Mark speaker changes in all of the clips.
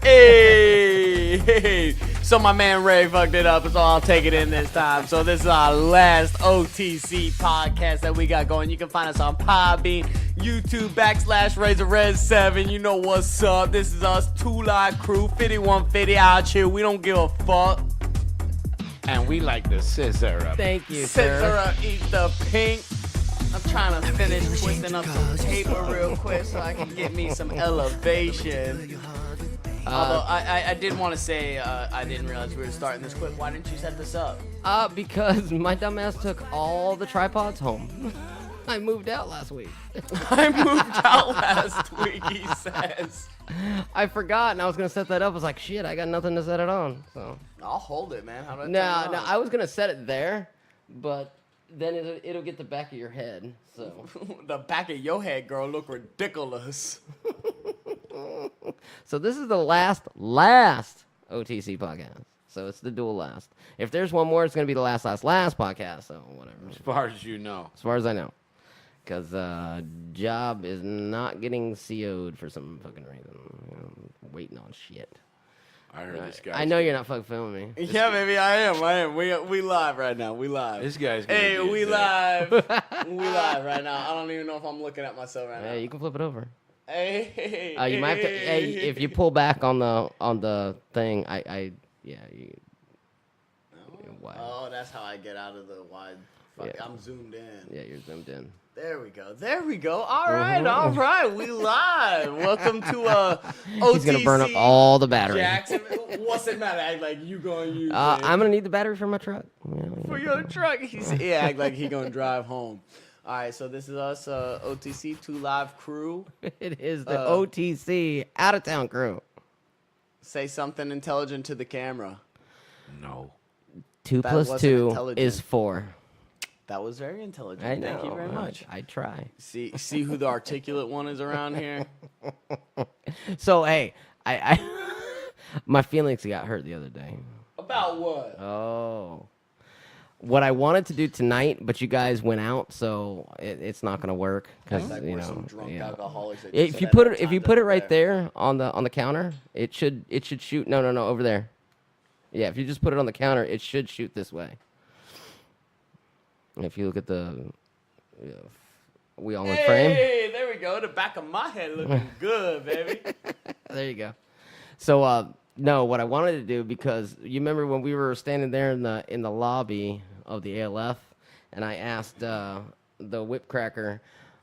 Speaker 1: Hey, so my man Ray fucked it up, so I'll take it in this time. So this is our last OTC podcast that we got going. You can find us on Podbean, YouTube /RazorRez7. You know what's up. This is us, Two Live Crew, 5150 out here. We don't give a fuck.
Speaker 2: And we like the scissor up.
Speaker 3: Thank you,
Speaker 1: Scissor
Speaker 3: sir.
Speaker 1: up, eat the pink. I'm trying to finish twisting up some paper real quick so I can get me some elevation. Although I did want to say I didn't realize we were starting this quick. Why didn't you set this up?
Speaker 3: Because my dumbass took all the tripods home. I moved out last week.
Speaker 1: I moved out last week, he says.
Speaker 3: I forgot, and I was gonna set that up. I was like, shit, I got nothing to set it on. So
Speaker 1: I'll hold it, man. How do I turn
Speaker 3: no,
Speaker 1: it on?
Speaker 3: I was gonna set it there, but then it'll get the back of your head. So
Speaker 1: The back of your head, girl, look ridiculous.
Speaker 3: so this is the last OTC podcast. So it's the dual last. If there's one more, it's gonna be the last podcast. So whatever.
Speaker 2: As far as you know.
Speaker 3: As far as I know. Because job is not getting CO'd for some fucking reason. I'm waiting on shit.
Speaker 2: I heard this guy.
Speaker 3: I know you're not fucking filming me.
Speaker 1: Yeah, baby, I am. We live right now. We live.
Speaker 2: This guy's gonna
Speaker 1: Hey,
Speaker 2: be a
Speaker 1: we
Speaker 2: dick.
Speaker 1: live. We live right now. I don't even know if I'm looking at myself right now.
Speaker 3: Hey, you can flip it over.
Speaker 1: Hey,
Speaker 3: You might have to. Hey, if you pull back on the thing, yeah. Wide.
Speaker 1: Oh, that's how I get out of the wide. Fuck,
Speaker 3: Yeah.
Speaker 1: I'm zoomed in.
Speaker 3: Yeah, you're zoomed in.
Speaker 1: There we go. All right. We live. Welcome to OTC.
Speaker 3: He's gonna burn up all the battery.
Speaker 1: Jackson. What's it matter? Act like you gonna use it
Speaker 3: I'm gonna need the battery for my truck.
Speaker 1: for your truck. Act like he gonna drive home. All right, so this is us, OTC, Two Live Crew.
Speaker 3: It is the OTC out of town crew.
Speaker 1: Say something intelligent to the camera.
Speaker 2: No.
Speaker 3: 2
Speaker 1: That
Speaker 3: plus
Speaker 1: wasn't
Speaker 3: 2
Speaker 1: intelligent.
Speaker 3: is 4.
Speaker 1: That was very intelligent.
Speaker 3: I know.
Speaker 1: Thank you very much.
Speaker 3: I try.
Speaker 1: See who the articulate one is around here?
Speaker 3: So hey, I my feelings got hurt the other day.
Speaker 1: About what?
Speaker 3: Oh. What I wanted to do tonight, but you guys went out, so it's not gonna work because
Speaker 1: Like
Speaker 3: you
Speaker 1: we're some
Speaker 3: know.
Speaker 1: drunk
Speaker 3: Yeah.
Speaker 1: alcoholics that just
Speaker 3: If you
Speaker 1: said
Speaker 3: put
Speaker 1: that
Speaker 3: it if you
Speaker 1: time
Speaker 3: put it
Speaker 1: over
Speaker 3: right there on the counter, it should shoot. No, over there. Yeah, if you just put it on the counter, it should shoot this way. If you look at the, we all in frame.
Speaker 1: Hey, there we go. The back of my head looking good, baby.
Speaker 3: There you go. So no, what I wanted to do, because you remember when we were standing there in the lobby of the ALF, and I asked the whip cracker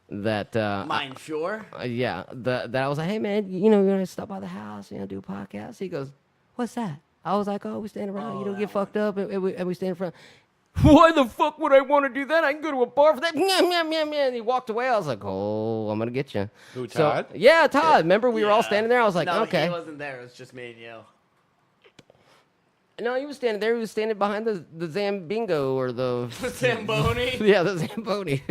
Speaker 3: that
Speaker 1: Mine sure.
Speaker 3: that I was like, hey man, you know, you're gonna stop by the house, you know, do a podcast. He goes, what's that? I was like, oh, we stand around, you know, get fucked up, and we stand in front. Why the fuck would I want to do that? I can go to a bar for that. And he walked away. I was like, oh, I'm gonna get you.
Speaker 2: Who, Todd?
Speaker 3: Yeah, Todd. Remember we were all
Speaker 1: Yeah.
Speaker 3: standing there. I was like,
Speaker 1: No,
Speaker 3: okay.
Speaker 1: he wasn't there. It was just me and you.
Speaker 3: No, he was standing there. He was standing behind the Zambingo or the
Speaker 1: Zamboni.
Speaker 3: yeah, the Zamboni.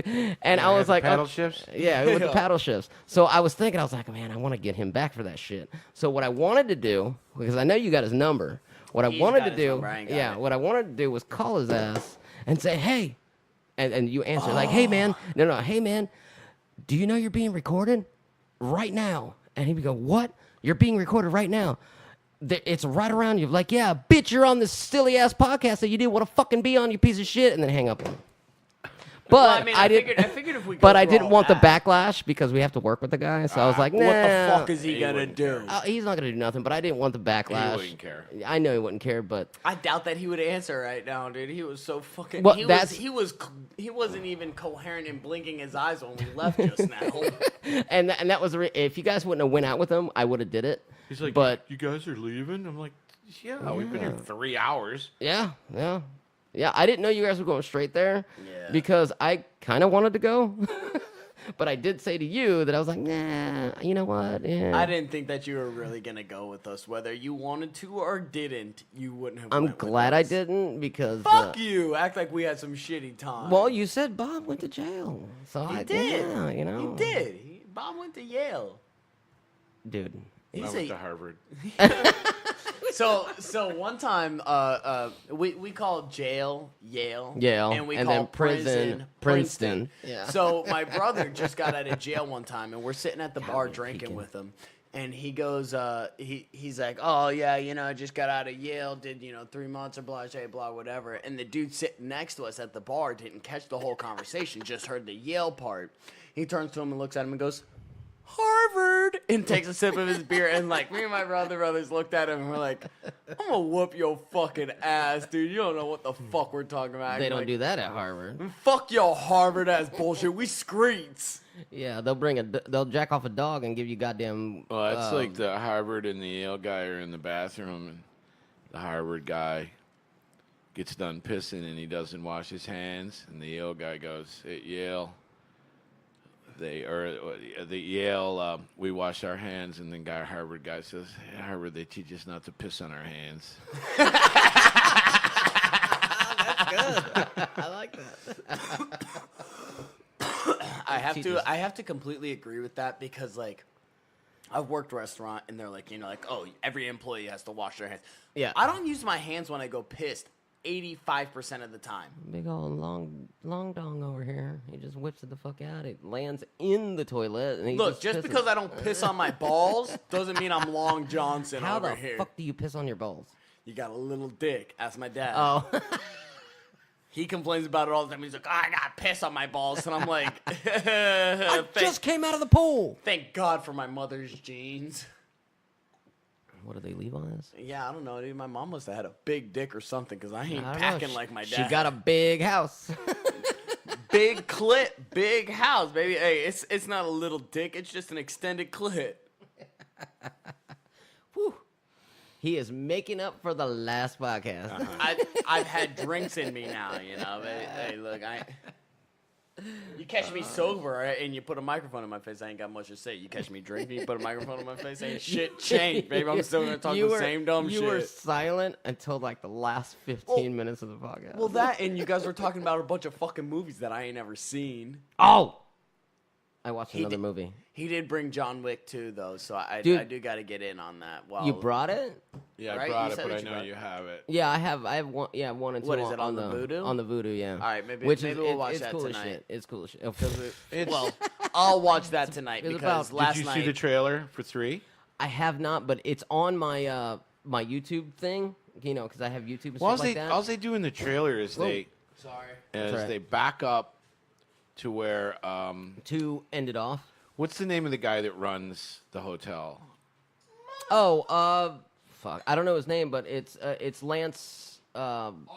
Speaker 3: And I was like,
Speaker 2: paddle
Speaker 3: okay.
Speaker 2: shifts?
Speaker 3: Yeah, with the
Speaker 1: Yeah.
Speaker 3: paddle shifts. So I was thinking, I was like, man, I want to get him back for that shit. So what I wanted to do, because I know you got his number, what I
Speaker 1: He's
Speaker 3: wanted
Speaker 1: got
Speaker 3: to
Speaker 1: his
Speaker 3: do,
Speaker 1: number, I ain't got
Speaker 3: yeah,
Speaker 1: it.
Speaker 3: what I wanted to do was call his ass and say, hey, and you answer like, hey man, no, hey man, do you know you're being recorded right now? And he would go, what? You're being recorded right now. It's right around you. Like, yeah, bitch, you're on this silly ass podcast that you didn't want to fucking be on, you piece of shit, and then hang up on him. But
Speaker 1: Well,
Speaker 3: I didn't.
Speaker 1: figured if we.
Speaker 3: But
Speaker 1: go
Speaker 3: I
Speaker 1: through
Speaker 3: didn't
Speaker 1: all
Speaker 3: want the
Speaker 1: that,
Speaker 3: backlash because we have to work with the guy. So I was like, nah.
Speaker 1: What the fuck is he
Speaker 2: He
Speaker 1: gonna
Speaker 2: wouldn't
Speaker 1: do?
Speaker 3: He's not gonna do nothing. But I didn't want the backlash.
Speaker 2: He wouldn't care.
Speaker 3: I know he wouldn't care, but
Speaker 1: I doubt that he would answer right now, dude. He was so fucking.
Speaker 3: Well,
Speaker 1: he wasn't even coherent in blinking his eyes when we left just now.
Speaker 3: and that was if you guys wouldn't have went out with him, I would have did it.
Speaker 2: He's like,
Speaker 3: but
Speaker 2: you guys are leaving? I'm like, yeah, we've been here 3 hours.
Speaker 3: yeah. I didn't know you guys were going straight there
Speaker 1: Yeah.
Speaker 3: because I kind of wanted to go. But I did say to you that I was like, nah, you know what? Yeah.
Speaker 1: I didn't think that you were really gonna go with us, whether you wanted to or didn't. You wouldn't have.
Speaker 3: I'm
Speaker 1: went with
Speaker 3: glad I
Speaker 1: us.
Speaker 3: didn't because.
Speaker 1: Fuck you! Act like we had some shitty time.
Speaker 3: Well, you said Bob went to jail, so
Speaker 1: he
Speaker 3: I
Speaker 1: did.
Speaker 3: Yeah, you know.
Speaker 1: He did. Bob went to Yale.
Speaker 3: Dude.
Speaker 2: I
Speaker 1: He's
Speaker 2: went
Speaker 1: a-
Speaker 2: to Harvard.
Speaker 1: So one time, we called jail Yale, and we
Speaker 3: and
Speaker 1: called
Speaker 3: then prison Princeton. Yeah.
Speaker 1: So my brother just got out of jail one time, and we're sitting at the bar
Speaker 3: me
Speaker 1: drinking
Speaker 3: peeking.
Speaker 1: with him, And he goes, he's like, oh yeah, I just got out of Yale, did 3 months or blah blah whatever. And the dude sitting next to us at the bar didn't catch the whole conversation, just heard the Yale part. He turns to him and looks at him and goes, Harvard, and takes a sip of his beer. And like me and my brothers looked at him and we're like, I'm gonna whoop your fucking ass, dude. You don't know what the fuck we're talking about.
Speaker 3: They don't
Speaker 1: like,
Speaker 3: do that at Harvard.
Speaker 1: Fuck your Harvard ass bullshit. We screets.
Speaker 3: Yeah, they'll jack off a dog and give you goddamn.
Speaker 2: Well, that's like the Harvard and the Yale guy are in the bathroom, and the Harvard guy gets done pissing and he doesn't wash his hands, and the Yale guy goes, at Yale, the Yale, we wash our hands, and then Harvard guy says, at Harvard, they teach us not to piss on our hands.
Speaker 3: That's good. I like that.
Speaker 1: I have to completely agree with that because like I've worked restaurant and they're like, oh, every employee has to wash their hands.
Speaker 3: Yeah.
Speaker 1: I don't use my hands when I go pissed 85% of the time.
Speaker 3: Big old long dong over here. He just whips it the fuck out. It lands in the toilet. And he
Speaker 1: Look, just
Speaker 3: pisses.
Speaker 1: because I don't piss on my balls doesn't mean I'm Long Johnson
Speaker 3: How
Speaker 1: over
Speaker 3: the
Speaker 1: here.
Speaker 3: fuck do you piss on your balls?
Speaker 1: You got a little dick. Ask my dad.
Speaker 3: Oh.
Speaker 1: He complains about it all the time. He's like, I got piss on my balls. And I'm like,
Speaker 3: I just came out of the pool.
Speaker 1: thank God for my mother's jeans.
Speaker 3: What do they leave on us?
Speaker 1: Yeah, I don't know, dude. My mom must have had a big dick or something because I ain't
Speaker 3: I don't know.
Speaker 1: packing like my dad.
Speaker 3: She got a big house.
Speaker 1: big clit, big house, baby. Hey, it's not a little dick. It's just an extended clit.
Speaker 3: Whew. He is making up for the last podcast.
Speaker 1: I've had drinks in me now, But, hey, look, you catch me sober and you put a microphone in my face, I ain't got much to say. You catch me drinking, you put a microphone in my face, ain't shit changed, baby. I'm still gonna talk the same dumb shit.
Speaker 3: You were silent until like the last 15 minutes of the podcast.
Speaker 1: Well, that and you guys were talking about a bunch of fucking movies that I ain't ever seen.
Speaker 3: Oh! I watched another movie.
Speaker 1: He did bring John Wick too, though, so I
Speaker 3: Dude,
Speaker 1: do got to get in on that.
Speaker 3: You brought it?
Speaker 2: Yeah,
Speaker 1: Right?
Speaker 2: I
Speaker 1: You
Speaker 2: brought it,
Speaker 1: said
Speaker 2: but
Speaker 1: that
Speaker 2: I
Speaker 1: you
Speaker 2: know
Speaker 1: brought
Speaker 2: you have it.
Speaker 3: Yeah, I have one. Yeah, 1 and 2.
Speaker 1: What is it, on the Vudu?
Speaker 3: On the Voodoo, yeah.
Speaker 1: All right, maybe
Speaker 3: Which
Speaker 1: we'll watch
Speaker 3: it's
Speaker 1: that
Speaker 3: cool
Speaker 1: tonight.
Speaker 3: As shit. It's cool as shit.
Speaker 1: Well, I'll watch that tonight
Speaker 3: it's
Speaker 1: because
Speaker 3: about-
Speaker 1: last
Speaker 2: Did you
Speaker 1: night
Speaker 2: see the trailer for 3?
Speaker 3: I have not, but it's on my my YouTube thing. Because I have YouTube and stuff like that.
Speaker 2: All they do in the trailer is
Speaker 1: sorry.
Speaker 3: right.
Speaker 2: they back up to where
Speaker 3: To end it off.
Speaker 2: what's the name of the guy that runs the hotel?
Speaker 3: Oh, fuck. I don't know his name, but it's Lance.
Speaker 1: Armstrong.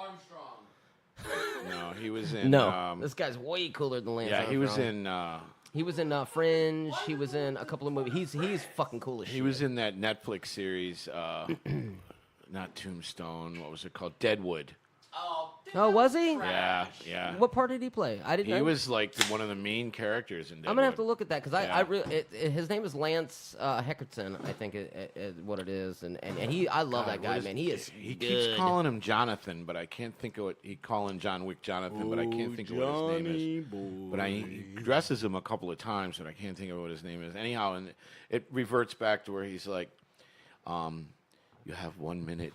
Speaker 2: No, he was in.
Speaker 3: No, this guy's way cooler than Lance.
Speaker 2: Yeah, he was
Speaker 3: Armstrong.
Speaker 2: in.
Speaker 3: He was in Fringe. He was in a couple of movies. He's fucking cool as shit.
Speaker 2: He was in that Netflix series, not Tombstone. What was it called? Deadwood.
Speaker 3: Oh, was he?
Speaker 2: Yeah, yeah.
Speaker 3: What part did he play? I didn't
Speaker 2: He
Speaker 3: know.
Speaker 2: was like one of the main characters in Deadwood.
Speaker 3: I'm gonna have to look at that because I
Speaker 2: Yeah.
Speaker 3: really his name is Lance Heckerson, I think is what it is, and I love that guy, man. He is
Speaker 2: He
Speaker 3: good.
Speaker 2: keeps calling him Jonathan, but I can't think of what he calling John Wick Jonathan, but I can't think of what his name is. But he dresses him a couple of times, but I can't think of what his name is. Anyhow, and it reverts back to where he's like, "You have 1 minute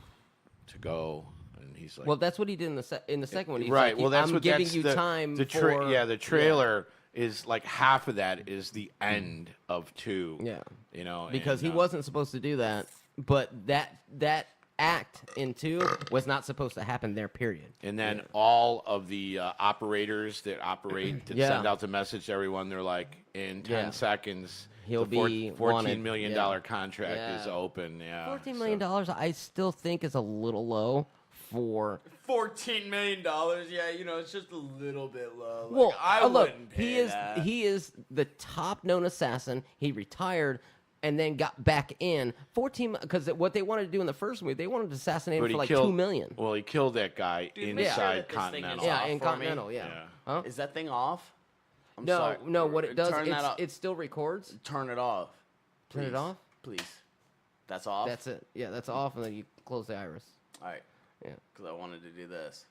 Speaker 2: to go." And he's like,
Speaker 3: Well, that's what he did in the second one. He's
Speaker 2: right.
Speaker 3: like,
Speaker 2: Well, that's
Speaker 3: I'm
Speaker 2: what
Speaker 3: giving
Speaker 2: that's
Speaker 3: you
Speaker 2: the,
Speaker 3: time
Speaker 2: the
Speaker 3: for
Speaker 2: the trailer is like half of that is the end of 2.
Speaker 3: Yeah.
Speaker 2: and,
Speaker 3: Because he wasn't supposed to do that, but that act in 2 was not supposed to happen there. Period.
Speaker 2: And then all of the operators that operate to
Speaker 3: Yeah.
Speaker 2: send out the message to everyone, they're like, in 10
Speaker 3: Yeah.
Speaker 2: seconds,
Speaker 3: He'll
Speaker 2: the
Speaker 3: be
Speaker 2: $14
Speaker 3: wanted.
Speaker 2: million
Speaker 3: Yeah.
Speaker 2: contract
Speaker 3: Yeah.
Speaker 2: is open. Yeah,
Speaker 3: $14 million, I still think is a little low for.
Speaker 1: $14 million. Yeah, it's just a little bit low.
Speaker 3: Well,
Speaker 1: I
Speaker 3: look,
Speaker 1: wouldn't pay that.
Speaker 3: he is the top known assassin. He retired and then got back in 14 because what they wanted to do in the first movie, they wanted to assassinate him for like $2 million.
Speaker 2: Well, he killed that guy
Speaker 1: Dude, make sure
Speaker 2: inside
Speaker 1: that this thing is
Speaker 2: Continental.
Speaker 3: Yeah,
Speaker 1: off
Speaker 3: in
Speaker 1: for me.
Speaker 3: Continental. Yeah.
Speaker 2: Yeah.
Speaker 3: Huh?
Speaker 1: Is that thing off? I'm
Speaker 3: No,
Speaker 1: sorry.
Speaker 3: no. What it does,
Speaker 1: Turn that off.
Speaker 3: it still records.
Speaker 1: Turn it off.
Speaker 3: Turn it
Speaker 1: Please.
Speaker 3: off.
Speaker 1: Please. That's off?
Speaker 3: That's it. Yeah, that's off, and then you close the iris.
Speaker 1: All right.
Speaker 3: Yeah.
Speaker 1: Because I wanted to do this.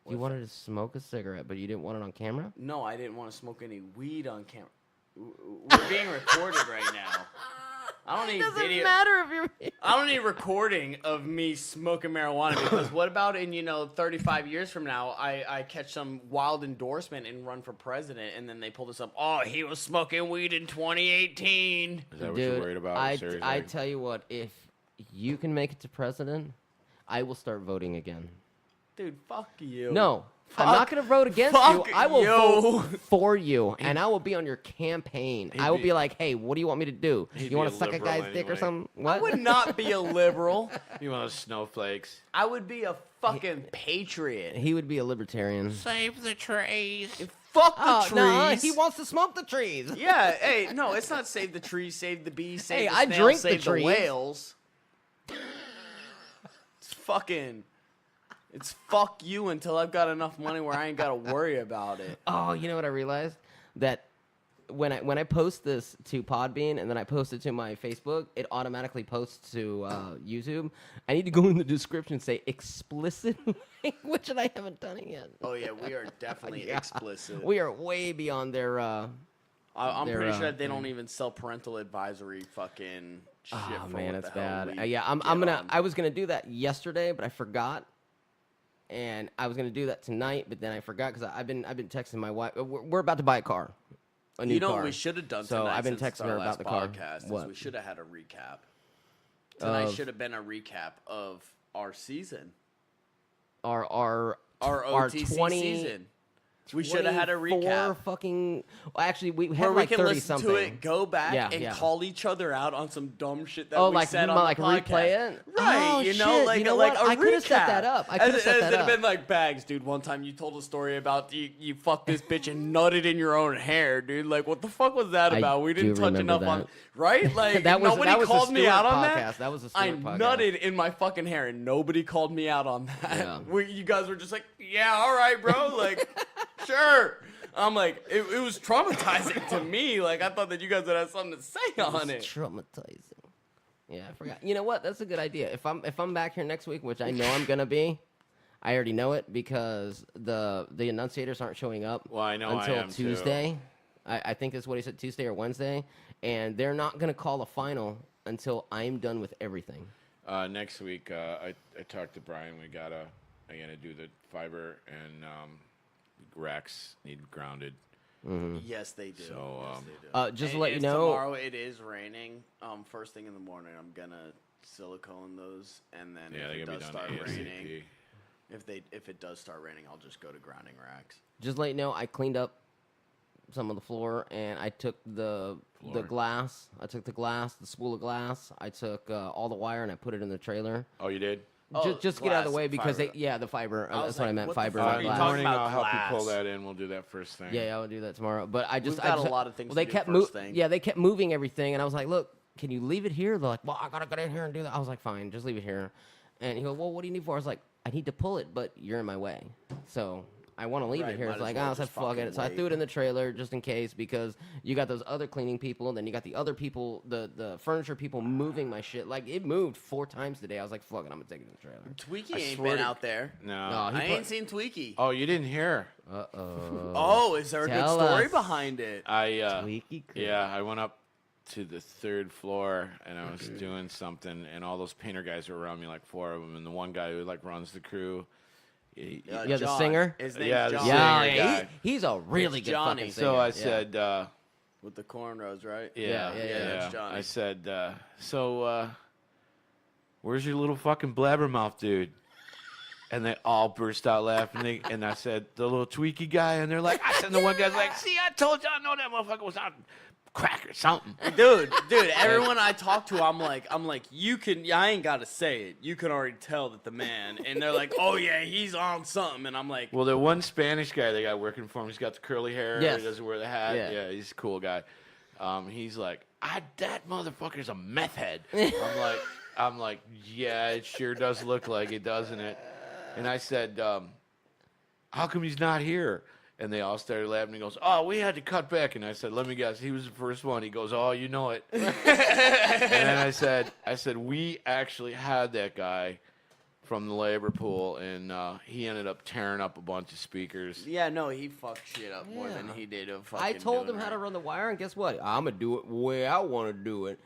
Speaker 3: You wanted to smoke a cigarette, but you didn't want it on camera.
Speaker 1: No, I didn't want to smoke any weed on camera. We're being recorded right now. I don't
Speaker 3: It
Speaker 1: need
Speaker 3: doesn't
Speaker 1: video.
Speaker 3: matter if you're.
Speaker 1: I don't need recording of me smoking marijuana because what about in 35 years from now I catch some wild endorsement and run for president and then they pull this up. Oh, he was smoking weed in 2018.
Speaker 2: Is that what
Speaker 3: Dude,
Speaker 2: you're worried about? Seriously?
Speaker 3: I tell you what, if you can make it to president, I will start voting again.
Speaker 1: Dude, fuck you.
Speaker 3: No, I'm not going to vote against
Speaker 1: fuck
Speaker 3: you. I will
Speaker 1: you.
Speaker 3: vote for you, and I will be on your campaign. I will be like, hey, what do you want me to do?
Speaker 2: He'd
Speaker 3: You want
Speaker 2: be
Speaker 3: to
Speaker 2: a
Speaker 3: suck a
Speaker 2: liberal
Speaker 3: guy's dick or
Speaker 2: anyway.
Speaker 3: something?
Speaker 1: I
Speaker 3: What?
Speaker 1: would not be a liberal.
Speaker 2: You want those snowflakes?
Speaker 1: I would be a fucking patriot.
Speaker 3: He would be a libertarian.
Speaker 2: Save the trees.
Speaker 1: Fuck the
Speaker 3: Oh,
Speaker 1: trees.
Speaker 3: no, he wants to smoke the trees.
Speaker 1: Yeah, hey, no, it's not save the trees, save the bees, save
Speaker 3: Hey,
Speaker 1: the
Speaker 3: I
Speaker 1: snails,
Speaker 3: drink the
Speaker 1: save the
Speaker 3: trees.
Speaker 1: whales. It's fuck you until I've got enough money where I ain't got to worry about it.
Speaker 3: Oh, you know what I realized? That when I post this to Podbean and then I post it to my Facebook, it automatically posts to YouTube. I need to go in the description and say explicit language, and I haven't done it yet.
Speaker 1: Oh yeah, we are definitely
Speaker 3: Yeah.
Speaker 1: explicit.
Speaker 3: We are way beyond their.
Speaker 1: I'm
Speaker 3: they're,
Speaker 1: pretty sure they don't even sell parental advisory fucking shit.
Speaker 3: Oh
Speaker 1: for
Speaker 3: man,
Speaker 1: what
Speaker 3: it's
Speaker 1: the hell
Speaker 3: bad.
Speaker 1: we
Speaker 3: Yeah, I'm
Speaker 1: get
Speaker 3: gonna.
Speaker 1: on.
Speaker 3: I was gonna do that yesterday, but I forgot. And I was gonna do that tonight, but then I forgot because I've been texting my wife. We're about to buy a car, a new
Speaker 1: You know
Speaker 3: car.
Speaker 1: what we should have done
Speaker 3: So
Speaker 1: tonight
Speaker 3: I've been
Speaker 1: since
Speaker 3: texting
Speaker 1: our
Speaker 3: her
Speaker 1: last
Speaker 3: about the car.
Speaker 1: podcast is
Speaker 3: What?
Speaker 1: we should have had a recap. Tonight
Speaker 3: Of-
Speaker 1: should have been a recap of our season.
Speaker 3: Our
Speaker 1: Our OTC
Speaker 3: 20
Speaker 1: season. We should have had a
Speaker 3: 24
Speaker 1: recap.
Speaker 3: Fucking. Well, actually, we
Speaker 1: Where
Speaker 3: had
Speaker 1: we
Speaker 3: like
Speaker 1: can
Speaker 3: 30
Speaker 1: listen
Speaker 3: something.
Speaker 1: to it, go back,
Speaker 3: Yeah,
Speaker 1: and
Speaker 3: yeah.
Speaker 1: call each other out on some dumb shit that
Speaker 3: Oh,
Speaker 1: we
Speaker 3: like
Speaker 1: said
Speaker 3: you
Speaker 1: on
Speaker 3: might,
Speaker 1: the
Speaker 3: like,
Speaker 1: podcast.
Speaker 3: replay it?
Speaker 1: Right,
Speaker 3: Oh,
Speaker 1: you know,
Speaker 3: shit.
Speaker 1: like
Speaker 3: You know
Speaker 1: like
Speaker 3: what?
Speaker 1: a
Speaker 3: I coulda set
Speaker 1: recap.
Speaker 3: that up. I coulda set that
Speaker 1: Instead of
Speaker 3: up.
Speaker 1: been like, Bags, dude, one time you told a story about you fucked this bitch and nutted in your own hair, dude. Like, what the fuck was that
Speaker 3: I
Speaker 1: about? We didn't
Speaker 3: do
Speaker 1: touch
Speaker 3: remember
Speaker 1: enough on...
Speaker 3: that.
Speaker 1: Right? Like,
Speaker 3: That was-
Speaker 1: nobody
Speaker 3: that was the
Speaker 1: called me
Speaker 3: Stewart
Speaker 1: out on
Speaker 3: podcast.
Speaker 1: that.
Speaker 3: That was the
Speaker 1: I
Speaker 3: Stewart podcast.
Speaker 1: nutted in my fucking hair and nobody called me out on that.
Speaker 3: Yeah.
Speaker 1: You guys were just like, yeah, all right, bro. Like, sure. I'm like, it was traumatizing to me. Like, I thought that you guys would have something to say on it.
Speaker 3: It's traumatizing. Yeah, I forgot. You know what? That's a good idea. If I'm back here next week, which I know I'm gonna be, I already know it because the enunciators aren't showing up
Speaker 2: Well, I know I
Speaker 3: until
Speaker 2: am, too.
Speaker 3: Tuesday. I think that's what he said, Tuesday or Wednesday, and they're not gonna call a final until I'm done with everything.
Speaker 2: Next week, I talked to Brian. I'm gonna do the fiber and racks need grounded.
Speaker 1: Yes, they do.
Speaker 2: So,
Speaker 1: yes, they do.
Speaker 3: Just to
Speaker 1: And
Speaker 3: let you
Speaker 1: if
Speaker 3: know,
Speaker 1: tomorrow it is raining. First thing in the morning, I'm gonna silicone those, and then
Speaker 2: Yeah,
Speaker 1: if
Speaker 2: they're
Speaker 1: it
Speaker 2: gonna be
Speaker 1: does
Speaker 2: done
Speaker 1: start
Speaker 2: ASAP.
Speaker 1: raining, if it does start raining, I'll just go to grounding racks.
Speaker 3: just to let you know, I cleaned up some of the floor, and I took the glass. I took the glass, the spool of glass. I took all the wire, and I put it in the trailer.
Speaker 2: Oh, you did?
Speaker 1: Oh,
Speaker 3: Just get out of the
Speaker 1: glass,
Speaker 3: way because
Speaker 1: fiber.
Speaker 3: the fiber.
Speaker 1: I was
Speaker 3: That's what I
Speaker 1: like,
Speaker 3: meant.
Speaker 1: what the
Speaker 3: Fiber.
Speaker 1: fuck
Speaker 3: not
Speaker 1: are you
Speaker 2: in the
Speaker 3: glass.
Speaker 1: talking
Speaker 2: morning,
Speaker 1: about
Speaker 2: I'll help you pull
Speaker 1: glass?
Speaker 2: that in. We'll do that first thing.
Speaker 3: Yeah, I'll do that tomorrow. But I just
Speaker 1: We've got
Speaker 3: I just,
Speaker 1: a lot of things
Speaker 3: Well,
Speaker 1: to
Speaker 3: they
Speaker 1: do
Speaker 3: kept
Speaker 1: first thing.
Speaker 3: Yeah, they kept moving everything, and I was like, "Look, can you leave it here?" They're like, "Well, I gotta get in here and do that." I was like, "Fine, just leave it here." And he goes, "Well, what do you need for?" I was like, "I need to pull it, but you're in my way." So I want to leave
Speaker 1: Right,
Speaker 3: it here.
Speaker 1: might
Speaker 3: It's
Speaker 1: as
Speaker 3: like,
Speaker 1: well
Speaker 3: I said,
Speaker 1: just
Speaker 3: fuck
Speaker 1: fucking
Speaker 3: it. So I
Speaker 1: wait.
Speaker 3: threw it in the trailer just in case because you got those other cleaning people, and then you got the other people, the furniture people moving my shit. Like it moved 4 times today. I was like, fuck it, I'm gonna take it in the trailer.
Speaker 1: Tweaky
Speaker 2: I
Speaker 1: ain't
Speaker 2: swear
Speaker 1: been
Speaker 2: to-
Speaker 1: out there.
Speaker 2: No.
Speaker 3: No, he
Speaker 1: I
Speaker 3: put-
Speaker 1: ain't seen Tweaky.
Speaker 2: Oh, you didn't hear?
Speaker 3: Uh-oh.
Speaker 1: Oh, is there a good
Speaker 3: Tell
Speaker 1: story
Speaker 3: us.
Speaker 1: behind it?
Speaker 3: Tweaky crew.
Speaker 2: Yeah, I went up to the 3rd floor and I was doing something, and all those painter guys were around me, like 4 of them, and the one guy who like runs the crew.
Speaker 3: Yeah, the
Speaker 1: John.
Speaker 3: singer?
Speaker 1: His name's
Speaker 2: Yeah, the
Speaker 1: John.
Speaker 3: Yeah,
Speaker 2: singer
Speaker 3: yeah,
Speaker 2: guy.
Speaker 3: he's a really
Speaker 1: It's
Speaker 3: good
Speaker 1: Johnny.
Speaker 3: fucking singer.
Speaker 2: So I
Speaker 3: Yeah.
Speaker 2: said,
Speaker 1: With the cornrows, right?
Speaker 3: Yeah, that's
Speaker 1: Johnny.
Speaker 2: I said, where's your little fucking blabbermouth dude? And they all burst out laughing. And I said, the little tweaky guy. And they're like, I said, the one guy's like, see, I told you, I know that motherfucker was on crack or something.
Speaker 1: Dude, everyone I talk to, I'm like, you can, I ain't got to say it. You can already tell that the man, and they're like, oh yeah, he's on something. And I'm like,
Speaker 2: Well, the one Spanish guy they got working for him, he's got the curly hair.
Speaker 3: Yes.
Speaker 2: He doesn't wear the hat.
Speaker 3: Yeah.
Speaker 2: Yeah, he's a cool guy. He's like, that motherfucker's a meth head. I'm like, yeah, it sure does look like it, doesn't it? And I said, how come he's not here? And they all started laughing. He goes, oh, we had to cut back. And I said, let me guess, he was the first one. He goes, oh, you know it. And then I said, we actually had that guy from the labor pool, and he ended up tearing up a bunch of speakers.
Speaker 1: yeah, no, he fucked shit up more than
Speaker 3: Yeah.
Speaker 1: he did of fucking
Speaker 3: I told
Speaker 1: doing
Speaker 3: him how to
Speaker 1: right.
Speaker 3: run the wire, and guess what? I'm gonna do it the way I want to do it.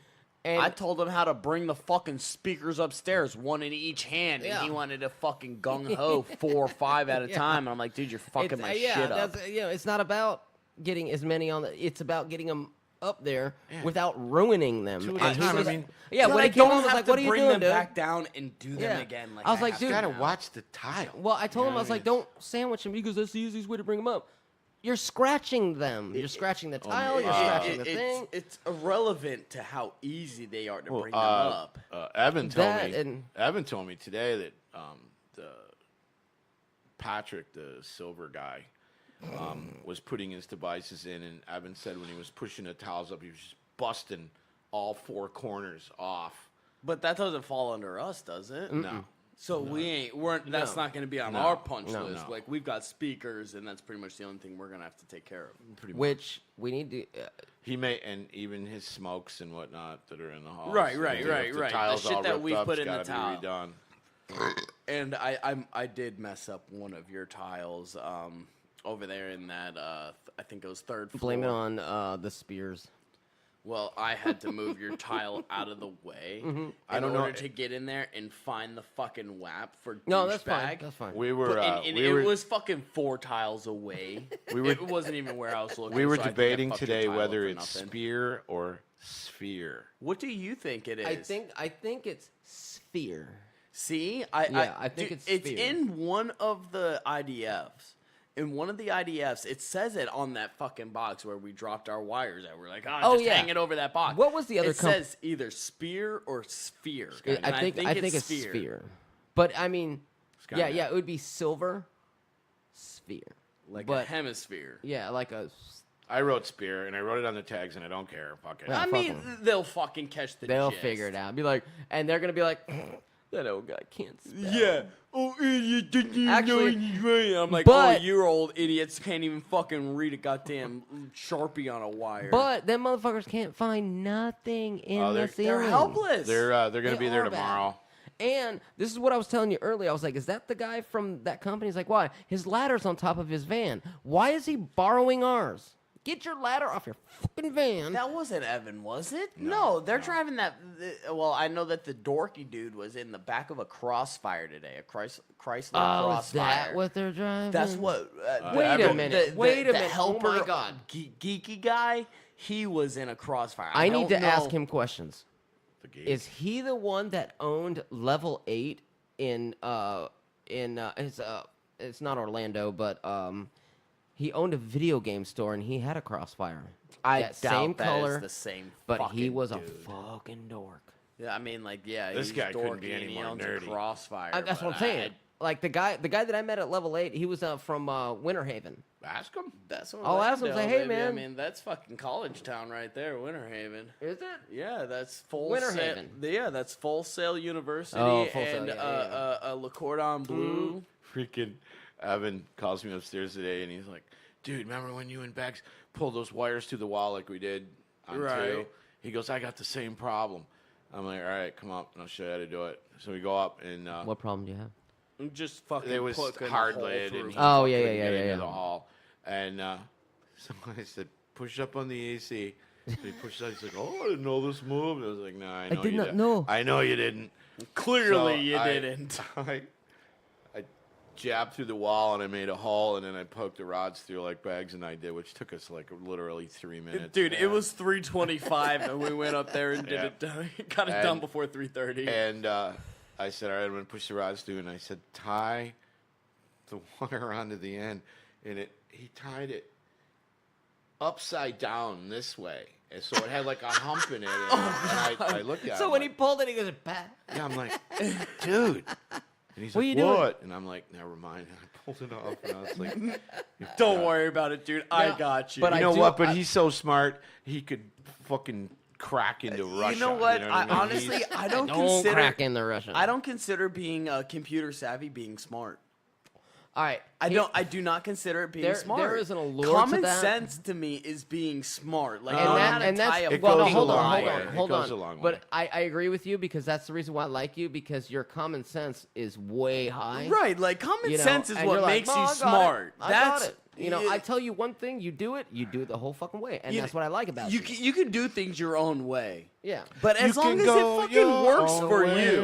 Speaker 3: And
Speaker 1: I told him how to bring the fucking speakers upstairs, one in each hand, and he
Speaker 3: Yeah.
Speaker 1: wanted to fucking gung ho 4 or 5 at a time. And I'm like, dude, you're fucking
Speaker 3: it's,
Speaker 1: my
Speaker 3: yeah,
Speaker 1: shit up.
Speaker 3: that's, it's not about getting as many on the. It's about getting them up there without ruining them.
Speaker 2: Two at
Speaker 3: And
Speaker 2: a
Speaker 3: he
Speaker 2: time, I
Speaker 3: just-
Speaker 2: mean,
Speaker 3: yeah,
Speaker 1: But
Speaker 3: when
Speaker 1: I
Speaker 3: it came
Speaker 1: don't
Speaker 3: on, I was
Speaker 1: have
Speaker 3: like,
Speaker 1: to
Speaker 3: "What are you
Speaker 1: bring
Speaker 3: doing,
Speaker 1: them
Speaker 3: dude?"
Speaker 1: back down and do them
Speaker 3: Yeah.
Speaker 1: again. Like
Speaker 3: I was like,
Speaker 1: have
Speaker 3: dude,
Speaker 1: to
Speaker 2: Gotta
Speaker 1: now.
Speaker 2: watch the tile.
Speaker 3: Well, I told him, I was like,
Speaker 2: it's-
Speaker 3: don't sandwich them. He goes, that's the easiest way to bring them up. You're scratching them. You're scratching the tile. You're scratching the thing.
Speaker 1: It's irrelevant to how easy they are to
Speaker 2: Well,
Speaker 1: bring them up.
Speaker 2: Evan told
Speaker 3: That
Speaker 2: me.
Speaker 3: and-
Speaker 2: Evan told me today that the Patrick, the silver guy, was putting his devices in, and Evan said when he was pushing the towels up, he was just busting all 4 corners off.
Speaker 1: But that doesn't fall under us, does it?
Speaker 2: No.
Speaker 1: So that's not going to be on
Speaker 2: No.
Speaker 1: our punch
Speaker 2: No,
Speaker 1: list.
Speaker 2: no.
Speaker 1: Like we've got speakers, and that's pretty much the only thing we're going to have to take care of.
Speaker 2: Pretty much.
Speaker 3: Which we need to.
Speaker 2: He may, and even his smokes and whatnot that are in the hall.
Speaker 1: Right.
Speaker 2: The
Speaker 1: The
Speaker 2: tiles
Speaker 1: shit
Speaker 2: all
Speaker 1: that
Speaker 2: ripped
Speaker 1: we've
Speaker 2: up,
Speaker 1: put
Speaker 2: it's
Speaker 1: in the
Speaker 2: gotta
Speaker 1: tile.
Speaker 2: be redone.
Speaker 1: And I did mess up one of your tiles over there in that I think it was 3rd floor.
Speaker 3: Blame it on the spears.
Speaker 1: Well, I had to move your tile out of the way
Speaker 2: I don't
Speaker 1: in
Speaker 2: know-
Speaker 1: order to get in there and find the fucking WAP for
Speaker 3: No, that's fine.
Speaker 1: douchebag.
Speaker 3: That's fine.
Speaker 2: We were.
Speaker 1: And
Speaker 2: we
Speaker 1: it
Speaker 2: were.
Speaker 1: was fucking 4 tiles away. It wasn't even where I was looking.
Speaker 2: we were
Speaker 1: so I think I
Speaker 2: debating
Speaker 1: fucked your
Speaker 2: today
Speaker 1: tile up
Speaker 2: whether
Speaker 1: for
Speaker 2: it's
Speaker 1: nothing.
Speaker 2: spear or sphere.
Speaker 1: What do you think it is?
Speaker 3: I think it's sphere.
Speaker 1: See,
Speaker 3: I think
Speaker 1: dude,
Speaker 3: it's
Speaker 1: it's
Speaker 3: sphere.
Speaker 1: in one of the IDFs. In one of the IDFs, it says it on that fucking box where we dropped our wires at. We're like,
Speaker 3: Oh,
Speaker 1: just
Speaker 3: yeah.
Speaker 1: hang it over that box.
Speaker 3: What was the other
Speaker 1: It says either spear or sphere. And
Speaker 3: I think it's sphere. But I mean,
Speaker 2: Skynet.
Speaker 3: yeah, it would be silver sphere.
Speaker 1: Like
Speaker 3: but,
Speaker 1: a hemisphere.
Speaker 3: yeah, like a.
Speaker 2: I wrote spear and I wrote it on the tags and I don't care. Fuck it.
Speaker 3: Yeah.
Speaker 1: I
Speaker 3: fuck
Speaker 1: mean,
Speaker 3: 'em.
Speaker 1: they'll fucking catch the
Speaker 3: They'll
Speaker 1: gist.
Speaker 3: figure it out. Be like, and they're gonna be like, that old guy can't spell.
Speaker 1: Yeah. Oh, idiot, didn't you
Speaker 3: Actually,
Speaker 1: know he's right? I'm like,
Speaker 3: but-
Speaker 1: oh, you old idiots can't even fucking read a goddamn Sharpie on a wire.
Speaker 3: But them motherfuckers can't find nothing in
Speaker 2: Oh,
Speaker 3: the
Speaker 2: they're
Speaker 3: ceiling.
Speaker 1: they're helpless.
Speaker 2: They're gonna
Speaker 3: They
Speaker 2: be there
Speaker 3: are bad.
Speaker 2: tomorrow.
Speaker 3: And this is what I was telling you earlier. I was like, is that the guy from that company? He's like, why? His ladder's on top of his van. Why is he borrowing ours? Get your ladder off your fucking van.
Speaker 1: That wasn't Evan, was it? No, they're driving that. Well, I know that the dorky dude was in the back of a Crossfire today, a Chrysler
Speaker 3: Oh, is
Speaker 1: Crossfire.
Speaker 3: that what they're driving?
Speaker 1: That's what.
Speaker 3: Wait a
Speaker 1: Evan-
Speaker 3: minute.
Speaker 1: The,
Speaker 3: Wait a
Speaker 1: the
Speaker 3: minute.
Speaker 1: Helper,
Speaker 3: Oh my God.
Speaker 1: geeky guy. He was in a Crossfire.
Speaker 3: I need
Speaker 1: don't
Speaker 3: to ask
Speaker 1: know-
Speaker 3: him questions.
Speaker 2: The gate.
Speaker 3: Is he the one that owned Level 8 in it's not Orlando, but he owned a video game store and he had a Crossfire.
Speaker 1: I
Speaker 3: that
Speaker 1: doubt
Speaker 3: same
Speaker 1: that is
Speaker 3: color,
Speaker 1: the same.
Speaker 3: but he
Speaker 1: fucking
Speaker 3: was a
Speaker 1: dude.
Speaker 3: fucking dork.
Speaker 1: Yeah, I mean, like, yeah,
Speaker 2: This
Speaker 1: he's
Speaker 2: guy couldn't be
Speaker 1: dorky
Speaker 2: any
Speaker 1: and he
Speaker 2: more
Speaker 1: owns
Speaker 2: nerdy.
Speaker 1: a Crossfire.
Speaker 3: That's what
Speaker 1: but
Speaker 3: I'm saying. Like the guy that I met at Level 8, he was from Winter Haven.
Speaker 2: Ask him.
Speaker 1: That's what
Speaker 3: I'll ask him, say, "Hey,
Speaker 1: baby. I
Speaker 3: man."
Speaker 1: mean, that's fucking college town right there, Winter Haven.
Speaker 3: Is it?
Speaker 1: Yeah, that's Full
Speaker 3: Winter
Speaker 1: Sail.
Speaker 3: Haven.
Speaker 1: Yeah, that's Full Sail University
Speaker 3: Oh, Full Sail,
Speaker 1: and
Speaker 3: yeah.
Speaker 1: Le Cordon Bleu.
Speaker 2: Freaking Evan calls me upstairs today and he's like, dude, remember when you and Bex pulled those wires through the wall like we did on
Speaker 1: Right.
Speaker 2: 2? He goes, I got the same problem. I'm like, all right, come up and I'll show you how to do it. So we go up and
Speaker 3: What problem do you have?
Speaker 1: Just fucking
Speaker 2: it was
Speaker 1: poking a
Speaker 2: hard
Speaker 1: hole
Speaker 2: laid
Speaker 1: through
Speaker 2: and he
Speaker 1: it.
Speaker 3: Oh, yeah,
Speaker 2: couldn't
Speaker 3: yeah,
Speaker 2: get
Speaker 3: yeah,
Speaker 2: into
Speaker 3: yeah.
Speaker 2: the hall. And so I said, push up on the AC. So he pushed up. He's like, oh, I didn't know this move. And I was like, no, I know
Speaker 3: did
Speaker 2: you
Speaker 3: not
Speaker 2: didn't.
Speaker 3: know.
Speaker 2: I know you didn't.
Speaker 1: Clearly,
Speaker 2: So
Speaker 1: you
Speaker 2: I-
Speaker 1: didn't.
Speaker 2: I jabbed through the wall and I made a hole and then I poked the rods through like Bags and I did, which took us like literally 3 minutes.
Speaker 1: Dude,
Speaker 2: Yeah.
Speaker 1: it was 3:25 and we went up there and did
Speaker 2: Yeah.
Speaker 1: it. Got it
Speaker 2: And-
Speaker 1: done before 3:30.
Speaker 2: And I said, all right, I'm going to push the rods through. And I said, tie the wire onto the end. And he tied it upside down this way. And so it had like a hump in it. And I looked at
Speaker 3: So
Speaker 2: him
Speaker 3: when he
Speaker 2: like,
Speaker 3: pulled it, he goes, "Bah."
Speaker 2: yeah, I'm like, dude. And he's
Speaker 3: What
Speaker 2: like,
Speaker 3: you doing?
Speaker 2: what? And I'm like, never mind. And I pulled it off. And I was like,
Speaker 1: Don't worry about it, dude. I
Speaker 3: Yeah,
Speaker 1: got you.
Speaker 3: but
Speaker 2: you
Speaker 3: I
Speaker 2: know
Speaker 3: do-
Speaker 2: what? But
Speaker 3: I-
Speaker 2: he's so smart. He could fucking crack into Russia.
Speaker 1: You know what?
Speaker 2: I mean?
Speaker 1: Honestly,
Speaker 2: He's-
Speaker 1: I don't
Speaker 3: Don't
Speaker 1: consider.
Speaker 3: crack in the Russian.
Speaker 1: I don't consider being computer savvy being smart.
Speaker 3: All right.
Speaker 1: I do not consider it being smart.
Speaker 3: There is an allure to
Speaker 1: Common
Speaker 3: that.
Speaker 1: sense to me is being smart. Like,
Speaker 3: And that's
Speaker 2: It
Speaker 3: well, no,
Speaker 2: goes
Speaker 3: hold
Speaker 2: a
Speaker 3: on,
Speaker 2: long
Speaker 3: hold
Speaker 2: way.
Speaker 3: on,
Speaker 2: It
Speaker 3: hold
Speaker 2: goes
Speaker 3: on.
Speaker 2: a long way.
Speaker 3: But I agree with you because that's the reason why I like you, because your common sense is way high.
Speaker 1: right, like common
Speaker 3: You know,
Speaker 1: sense is
Speaker 3: and
Speaker 1: what
Speaker 3: you're like,
Speaker 1: makes
Speaker 3: "No,
Speaker 1: you
Speaker 3: I got it.
Speaker 1: smart.
Speaker 3: I
Speaker 1: That's
Speaker 3: got it. You know, I tell you one thing, you do it the whole fucking way, and
Speaker 1: You-
Speaker 3: that's what I like about
Speaker 1: you.
Speaker 3: you.
Speaker 1: You can do things your own way.
Speaker 3: Yeah.
Speaker 1: But as
Speaker 2: You
Speaker 1: long
Speaker 2: can
Speaker 1: as
Speaker 2: go
Speaker 1: it fucking
Speaker 2: your
Speaker 1: works
Speaker 2: own
Speaker 1: for
Speaker 2: way.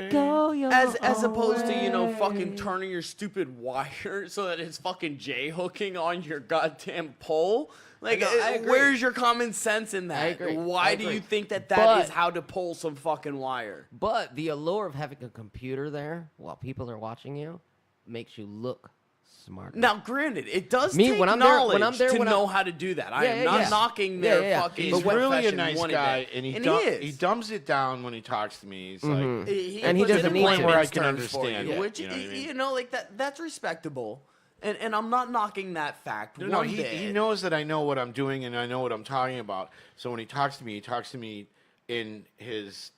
Speaker 1: you.
Speaker 3: Go your
Speaker 1: As
Speaker 3: own
Speaker 1: opposed to,
Speaker 3: way.
Speaker 1: fucking turning your stupid wire so that it's fucking J-hooking on your goddamn pole. Like,
Speaker 3: No, I agree.
Speaker 1: where's your common sense in that?
Speaker 3: I agree.
Speaker 1: Why
Speaker 3: I
Speaker 1: do
Speaker 3: agree.
Speaker 1: you think that
Speaker 3: But-
Speaker 1: is how to pull some fucking wire?
Speaker 3: But the allure of having a computer there while people are watching you makes you look smarter.
Speaker 1: Now, granted, it does
Speaker 3: Me,
Speaker 1: take
Speaker 3: when I'm there-
Speaker 1: knowledge
Speaker 3: when I'm there,
Speaker 1: to
Speaker 3: when
Speaker 1: know
Speaker 3: I'm-
Speaker 1: how to do that. I
Speaker 3: Yeah,
Speaker 1: am
Speaker 3: yeah,
Speaker 1: not
Speaker 3: yeah.
Speaker 1: knocking
Speaker 3: Yeah,
Speaker 1: their
Speaker 3: yeah, yeah.
Speaker 1: fucking
Speaker 2: He's
Speaker 3: But
Speaker 2: really a
Speaker 1: profession
Speaker 2: nice
Speaker 1: one
Speaker 2: guy,
Speaker 1: bit.
Speaker 2: and he
Speaker 1: is.
Speaker 2: he dumbs it down when he talks to me. He's like,
Speaker 3: And he
Speaker 1: puts
Speaker 3: doesn't
Speaker 1: it in
Speaker 3: need to.
Speaker 1: layman's
Speaker 2: Where I can
Speaker 1: terms for
Speaker 2: understand
Speaker 1: you,
Speaker 2: it,
Speaker 1: which
Speaker 2: you know what I mean?
Speaker 1: like that's respectable, and I'm not knocking that fact.
Speaker 2: no,
Speaker 1: one
Speaker 2: he
Speaker 1: bit.
Speaker 2: knows that I know what I'm doing and I know what I'm talking about. So when he talks to me in his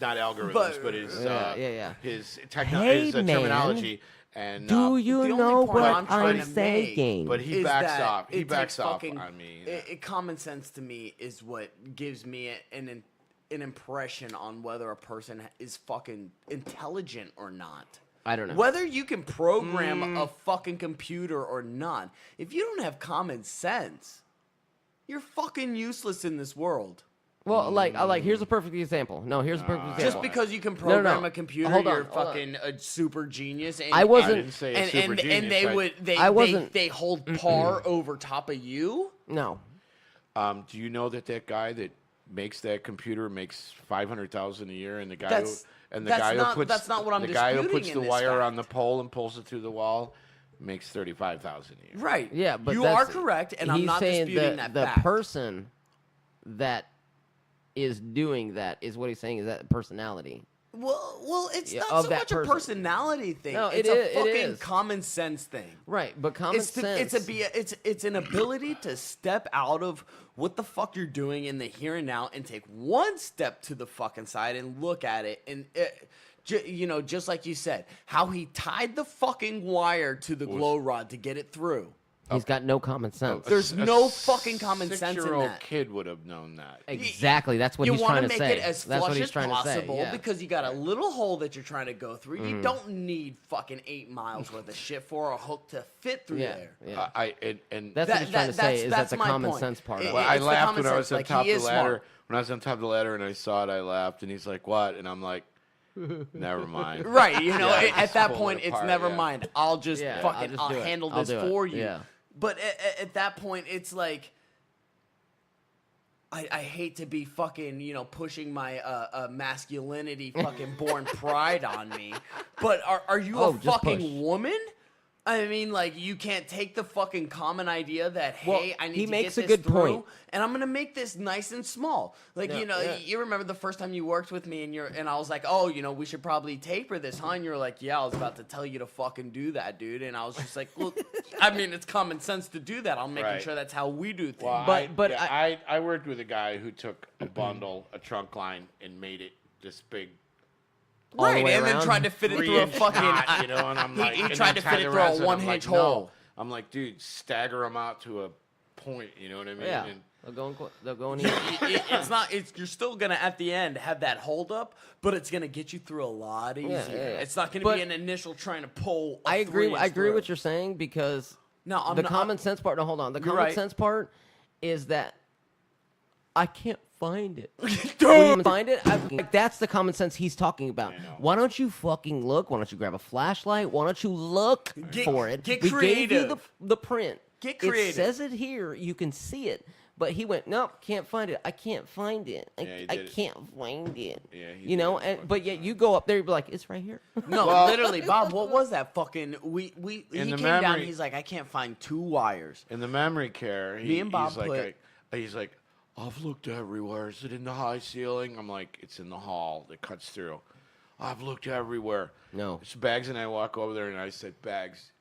Speaker 2: not algorithms, but his
Speaker 3: Yeah.
Speaker 2: his
Speaker 3: Hey,
Speaker 2: his
Speaker 3: man.
Speaker 2: terminology. And
Speaker 3: Do you
Speaker 1: the only
Speaker 3: know
Speaker 1: point
Speaker 3: what
Speaker 1: I'm trying
Speaker 3: I'm
Speaker 1: to make
Speaker 3: saying?
Speaker 2: But he
Speaker 1: is
Speaker 2: backs
Speaker 1: that
Speaker 2: off. He
Speaker 1: it
Speaker 2: backs
Speaker 1: takes
Speaker 2: off
Speaker 1: fucking-
Speaker 2: on me.
Speaker 1: Common sense to me is what gives me an impression on whether a person is fucking intelligent or not.
Speaker 3: I don't know.
Speaker 1: Whether you can program a fucking computer or not, if you don't have common sense, you're fucking useless in this world.
Speaker 3: Well, here's a perfect example. No, here's a perfect example.
Speaker 1: Just because you can
Speaker 3: no.
Speaker 1: program a computer,
Speaker 3: Hold on,
Speaker 1: you're
Speaker 3: hold on.
Speaker 1: fucking a super genius. And,
Speaker 3: I wasn't-
Speaker 2: I didn't say a
Speaker 1: and,
Speaker 2: super
Speaker 1: and,
Speaker 2: genius.
Speaker 1: and they
Speaker 2: I-
Speaker 1: would
Speaker 3: I wasn't-
Speaker 1: they hold par over top of you.
Speaker 3: No.
Speaker 2: Do you know that guy that makes that computer makes $500,000 a year, and the guy
Speaker 1: That's-
Speaker 2: who
Speaker 1: that's
Speaker 2: puts
Speaker 1: that's not what I'm
Speaker 2: the guy who
Speaker 1: disputing
Speaker 2: puts
Speaker 1: in
Speaker 2: the
Speaker 1: this
Speaker 2: wire on the
Speaker 1: fact.
Speaker 2: pole and pulls it through the wall makes $35,000 a year.
Speaker 1: Right.
Speaker 3: Yeah, but
Speaker 1: you
Speaker 3: that's-
Speaker 1: are correct, and I'm
Speaker 3: he's
Speaker 1: not
Speaker 3: saying
Speaker 1: disputing
Speaker 3: that
Speaker 1: that
Speaker 3: the
Speaker 1: fact.
Speaker 3: person that is doing that is what he's saying is that personality.
Speaker 1: Well, it's
Speaker 3: Yeah,
Speaker 1: not
Speaker 3: of
Speaker 1: so
Speaker 3: that
Speaker 1: much a
Speaker 3: person.
Speaker 1: personality thing.
Speaker 3: No,
Speaker 1: it's
Speaker 3: it
Speaker 1: a
Speaker 3: is- it
Speaker 1: fucking
Speaker 3: is.
Speaker 1: common sense thing.
Speaker 3: Right, but common sense.
Speaker 1: It's an ability to step out of what the fuck you're doing in the here and now and take one step to the fucking side and look at it and. Just like you said, how he tied the fucking wire to the glow rod to get it through.
Speaker 3: He's got no common sense.
Speaker 1: There's no fucking common sense in
Speaker 2: Six-year-old
Speaker 1: that.
Speaker 2: kid would have known that.
Speaker 3: Exactly. That's what
Speaker 1: You
Speaker 3: he's
Speaker 1: want
Speaker 3: trying
Speaker 1: to
Speaker 3: to
Speaker 1: make
Speaker 3: say.
Speaker 1: it as
Speaker 3: That's
Speaker 1: flush
Speaker 3: what he's
Speaker 1: as
Speaker 3: trying
Speaker 1: possible
Speaker 3: to say. Yeah.
Speaker 1: because you got a little hole that you're trying to go through. You don't need fucking 8 miles worth of shit for a hook to fit through there.
Speaker 3: Yeah.
Speaker 1: That-
Speaker 3: That's what he's trying to say. Is
Speaker 1: that's
Speaker 3: the
Speaker 1: my
Speaker 3: common
Speaker 1: point.
Speaker 3: sense part
Speaker 1: It-
Speaker 3: of
Speaker 2: Well,
Speaker 3: it.
Speaker 2: I
Speaker 1: it's the
Speaker 2: laughed
Speaker 1: common
Speaker 2: when I was
Speaker 1: sense,
Speaker 2: on
Speaker 1: like,
Speaker 2: top
Speaker 1: he
Speaker 2: of the
Speaker 1: is
Speaker 2: ladder.
Speaker 1: smart.
Speaker 2: When I was on top of the ladder and I saw it, I laughed, and he's like, "What?" And I'm like, "Never mind."
Speaker 1: Right,
Speaker 2: Yeah,
Speaker 1: at that
Speaker 2: pull it
Speaker 1: point, it's
Speaker 2: apart,
Speaker 1: never
Speaker 2: yeah.
Speaker 1: mind. I'll just
Speaker 3: Yeah,
Speaker 1: fucking,
Speaker 3: I'll just do it.
Speaker 1: handle
Speaker 3: I'll
Speaker 1: this
Speaker 3: do it.
Speaker 1: for you.
Speaker 3: Yeah.
Speaker 1: But at that point, it's like, I hate to be fucking, pushing my masculinity fucking born pride on me. But are you
Speaker 3: Oh,
Speaker 1: a
Speaker 3: just
Speaker 1: fucking
Speaker 3: push.
Speaker 1: woman? I mean, like, you can't take the fucking common idea that, hey,
Speaker 3: Well,
Speaker 1: I need
Speaker 3: he
Speaker 1: to
Speaker 3: makes
Speaker 1: get
Speaker 3: a
Speaker 1: this
Speaker 3: good
Speaker 1: through,
Speaker 3: point.
Speaker 1: and I'm gonna make this nice and small. Like,
Speaker 3: Yeah.
Speaker 1: you remember the first time you worked with me, and I was like, oh, we should probably taper this, huh? And you were like, yeah, I was about to tell you to fucking do that, dude. And I was just like, look, I mean, it's common sense to do that. I'm making
Speaker 2: Right.
Speaker 1: sure that's how we do things.
Speaker 2: Well,
Speaker 3: But
Speaker 2: I worked with a guy who took a bundle, a trunk line, and made it this big.
Speaker 3: all the
Speaker 1: right,
Speaker 3: way
Speaker 1: and then
Speaker 3: around?
Speaker 1: tried to fit it through a
Speaker 2: 3-inch
Speaker 1: fucking.
Speaker 2: knot, and I'm like,
Speaker 1: he
Speaker 2: and
Speaker 1: tried
Speaker 2: then
Speaker 1: to
Speaker 2: tie
Speaker 1: fit it
Speaker 2: the
Speaker 1: through a
Speaker 2: rest, and I'm
Speaker 1: 1-inch
Speaker 2: like, no.
Speaker 1: hole.
Speaker 2: I'm like, dude, stagger them out to a point. You know what I mean?
Speaker 3: Yeah.
Speaker 2: And
Speaker 3: They'll go in here.
Speaker 1: It's not. You're still gonna at the end have that hold up, but it's gonna get you through a lot easier.
Speaker 3: yeah.
Speaker 1: It's not gonna
Speaker 3: But-
Speaker 1: be an initial trying to pull.
Speaker 3: I agree. I agree
Speaker 1: with
Speaker 3: what you're saying because
Speaker 1: No, I'm
Speaker 3: the
Speaker 1: not-
Speaker 3: common sense part. No, hold on. The
Speaker 1: You're
Speaker 3: common
Speaker 1: right.
Speaker 3: sense part is that I can't find it.
Speaker 1: Dude.
Speaker 3: When you find it, like, that's the common sense he's talking about. Why don't you fucking look? Why don't you grab a flashlight? Why don't you look for it?
Speaker 1: Get
Speaker 3: we gave you
Speaker 1: creative.
Speaker 3: the print.
Speaker 1: Get
Speaker 3: It
Speaker 1: creative.
Speaker 3: says it here. You can see it. But he went, nope, can't find it. I can't find it.
Speaker 2: Yeah, he
Speaker 3: I
Speaker 2: did it.
Speaker 3: can't find it.
Speaker 2: Yeah, he
Speaker 3: you
Speaker 2: did
Speaker 3: know,
Speaker 2: it.
Speaker 3: but yet you go up there, you'd be like, it's right here.
Speaker 1: No, literally, Bob. What was that fucking? He
Speaker 2: In the
Speaker 1: came down.
Speaker 2: memory-
Speaker 1: He's like, I can't find 2 wires.
Speaker 2: in the memory care,
Speaker 1: Me and Bob
Speaker 2: he's like, I've looked everywhere. Is it in the high ceiling? I'm like, it's in the hall that cuts through. I've looked everywhere.
Speaker 3: No.
Speaker 2: So Bags and I walk over there, and I said, Bags,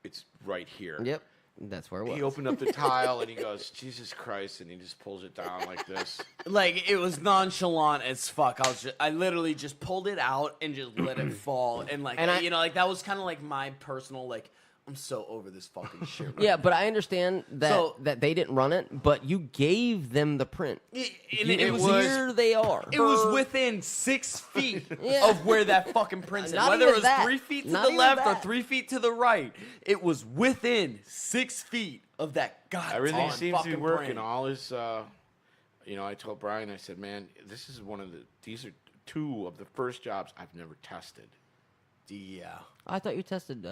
Speaker 2: it's right here.
Speaker 3: Yep. That's where it was.
Speaker 2: He opened up the tile and he goes, Jesus Christ, and he just pulls it down like this.
Speaker 1: Like, it was nonchalant as fuck. I literally just pulled it out and just let it fall. And, like,
Speaker 3: And
Speaker 1: that was kind of like my personal, like, I'm so over this fucking shit. Right
Speaker 3: Yeah, but I understand that
Speaker 1: So-
Speaker 3: that they didn't run it, but you gave them the print.
Speaker 1: It was
Speaker 3: Here they are.
Speaker 1: It was within 6 feet
Speaker 3: Yeah.
Speaker 1: of where that fucking print said.
Speaker 3: Not
Speaker 1: Whether
Speaker 3: even
Speaker 1: it was
Speaker 3: that.
Speaker 1: 3 feet to
Speaker 3: Not
Speaker 1: the
Speaker 3: even
Speaker 1: left or
Speaker 3: that.
Speaker 1: 3 feet to the right, it was within 6 feet of that goddamn
Speaker 2: Everything seems to be
Speaker 1: fucking
Speaker 2: working.
Speaker 1: print.
Speaker 2: All is, I told Brian, I said, man, these are two of the first jobs I've never tested.
Speaker 1: Yeah.
Speaker 3: I thought you tested.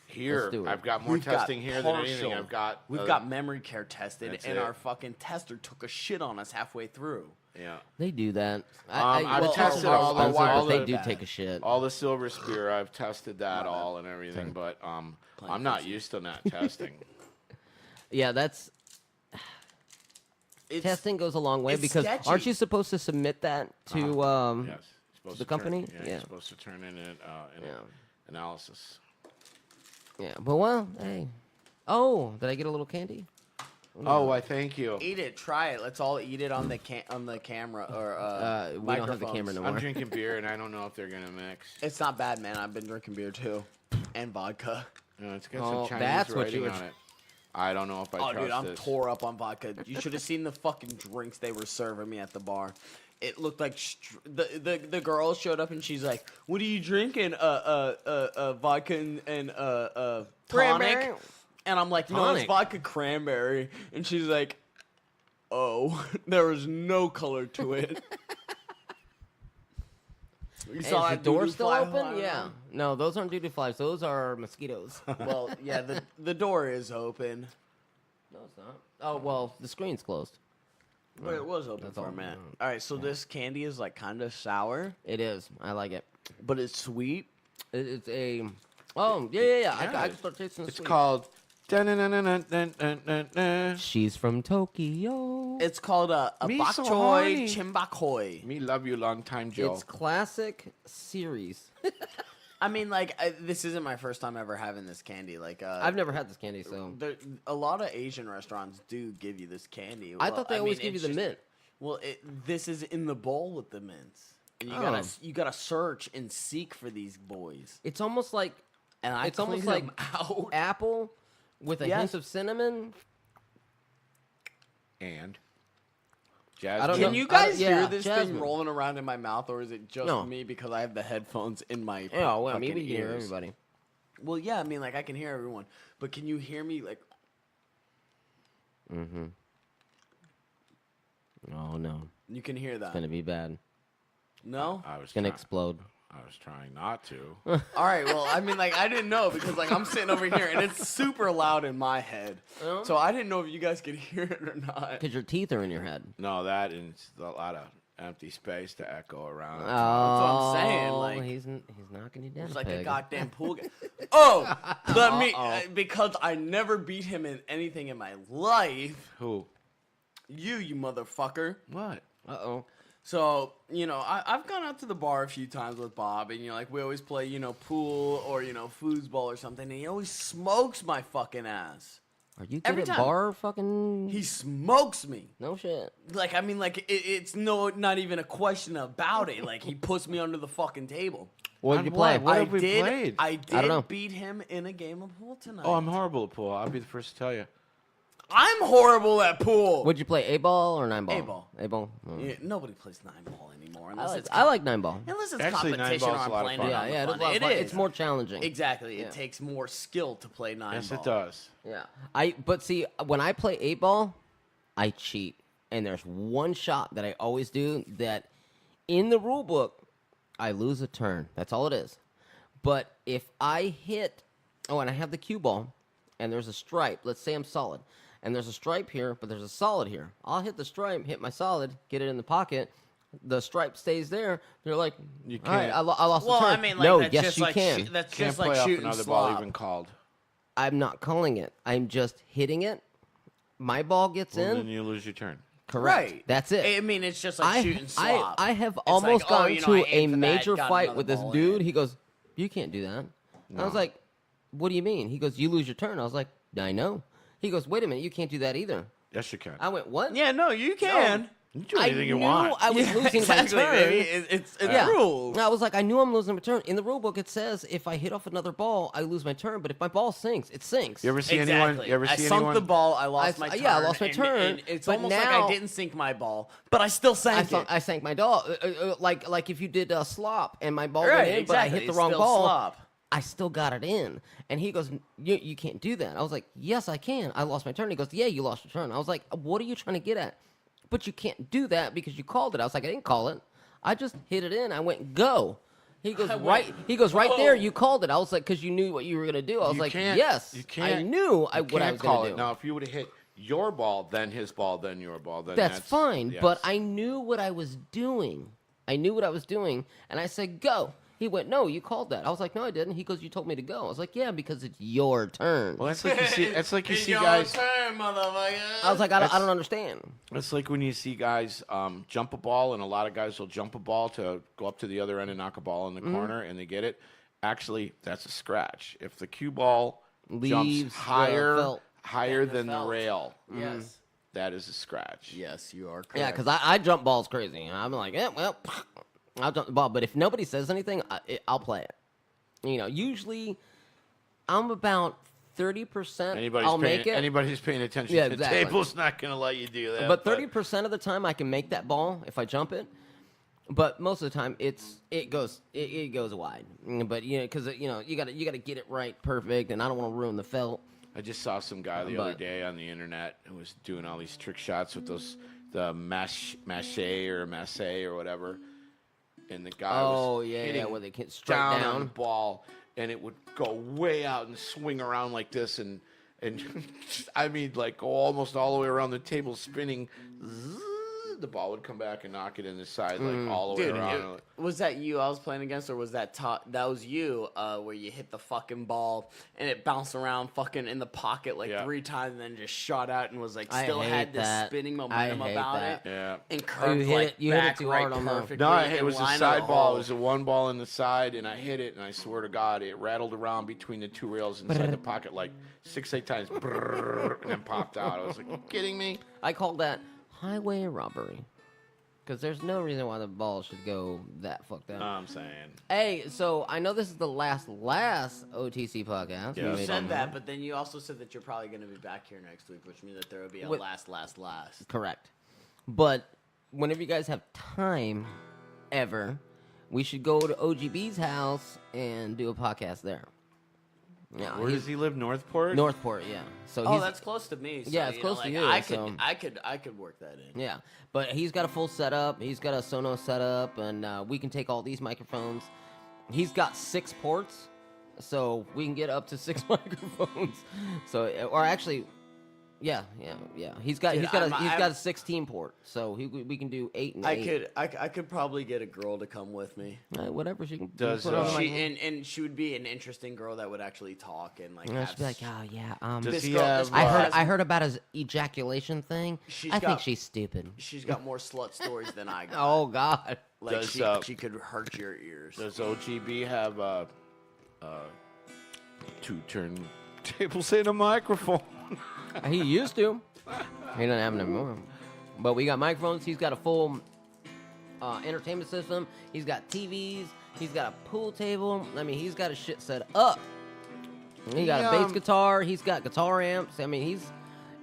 Speaker 2: Here,
Speaker 3: Let's do it.
Speaker 2: I've got more
Speaker 1: We've got
Speaker 2: testing here than anything.
Speaker 1: partial. We've
Speaker 2: uh,
Speaker 1: got memory care tested,
Speaker 2: that's
Speaker 1: and
Speaker 2: it.
Speaker 1: our fucking tester took a shit on us halfway through.
Speaker 2: Yeah.
Speaker 3: They do that.
Speaker 2: I've
Speaker 3: well,
Speaker 2: tested
Speaker 3: are
Speaker 2: all the-
Speaker 3: expensive,
Speaker 2: all
Speaker 3: but they
Speaker 2: the-
Speaker 3: do take a shit.
Speaker 2: All the silver spear, I've tested that all and everything, but I'm not used to that testing.
Speaker 3: Yeah, that's
Speaker 1: It's,
Speaker 3: testing goes a long way
Speaker 1: it's
Speaker 3: because
Speaker 1: sketchy.
Speaker 3: aren't you supposed to submit that to
Speaker 2: Yes. You're supposed
Speaker 3: the
Speaker 2: to turn-
Speaker 3: company?
Speaker 2: Yeah,
Speaker 3: Yeah.
Speaker 2: you're supposed to turn in an analysis.
Speaker 3: Yeah, but well, hey. Oh, did I get a little candy?
Speaker 2: Oh, I thank you.
Speaker 1: Eat it. Try it. Let's all eat it on the camera or
Speaker 3: We don't have the camera no
Speaker 2: I'm
Speaker 3: more.
Speaker 2: drinking beer, and I don't know if they're gonna mix.
Speaker 1: It's not bad, man. I've been drinking beer too, and vodka.
Speaker 2: No, it's got
Speaker 3: Oh,
Speaker 2: some Chinese
Speaker 3: that's what
Speaker 2: writing
Speaker 3: you were
Speaker 2: on it. I don't know if I
Speaker 1: Oh,
Speaker 2: trust
Speaker 1: dude, I'm
Speaker 2: this.
Speaker 1: tore up on vodka. You should have seen the fucking drinks they were serving me at the bar. It looked like the girl showed up and she's like, "What are you drinking? Vodka and tonic."
Speaker 3: Cranberry?
Speaker 1: And I'm like, "No, it's
Speaker 3: Tonic.
Speaker 1: vodka cranberry." And she's like, "Oh, there was no color to it." You
Speaker 3: Hey,
Speaker 1: saw
Speaker 3: is the
Speaker 1: that
Speaker 3: door
Speaker 1: doo-doo
Speaker 3: still
Speaker 1: fly
Speaker 3: open?
Speaker 1: flying
Speaker 3: Yeah.
Speaker 1: around?
Speaker 3: No, those aren't doo-doo flies. Those are mosquitoes.
Speaker 1: Well, yeah, the door is open,
Speaker 3: No, it's not. Oh, well, the screen's closed.
Speaker 1: but it was open
Speaker 3: That's
Speaker 1: for
Speaker 3: all.
Speaker 1: a minute. All right, so this candy is like kind of sour,
Speaker 3: It is. I like it.
Speaker 1: but it's sweet.
Speaker 3: It's a... Oh, yeah. I
Speaker 2: Yeah,
Speaker 3: can start tasting the
Speaker 2: It's
Speaker 3: sweet.
Speaker 2: called. Dun-dun-dun-dun-dun-dun-dun.
Speaker 3: She's from Tokyo.
Speaker 1: It's called a
Speaker 2: Me
Speaker 1: bok
Speaker 2: so
Speaker 1: choy
Speaker 2: horny.
Speaker 1: chimbakoi.
Speaker 2: Me love you, long time Joe.
Speaker 3: It's classic series.
Speaker 1: I mean, like, this isn't my first time ever having this candy. Like,
Speaker 3: I've never had this candy, so...
Speaker 1: a lot of Asian restaurants do give you this candy.
Speaker 3: I
Speaker 1: Well,
Speaker 3: thought they always
Speaker 1: mean,
Speaker 3: give you
Speaker 1: it's
Speaker 3: the
Speaker 1: just-
Speaker 3: mint.
Speaker 1: Well, this is in the bowl with the mints, and
Speaker 3: Oh.
Speaker 1: you gotta search and seek for these boys.
Speaker 3: It's almost like
Speaker 1: And I
Speaker 3: it's almost
Speaker 1: clean
Speaker 3: like
Speaker 1: them out.
Speaker 3: apple with a
Speaker 1: Yes.
Speaker 3: hint of cinnamon.
Speaker 2: And
Speaker 3: I
Speaker 2: Jasmine.
Speaker 3: don't
Speaker 1: Can
Speaker 3: know.
Speaker 1: you guys
Speaker 3: yeah,
Speaker 1: hear this
Speaker 3: Jasmine.
Speaker 1: thing rolling around in my mouth, or is it just
Speaker 3: No.
Speaker 1: me because I have the headphones in my
Speaker 3: Yeah, well,
Speaker 1: fucking
Speaker 3: maybe you can hear
Speaker 1: ears?
Speaker 3: everybody.
Speaker 1: Well, yeah, I mean, like I can hear everyone, but can you hear me? Like,
Speaker 3: Mm-hmm. Oh no,
Speaker 1: you can hear that?
Speaker 3: it's gonna be bad.
Speaker 1: No.
Speaker 2: I was
Speaker 3: It's gonna
Speaker 2: try-
Speaker 3: explode.
Speaker 2: I was trying not to.
Speaker 1: All right. Well, I mean, like I didn't know because like I'm sitting over here and it's super loud in my head,
Speaker 3: Oh.
Speaker 1: so I didn't know if you guys could hear it or not.
Speaker 3: Because your teeth are in your head.
Speaker 2: No, that and it's a lot of empty space to echo around.
Speaker 3: Oh,
Speaker 1: what I'm saying, like-
Speaker 3: he's knocking you down.
Speaker 1: It's like a
Speaker 3: peg.
Speaker 1: goddamn pool. Oh, let me because I never beat him in anything in my life.
Speaker 2: Who?
Speaker 1: You motherfucker.
Speaker 2: What?
Speaker 3: Uh-oh.
Speaker 1: So, I've gone out to the bar a few times with Bob, and, like, we always play, pool or, foosball or something, and he always smokes my fucking ass.
Speaker 3: Are you good
Speaker 1: Every
Speaker 3: at
Speaker 1: time.
Speaker 3: bar fucking?
Speaker 1: He smokes me.
Speaker 3: No shit.
Speaker 1: Like, I mean, like, it's not even a question about it. Like, he puts me under the fucking table.
Speaker 3: What did you play?
Speaker 2: What
Speaker 1: I
Speaker 2: have we
Speaker 1: did,
Speaker 2: played?
Speaker 1: I
Speaker 3: don't
Speaker 1: did
Speaker 3: know.
Speaker 1: beat him in a game of pool tonight.
Speaker 2: Oh, I'm horrible at pool. I'll be the first to tell you.
Speaker 1: I'm horrible at pool.
Speaker 3: Would you play 8-ball or 9-ball?
Speaker 1: 8-ball.
Speaker 3: 8-ball. Oh.
Speaker 1: Yeah, nobody plays 9-ball anymore.
Speaker 3: I
Speaker 1: Unless
Speaker 3: like
Speaker 1: it's
Speaker 3: I like 9-ball.
Speaker 1: Unless it's
Speaker 2: Actually,
Speaker 1: competition
Speaker 2: 9-ball's
Speaker 1: or
Speaker 2: a
Speaker 1: I'm
Speaker 2: lot of
Speaker 1: playing
Speaker 2: fun.
Speaker 1: it
Speaker 3: Yeah,
Speaker 1: on
Speaker 3: yeah,
Speaker 1: the
Speaker 3: it is
Speaker 1: fun.
Speaker 3: a lot of
Speaker 1: It
Speaker 3: fun.
Speaker 1: is.
Speaker 3: It's more challenging.
Speaker 1: Exactly.
Speaker 3: Yeah.
Speaker 1: It takes more skill to play 9-ball.
Speaker 2: Yes, it does.
Speaker 3: Yeah. But see, when I play 8-ball, I cheat. And there's one shot that I always do that in the rule book, I lose a turn. That's all it is. But if I hit, and I have the cue ball, and there's a stripe, let's say I'm solid, and there's a stripe here, but there's a solid here. I'll hit the stripe, hit my solid, get it in the pocket. The stripe stays there. They're like,
Speaker 2: You
Speaker 3: all right,
Speaker 2: can't-
Speaker 3: I lost
Speaker 1: Well,
Speaker 3: a turn.
Speaker 1: I mean, like,
Speaker 3: no,
Speaker 1: that's
Speaker 3: yes,
Speaker 1: just
Speaker 3: you
Speaker 1: like
Speaker 3: can.
Speaker 1: that's
Speaker 2: Can't
Speaker 1: just
Speaker 2: play
Speaker 1: like
Speaker 2: off
Speaker 1: shooting
Speaker 2: another ball
Speaker 1: slop.
Speaker 2: even called.
Speaker 3: I'm not calling it. I'm just hitting it. My ball gets
Speaker 2: Well,
Speaker 3: in.
Speaker 2: then you lose your turn.
Speaker 3: Correct.
Speaker 1: Right.
Speaker 3: That's it.
Speaker 1: I mean, it's just like shooting slop.
Speaker 3: I have
Speaker 1: It's
Speaker 3: almost
Speaker 1: like, oh,
Speaker 3: gotten
Speaker 1: you know,
Speaker 3: to
Speaker 1: I
Speaker 3: a
Speaker 1: aimed for that,
Speaker 3: major
Speaker 1: got
Speaker 3: fight
Speaker 1: another
Speaker 3: with this
Speaker 1: ball
Speaker 3: dude.
Speaker 1: in.
Speaker 3: He goes, "You can't do that." I was like, "What do you mean?" He goes, "You lose your turn." I was like, I know. He goes, wait a minute, you can't do that either.
Speaker 2: Yes, you can.
Speaker 3: I went, what?
Speaker 1: Yeah, no, you can.
Speaker 2: You can do
Speaker 3: I
Speaker 2: anything you
Speaker 3: knew
Speaker 2: want.
Speaker 3: I was
Speaker 1: Yeah,
Speaker 3: losing
Speaker 1: exactly,
Speaker 3: my turn.
Speaker 1: baby. It's rules.
Speaker 3: I was like, I knew I'm losing my turn. In the rule book, it says if I hit off another ball, I lose my turn. But if my ball sinks, it sinks.
Speaker 2: You ever see
Speaker 1: Exactly.
Speaker 2: anyone? You ever
Speaker 1: I
Speaker 2: see
Speaker 1: sunk
Speaker 2: anyone?
Speaker 1: the ball. I lost my turn.
Speaker 3: Yeah, I lost my
Speaker 1: and-
Speaker 3: turn,
Speaker 1: and it's
Speaker 3: but
Speaker 1: almost like
Speaker 3: now-
Speaker 1: I didn't sink my ball, but I still sank it.
Speaker 3: I sank my ball. Like if you did a slop and my ball
Speaker 1: Right,
Speaker 3: went in,
Speaker 1: exactly.
Speaker 3: but I hit the
Speaker 1: It's
Speaker 3: wrong
Speaker 1: still
Speaker 3: ball.
Speaker 1: slop.
Speaker 3: I still got it in. And he goes, you can't do that. I was like, yes, I can. I lost my turn. He goes, yeah, you lost your turn. I was like, what are you trying to get at? But you can't do that because you called it. I was like, I didn't call it. I just hit it in. I went, go. He goes,
Speaker 1: I went,
Speaker 3: right. He goes, right
Speaker 1: "Go."
Speaker 3: there. You called it. I was like, because you knew what you were going to do. I was
Speaker 2: You
Speaker 3: like,
Speaker 2: can't-
Speaker 3: yes.
Speaker 2: you can't-
Speaker 3: I knew what I
Speaker 2: can't
Speaker 3: was
Speaker 2: call
Speaker 3: going
Speaker 2: it.
Speaker 3: to do.
Speaker 2: Now, if you would have hit your ball, then his ball, then your ball, then
Speaker 3: That's fine.
Speaker 2: yes.
Speaker 3: But I knew what I was doing. I knew what I was doing. And I said, go. He went, no, you called that. I was like, no, I didn't. He goes, you told me to go. I was like, yeah, because it's your turn.
Speaker 2: Well, that's like you see. That's like you
Speaker 1: It's
Speaker 2: see
Speaker 1: your
Speaker 2: guys.
Speaker 1: turn, motherfucker.
Speaker 3: I was like, I don't understand.
Speaker 2: It's like when you see guys jump a ball, and a lot of guys will jump a ball to go up to the other end and knock a ball in the corner, and they get it. Actually, that's a scratch. If the cue ball
Speaker 3: Leaves
Speaker 2: jumps
Speaker 3: the
Speaker 2: higher
Speaker 3: felt.
Speaker 2: than the
Speaker 1: felt.
Speaker 2: rail,
Speaker 1: Yes.
Speaker 2: that is a scratch.
Speaker 1: Yes, you are correct.
Speaker 3: Yeah, because I jump balls crazy. I'm like, yeah, well, I'll jump the ball. But if nobody says anything, I'll play it. You know, usually I'm about 30%. I'll make it.
Speaker 2: Anybody who's paying attention
Speaker 3: Yeah,
Speaker 2: to
Speaker 3: exactly.
Speaker 2: the table's not going to let you do that.
Speaker 3: But 30% of the time I can make that ball if I jump it. But most of the time it goes wide. But because you got to get it right, perfect, and I don't want to ruin the felt.
Speaker 2: I just saw some guy the other
Speaker 3: But-
Speaker 2: day on the internet who was doing all these trick shots with the mache or whatever, and the guy was hitting
Speaker 3: where they can straight
Speaker 2: on the
Speaker 3: down.
Speaker 2: ball, and it would go way out and swing around like this, and I mean, like go almost all the way around the table, spinning. Zzz, the ball would come back and knock it in the side, like all the
Speaker 1: Dude,
Speaker 2: way around.
Speaker 1: was that you I was playing against, or was that that was you where you hit the fucking ball and it bounced around fucking in the pocket like
Speaker 2: Yeah.
Speaker 1: 3 times and then just shot out and was like
Speaker 3: I
Speaker 1: still
Speaker 3: hate
Speaker 1: had this
Speaker 3: that.
Speaker 1: spinning
Speaker 3: I
Speaker 1: momentum
Speaker 3: hate
Speaker 1: about
Speaker 3: that.
Speaker 1: it
Speaker 2: Yeah.
Speaker 1: and curved
Speaker 3: hit
Speaker 1: like
Speaker 3: it- you hit it
Speaker 1: back
Speaker 3: too
Speaker 1: right
Speaker 3: hard on the-
Speaker 1: perfectly.
Speaker 2: No, it
Speaker 1: in
Speaker 2: was a
Speaker 1: line of
Speaker 2: side
Speaker 1: the
Speaker 2: ball.
Speaker 1: hole.
Speaker 2: It was a one ball in the side, and I hit it, and I swear to God, it rattled around between the two rails inside the pocket like 6-8 times, brrr, and then popped out. I was like, "You kidding me?"
Speaker 3: I call that highway robbery. Because there's no reason why the ball should go that fucked up.
Speaker 2: I'm saying.
Speaker 3: Hey, so I know this is the last OTC podcast.
Speaker 2: Yeah.
Speaker 1: You
Speaker 3: We
Speaker 1: said
Speaker 3: don't
Speaker 1: that,
Speaker 3: know.
Speaker 1: but then you also said that you're probably going to be back here next week, which means that there will be a
Speaker 3: With-
Speaker 1: last.
Speaker 3: Correct. But whenever you guys have time, ever, we should go to OGB's house and do a podcast there. Yeah,
Speaker 2: Where does he live? Northport?
Speaker 3: Northport, yeah. So
Speaker 1: Oh,
Speaker 3: he's,
Speaker 1: that's close to me. So,
Speaker 3: Yeah, it's close to you,
Speaker 1: I
Speaker 3: so-
Speaker 1: could work that in.
Speaker 3: Yeah, but he's got a full setup. He's got a Sonos setup, and we can take all these microphones. He's got 6 ports, so we can get up to 6 microphones. So, or actually, yeah. He's got
Speaker 1: Dude, I'm-
Speaker 3: a 16 port, so we can do 8 and 8.
Speaker 1: I could probably get a girl to come with me.
Speaker 3: Whatever she can.
Speaker 2: Does,
Speaker 3: put on
Speaker 2: uh,
Speaker 3: the
Speaker 1: She
Speaker 3: mic-
Speaker 1: and she would be an interesting girl that would actually talk and like.
Speaker 3: And
Speaker 1: have
Speaker 3: she'd be like, oh yeah.
Speaker 2: Does
Speaker 1: This
Speaker 2: he
Speaker 1: girl-
Speaker 2: have?
Speaker 1: this girl has-
Speaker 3: I heard about his ejaculation thing.
Speaker 1: She's
Speaker 3: I think
Speaker 1: got-
Speaker 3: she's stupid.
Speaker 1: she's got more slut stories than I got.
Speaker 3: Oh God.
Speaker 1: like
Speaker 2: Does,
Speaker 1: she could hurt your ears.
Speaker 2: Does OGB have 2 turntables and a microphone?
Speaker 3: He used to. He doesn't have them anymore. But we got microphones. He's got a full entertainment system. He's got TVs. He's got a pool table. I mean, he's got a shit set up. He got a bass guitar. He's got guitar amps. I mean,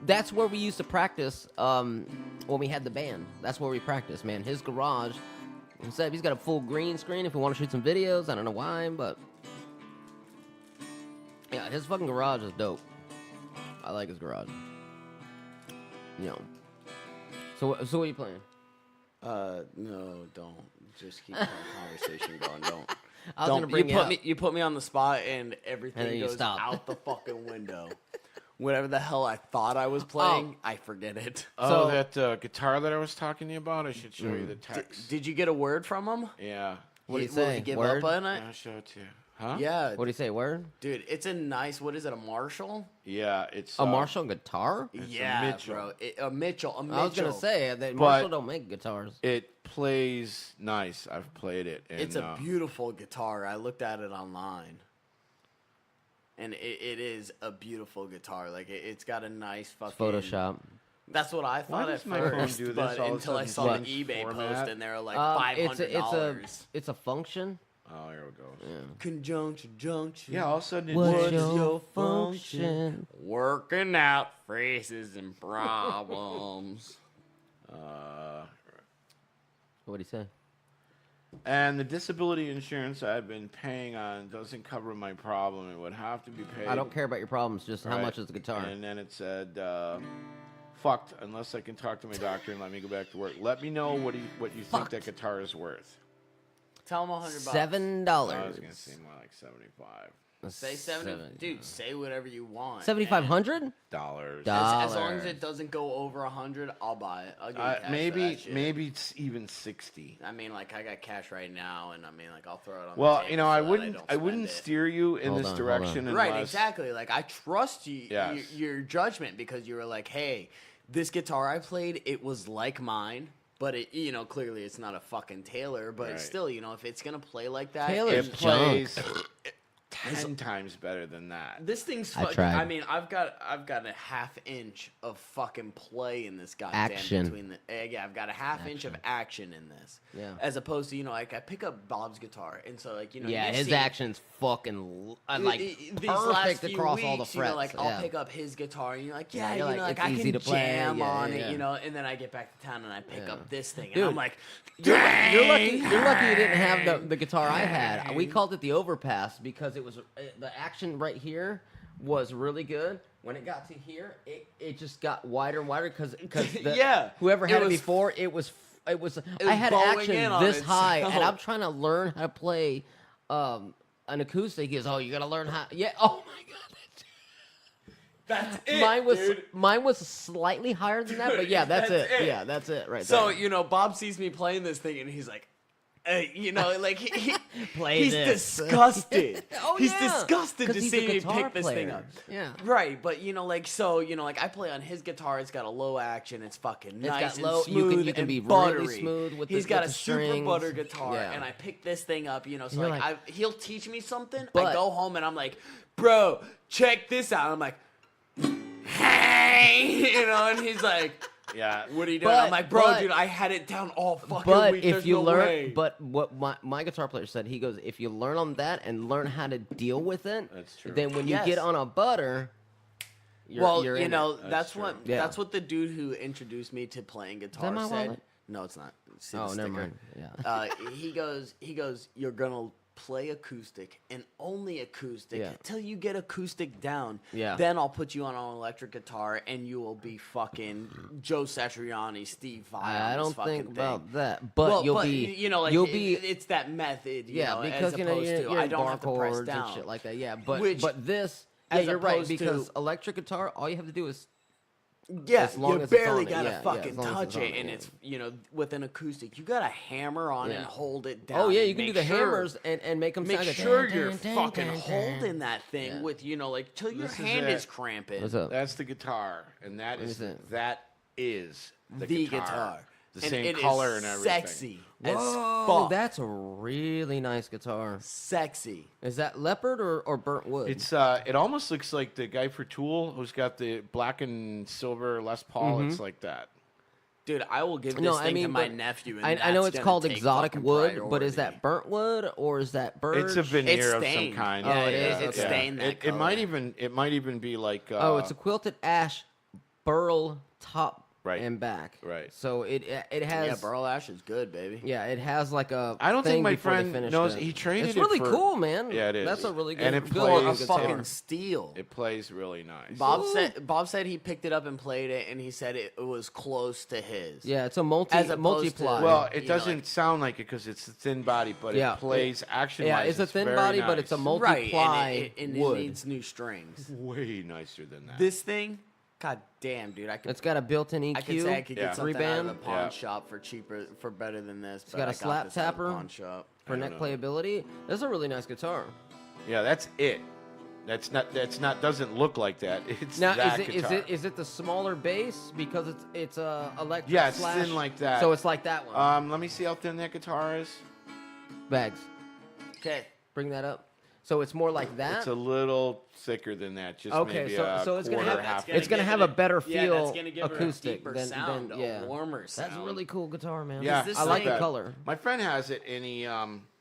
Speaker 3: that's where we used to practice when we had the band. That's where we practiced, man. His garage. Instead, he's got a full green screen if we want to shoot some videos. I don't know why, but yeah, his fucking garage is dope. I like his garage. You know. So what are you playing?
Speaker 1: No, don't. Just keep the conversation going. Don't.
Speaker 3: I was
Speaker 1: Don't.
Speaker 3: gonna bring
Speaker 1: you
Speaker 3: it
Speaker 1: put
Speaker 3: up.
Speaker 1: me. You put me on the spot, and
Speaker 3: And
Speaker 1: everything
Speaker 3: then you
Speaker 1: goes
Speaker 3: stop.
Speaker 1: out the fucking window. Whatever the hell I thought I was playing, I forget it.
Speaker 2: Oh,
Speaker 3: So-
Speaker 2: that guitar that I was talking to you about. I should show you the text.
Speaker 1: Did you get a word from him?
Speaker 2: Yeah.
Speaker 3: What do you
Speaker 1: Will
Speaker 3: say?
Speaker 1: he give
Speaker 3: Word?
Speaker 1: up on it?
Speaker 2: I'll show it to you. Huh?
Speaker 1: Yeah,
Speaker 3: What do you say? Word?
Speaker 1: dude, it's a nice. What is it? A Marshall?
Speaker 2: Yeah, it's
Speaker 3: A Marshall guitar?
Speaker 1: Yeah,
Speaker 2: Mitchell.
Speaker 1: bro. A Mitchell. A Mitchell.
Speaker 3: I was gonna say that
Speaker 2: But-
Speaker 3: Marshall don't make guitars.
Speaker 2: It plays nice. I've played it. And,
Speaker 1: It's a beautiful guitar. I looked at it online. and it is a beautiful guitar. Like it's got a nice fucking
Speaker 3: Photoshop.
Speaker 1: That's what I thought
Speaker 2: does
Speaker 1: at
Speaker 2: my phone
Speaker 1: first,
Speaker 2: do this
Speaker 1: but
Speaker 2: all of a
Speaker 1: until I
Speaker 2: sudden?
Speaker 1: saw the
Speaker 2: What?
Speaker 1: eBay
Speaker 2: Format?
Speaker 1: post and they were like
Speaker 3: It's
Speaker 1: $500.
Speaker 3: it's a function.
Speaker 2: Oh, here we go.
Speaker 1: Conjunction, junction.
Speaker 2: Yeah, all of a sudden it
Speaker 3: What's
Speaker 2: just-
Speaker 3: your function?
Speaker 1: Working out phrases and problems.
Speaker 3: What'd he say?
Speaker 2: And the disability insurance I've been paying on doesn't cover my problem. It would have to be paid.
Speaker 3: I don't care about your problems. Just how
Speaker 2: Right.
Speaker 3: much is the guitar?
Speaker 2: And then it said, fucked unless I can talk to my doctor and let me go back to work. Let me know what you think
Speaker 3: Fucked.
Speaker 2: that guitar is worth.
Speaker 1: Tell them $100.
Speaker 3: $7.
Speaker 2: I was gonna say more like $75.
Speaker 1: Say 70. Dude, say whatever you want.
Speaker 3: $7,500?
Speaker 2: Dollars.
Speaker 1: As long as it doesn't go over 100, I'll buy it. I'll give you cash for that shit.
Speaker 2: Maybe it's even 60.
Speaker 1: I mean, like I got cash right now, and I mean, like I'll throw it on.
Speaker 2: Well,
Speaker 1: the table
Speaker 2: you know,
Speaker 1: so
Speaker 2: I
Speaker 1: that
Speaker 2: wouldn't
Speaker 1: don't
Speaker 2: I
Speaker 1: spend
Speaker 2: wouldn't
Speaker 1: it.
Speaker 2: steer you in
Speaker 3: Hold
Speaker 2: this
Speaker 3: on,
Speaker 2: direction
Speaker 1: Right,
Speaker 2: unless
Speaker 1: exactly. Like I trust you,
Speaker 2: Yes.
Speaker 1: your judgment, because you were like, hey, this guitar I played, it was like mine. But it, you know, clearly it's not a fucking Taylor. But
Speaker 2: Right.
Speaker 1: still, you know, if it's gonna play like that,
Speaker 3: Taylor's
Speaker 2: it
Speaker 3: junk.
Speaker 2: plays 10 times better than that.
Speaker 1: this thing's.
Speaker 3: I tried.
Speaker 1: I mean, I've got a half inch of fucking play in this goddamn
Speaker 3: Action.
Speaker 1: between the. Yeah, I've got a half inch of action in this.
Speaker 3: Yeah.
Speaker 1: As opposed to, you know, like I pick up Bob's guitar, and so like, you know,
Speaker 3: Yeah,
Speaker 1: you've
Speaker 3: his
Speaker 1: seen-
Speaker 3: action's fucking like
Speaker 1: these last
Speaker 3: perfect
Speaker 1: few
Speaker 3: across
Speaker 1: weeks,
Speaker 3: all the frets.
Speaker 1: you know, like
Speaker 3: yeah.
Speaker 1: I'll pick up his guitar, and you're like, yeah,
Speaker 3: Yeah,
Speaker 1: you
Speaker 3: you're
Speaker 1: know,
Speaker 3: like,
Speaker 1: like I
Speaker 3: it's easy
Speaker 1: can
Speaker 3: to play,
Speaker 1: jam
Speaker 3: yeah,
Speaker 1: on
Speaker 3: yeah.
Speaker 1: it, you know, and then I get back to town and I pick up this thing, and
Speaker 3: Dude,
Speaker 1: I'm like,
Speaker 3: You're lucky. You're lucky you didn't have the guitar I had. We called it the Overpass because it was the action right here was really good. When it got to here, it just got wider and wider because
Speaker 1: Yeah,
Speaker 3: whoever
Speaker 1: it
Speaker 3: had it
Speaker 1: was-
Speaker 3: before it was
Speaker 1: was
Speaker 3: I had
Speaker 1: bowing
Speaker 3: action
Speaker 1: in on
Speaker 3: this high and
Speaker 1: itself.
Speaker 3: I'm trying to learn how to play an acoustic. He goes, oh, you gotta learn how. Yeah. Oh my god.
Speaker 1: that's it,
Speaker 3: Mine was slightly higher than that, but yeah, that's,
Speaker 1: That's
Speaker 3: it.
Speaker 1: it.
Speaker 3: Yeah, that's it right
Speaker 1: So
Speaker 3: there.
Speaker 1: you know, Bob sees me playing this thing, and he's like, you know, like
Speaker 3: Play
Speaker 1: he's
Speaker 3: this.
Speaker 1: disgusted.
Speaker 3: Oh,
Speaker 1: he's
Speaker 3: yeah,
Speaker 1: disgusted
Speaker 3: 'cause
Speaker 1: to
Speaker 3: he's
Speaker 1: see
Speaker 3: a
Speaker 1: me
Speaker 3: guitar
Speaker 1: pick this thing
Speaker 3: player.
Speaker 1: up.
Speaker 3: Yeah.
Speaker 1: Right, but you know, like so, you know, like I play on his guitar. It's got a low action. It's fucking nice
Speaker 3: got low-
Speaker 1: and
Speaker 3: you can-
Speaker 1: smooth
Speaker 3: you can
Speaker 1: and
Speaker 3: be really
Speaker 1: buttery.
Speaker 3: smooth with
Speaker 1: He's
Speaker 3: the-
Speaker 1: got
Speaker 3: with
Speaker 1: a
Speaker 3: the
Speaker 1: super
Speaker 3: strings.
Speaker 1: butter guitar,
Speaker 3: Yeah.
Speaker 1: and I pick this thing up. You know, so
Speaker 3: You're
Speaker 1: like,
Speaker 3: like-
Speaker 1: he'll teach me something. I
Speaker 3: But-
Speaker 1: go home and I'm like, bro, check this out. I'm like, hey, you know, and he's like,
Speaker 2: Yeah.
Speaker 1: what are you doing?
Speaker 3: But-
Speaker 1: I'm like, bro,
Speaker 3: but-
Speaker 1: dude, I had it down all fucking
Speaker 3: But
Speaker 1: week.
Speaker 3: if
Speaker 1: There's
Speaker 3: you
Speaker 1: no
Speaker 3: learn,
Speaker 1: way.
Speaker 3: but what my guitar player said, he goes, if you learn on that and learn how to deal with it,
Speaker 2: That's true.
Speaker 3: then when you
Speaker 1: Yes.
Speaker 3: get on a butter, you're,
Speaker 1: well,
Speaker 3: you're
Speaker 1: you
Speaker 3: in
Speaker 1: know,
Speaker 3: it.
Speaker 1: that's
Speaker 2: true.
Speaker 1: what
Speaker 3: Yeah.
Speaker 1: that's what the dude who introduced me to playing guitar
Speaker 3: my
Speaker 1: said.
Speaker 3: wallet?
Speaker 1: No, it's not. See the
Speaker 3: Oh, never
Speaker 1: sticker?
Speaker 3: mind. Yeah.
Speaker 1: He goes, you're gonna play acoustic and only acoustic
Speaker 3: Yeah.
Speaker 1: till you get acoustic down.
Speaker 3: Yeah.
Speaker 1: Then I'll put you on an electric guitar and you will be fucking Joe Satriani, Steve Vai.
Speaker 3: I
Speaker 1: on this
Speaker 3: don't
Speaker 1: fucking
Speaker 3: think
Speaker 1: thing.
Speaker 3: about that, but
Speaker 1: Well,
Speaker 3: you'll be,
Speaker 1: you know, like
Speaker 3: you'll be,
Speaker 1: it's that method, you
Speaker 3: yeah,
Speaker 1: know,
Speaker 3: because
Speaker 1: as
Speaker 3: you know
Speaker 1: opposed
Speaker 3: you're,
Speaker 1: to
Speaker 3: you're
Speaker 1: I
Speaker 3: in
Speaker 1: don't
Speaker 3: bar
Speaker 1: have to press
Speaker 3: chords
Speaker 1: down
Speaker 3: and shit like that. Yeah, but
Speaker 1: Which,
Speaker 3: this, yeah,
Speaker 1: as
Speaker 3: you're right
Speaker 1: opposed to-
Speaker 3: because electric guitar, all you have to do is
Speaker 1: Yeah,
Speaker 3: as long
Speaker 1: you
Speaker 3: as it's
Speaker 1: barely
Speaker 3: on it,
Speaker 1: gotta
Speaker 3: yeah,
Speaker 1: fucking
Speaker 3: as long as
Speaker 1: touch
Speaker 3: it's on
Speaker 1: it,
Speaker 3: it,
Speaker 1: and
Speaker 3: yeah.
Speaker 1: it's, you know, with an acoustic, you gotta hammer on
Speaker 3: Yeah.
Speaker 1: and hold it down.
Speaker 3: oh yeah,
Speaker 1: and
Speaker 3: you can do
Speaker 1: make
Speaker 3: the
Speaker 1: sure-
Speaker 3: hammers and make them
Speaker 1: Make
Speaker 3: sound like
Speaker 1: sure
Speaker 3: dun,
Speaker 1: you're
Speaker 3: dun, dun,
Speaker 1: fucking
Speaker 3: dun, dun.
Speaker 1: holding that thing
Speaker 3: Yeah.
Speaker 1: with, you know, like till your
Speaker 2: This is
Speaker 1: hand
Speaker 2: it.
Speaker 1: is cramping.
Speaker 3: What's up?
Speaker 2: That's the guitar, and that
Speaker 3: What
Speaker 2: is
Speaker 3: is it?
Speaker 2: that is the
Speaker 1: guitar.
Speaker 2: guitar. The
Speaker 1: And
Speaker 2: same
Speaker 1: it is
Speaker 2: color and everything.
Speaker 1: Sexy as
Speaker 3: Whoa,
Speaker 1: fuck.
Speaker 3: that's a really nice guitar.
Speaker 1: Sexy.
Speaker 3: Is that leopard or burnt wood?
Speaker 2: It's it almost looks like the guy for Tool who's got the black and silver Les Paul.
Speaker 3: Mm-hmm.
Speaker 2: It's like that.
Speaker 1: Dude, I will give this
Speaker 3: no,
Speaker 1: thing
Speaker 3: I mean,
Speaker 1: to my
Speaker 3: but
Speaker 1: nephew. And
Speaker 3: I know
Speaker 1: that's
Speaker 3: it's
Speaker 1: gonna
Speaker 3: called
Speaker 1: take
Speaker 3: exotic
Speaker 1: fucking
Speaker 3: wood, but is
Speaker 1: priority.
Speaker 3: that burnt wood or is that birch?
Speaker 2: It's a veneer
Speaker 1: It's
Speaker 2: of some
Speaker 1: stained.
Speaker 2: kind.
Speaker 1: Yeah,
Speaker 3: it is?
Speaker 1: It's
Speaker 3: Okay.
Speaker 1: stained that
Speaker 2: It might
Speaker 1: color.
Speaker 2: even be like.
Speaker 3: Oh, it's a quilted ash burl top
Speaker 2: Right.
Speaker 3: and back.
Speaker 2: Right.
Speaker 3: So it has
Speaker 1: Yeah, Burl Ash is good, baby.
Speaker 3: yeah, it has like a.
Speaker 2: I don't think
Speaker 3: thing
Speaker 2: my
Speaker 3: before they
Speaker 2: friend
Speaker 3: finished
Speaker 2: knows-
Speaker 3: it.
Speaker 2: he traded
Speaker 3: It's
Speaker 2: it
Speaker 3: really
Speaker 2: for-
Speaker 3: cool, man.
Speaker 2: Yeah, it is.
Speaker 3: That's a really good.
Speaker 2: And it
Speaker 3: good
Speaker 2: plays-
Speaker 1: A
Speaker 3: looking guitar.
Speaker 1: fucking steal.
Speaker 2: It plays really nice.
Speaker 1: Bob said he picked it up and played it, and he said it was close to his.
Speaker 3: Yeah, it's a
Speaker 1: As opposed to-
Speaker 3: multiply.
Speaker 2: Well,
Speaker 1: you
Speaker 2: it
Speaker 1: know,
Speaker 2: doesn't
Speaker 1: like-
Speaker 2: sound like it because it's a thin body, but
Speaker 3: Yeah.
Speaker 2: it plays action.
Speaker 3: yeah, it's a thin
Speaker 2: very
Speaker 3: body,
Speaker 2: nice.
Speaker 3: but it's a
Speaker 1: right,
Speaker 3: multiply
Speaker 1: and
Speaker 3: wood.
Speaker 1: it needs new strings.
Speaker 2: way nicer than that.
Speaker 1: This thing, god damn, dude, I could.
Speaker 3: It's got a built-in EQ.
Speaker 1: I could say I could
Speaker 2: Yeah.
Speaker 1: get something out of the
Speaker 3: Three-band.
Speaker 1: pawn
Speaker 2: Yeah.
Speaker 1: shop for cheaper, for better than this. It's
Speaker 3: got a slap tapper.
Speaker 1: Pawn shop.
Speaker 3: for
Speaker 2: I
Speaker 3: neck
Speaker 2: don't know.
Speaker 3: playability. That's a really nice guitar.
Speaker 2: Yeah, that's it. That's not. Doesn't look like that. It's
Speaker 3: Now,
Speaker 2: that
Speaker 3: is
Speaker 2: guitar.
Speaker 3: it the smaller bass because it's a electric?
Speaker 2: Yeah, it's
Speaker 3: slash,
Speaker 2: thin like that.
Speaker 3: So it's like that one.
Speaker 2: Let me see how thin that guitar is.
Speaker 3: Bags.
Speaker 1: Okay.
Speaker 3: Bring that up. So it's more like that.
Speaker 2: It's a little thicker than that. Just
Speaker 3: Okay,
Speaker 2: maybe
Speaker 3: so
Speaker 2: a
Speaker 3: it's gonna
Speaker 2: quarter,
Speaker 3: have
Speaker 2: half
Speaker 3: it's gonna
Speaker 1: give
Speaker 3: have
Speaker 1: it
Speaker 3: a better
Speaker 1: yeah,
Speaker 3: feel
Speaker 1: that's gonna give
Speaker 3: acoustic
Speaker 1: it a deeper
Speaker 3: than
Speaker 1: sound,
Speaker 3: yeah.
Speaker 1: a warmer sound.
Speaker 3: That's a really cool guitar, man.
Speaker 2: Yeah,
Speaker 1: this
Speaker 3: I like
Speaker 1: thing-
Speaker 3: the color.
Speaker 2: My friend has it, and he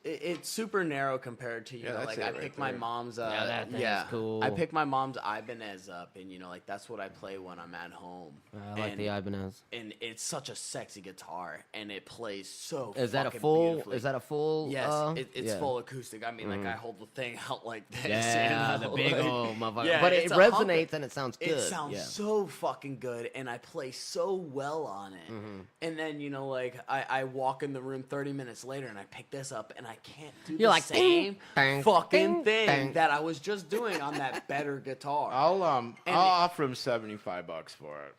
Speaker 1: It's super narrow compared to
Speaker 2: Yeah, that's
Speaker 1: like
Speaker 2: it
Speaker 1: I
Speaker 2: right
Speaker 1: picked my
Speaker 2: there.
Speaker 1: mom's
Speaker 3: Yeah, that thing's cool.
Speaker 1: I picked my mom's Ibanez up, and like that's what I play when I'm at home.
Speaker 3: I like the Ibanez.
Speaker 1: And it's such a sexy guitar, and it plays so.
Speaker 3: Is that a
Speaker 1: fucking
Speaker 3: full?
Speaker 1: beautifully.
Speaker 3: Is that a full?
Speaker 1: Yes, it's
Speaker 3: yeah. Mm-hmm.
Speaker 1: full acoustic. I mean, like I hold the thing out like this.
Speaker 3: Yeah,
Speaker 1: you know,
Speaker 3: the big
Speaker 1: like-
Speaker 3: old motherfucker.
Speaker 1: Yeah,
Speaker 3: but it
Speaker 1: it's a hunk of-
Speaker 3: resonates and it sounds good.
Speaker 1: It sounds
Speaker 3: yeah.
Speaker 1: so fucking good, and I play so well on it.
Speaker 3: Mm-hmm.
Speaker 1: And then like I walk in the room 30 minutes later, and I pick this up, and I can't do
Speaker 3: You're
Speaker 1: the
Speaker 3: like,
Speaker 1: same
Speaker 3: ding, bang,
Speaker 1: fucking
Speaker 3: ding,
Speaker 1: thing
Speaker 3: bang.
Speaker 1: that I was just doing on that better guitar.
Speaker 2: I'll
Speaker 1: And
Speaker 2: offer him $75 for it.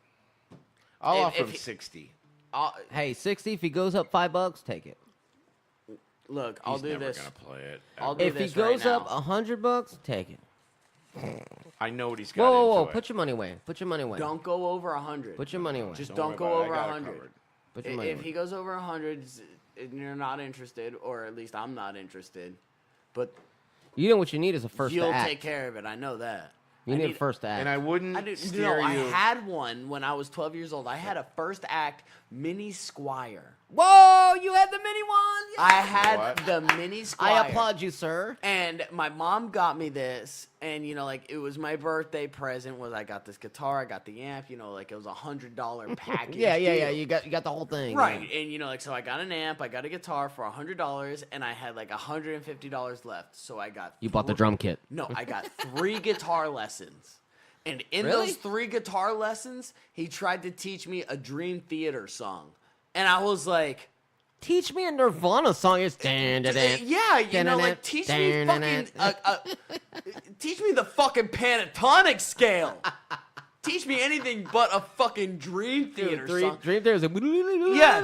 Speaker 2: I'll
Speaker 1: If-
Speaker 2: offer
Speaker 1: if
Speaker 2: him
Speaker 1: he-
Speaker 2: 60.
Speaker 3: Hey, 60. If he goes up $5, take it.
Speaker 1: Look, I'll
Speaker 2: He's
Speaker 1: do
Speaker 2: never
Speaker 1: this.
Speaker 2: gonna play it.
Speaker 1: I'll
Speaker 2: ever.
Speaker 1: do
Speaker 3: If he
Speaker 1: this right
Speaker 3: goes up
Speaker 1: now.
Speaker 3: $100, take it.
Speaker 2: I know what he's got.
Speaker 3: Whoa, whoa, whoa!
Speaker 2: into it.
Speaker 3: Put your money away. Put your money away.
Speaker 1: Don't go over 100.
Speaker 3: Put your money away.
Speaker 1: Just
Speaker 2: Don't
Speaker 1: don't
Speaker 2: worry
Speaker 1: go
Speaker 2: about it.
Speaker 1: over
Speaker 2: I got it
Speaker 1: 100.
Speaker 2: covered.
Speaker 3: Put your money
Speaker 1: If
Speaker 3: away.
Speaker 1: he goes over 100 and you're not interested, or at least I'm not interested, but
Speaker 3: You know what you need is a first
Speaker 1: you'll
Speaker 3: to act.
Speaker 1: take care of it. I know that.
Speaker 3: You
Speaker 1: I
Speaker 3: need a first to act.
Speaker 2: And I wouldn't
Speaker 1: I do,
Speaker 2: steer
Speaker 1: no,
Speaker 2: you.
Speaker 1: I had one when I was 12 years old. I had a first act mini Squire.
Speaker 3: Whoa! You had the mini one.
Speaker 1: I had
Speaker 2: What?
Speaker 1: the mini Squire.
Speaker 3: I applaud you, sir.
Speaker 1: And my mom got me this, and like it was my birthday present. Was I got this guitar, I got the amp. Like it was $100 package.
Speaker 3: Yeah.
Speaker 1: deal.
Speaker 3: You got the whole thing.
Speaker 1: Right,
Speaker 3: yeah.
Speaker 1: and like so I got an amp, I got a guitar for $100, and I had like $150 left. So I got
Speaker 3: You bought the drum kit.
Speaker 1: No, I got 3 guitar lessons. And in
Speaker 3: Really?
Speaker 1: those 3 guitar lessons, he tried to teach me a Dream Theater song. And I was like,
Speaker 3: Teach me a Nirvana song. It's dan, dan, dan.
Speaker 1: yeah, like teach me fucking teach me the fucking pentatonic scale. Teach me anything but a fucking Dream Theater song.
Speaker 3: Dream Theater's a
Speaker 1: Yeah,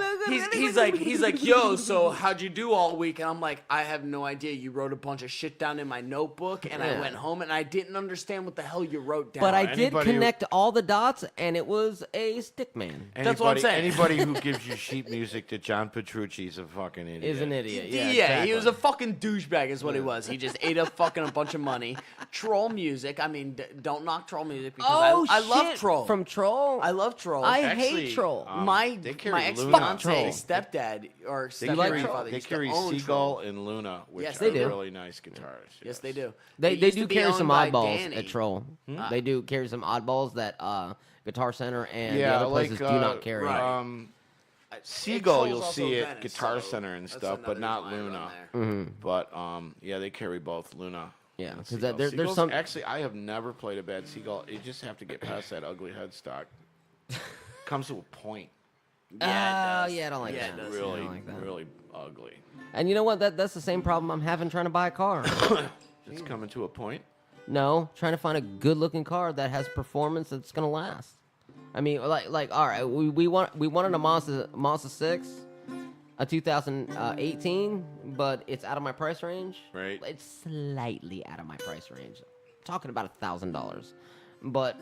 Speaker 1: he's like, yo, so how'd you do all week? And I'm like, I have no idea. You wrote a bunch of shit down in my notebook, and I
Speaker 3: Yeah.
Speaker 1: went home and I didn't understand what the hell you wrote down.
Speaker 3: But I did
Speaker 2: Anybody who-
Speaker 3: connect all the dots, and it was a stick man.
Speaker 1: That's what I'm saying.
Speaker 2: Anybody who gives you sheet music to John Petrucci is a fucking idiot.
Speaker 3: Is an idiot. Yeah,
Speaker 1: Yeah, he was a
Speaker 3: exactly.
Speaker 1: fucking douchebag, is what he was. He just ate up fucking a bunch of money. Troll music. I mean, don't knock troll music because I love
Speaker 3: shit.
Speaker 1: troll.
Speaker 3: From Troll.
Speaker 1: I love troll.
Speaker 3: I
Speaker 2: Actually,
Speaker 3: hate Troll.
Speaker 1: my
Speaker 2: they carry
Speaker 1: my ex
Speaker 2: Luna.
Speaker 1: fiance's
Speaker 3: Troll.
Speaker 1: stepdad or
Speaker 2: They
Speaker 1: step
Speaker 3: like
Speaker 2: carry,
Speaker 1: grandfather
Speaker 2: they
Speaker 1: used to
Speaker 2: carry
Speaker 1: own
Speaker 2: Seagull
Speaker 1: Troll.
Speaker 2: and Luna, which
Speaker 1: Yes,
Speaker 2: are
Speaker 1: they do.
Speaker 2: really nice guitars.
Speaker 1: Yes, they do.
Speaker 3: They
Speaker 1: It used
Speaker 3: do
Speaker 1: to be
Speaker 3: carry
Speaker 1: owned
Speaker 3: some
Speaker 1: by
Speaker 3: oddballs
Speaker 1: Danny.
Speaker 3: at Troll. They do carry some oddballs that Guitar Center and the
Speaker 2: Yeah,
Speaker 3: other
Speaker 2: like
Speaker 3: places do not carry.
Speaker 1: Right.
Speaker 2: Seagull,
Speaker 1: Troll's
Speaker 2: you'll
Speaker 1: also
Speaker 2: see it
Speaker 1: Venice,
Speaker 2: Guitar
Speaker 1: so
Speaker 2: Center and
Speaker 1: that's
Speaker 2: stuff, but
Speaker 1: another
Speaker 2: not
Speaker 1: line
Speaker 2: Luna.
Speaker 1: around there.
Speaker 2: But yeah, they carry both Luna.
Speaker 3: Yeah,
Speaker 2: and
Speaker 3: 'cause
Speaker 2: Seagull.
Speaker 3: there's
Speaker 2: Seagull's-
Speaker 3: some-
Speaker 2: Actually, I have never played a bad Seagull. You just have to get past that ugly headstock. Comes to a point.
Speaker 1: Yeah, it does.
Speaker 3: yeah, I don't like
Speaker 1: Yeah,
Speaker 3: that.
Speaker 1: it does.
Speaker 2: Really,
Speaker 3: like that.
Speaker 2: really ugly.
Speaker 3: And you know what? That's the same problem I'm having trying to buy a car.
Speaker 2: It's coming to a point.
Speaker 3: No, trying to find a good-looking car that has performance that's gonna last. I mean, like, all right, we wanted a Mazda 6, a 2018, but it's out of my price range.
Speaker 2: Right.
Speaker 3: It's slightly out of my price range. Talking about $1,000, but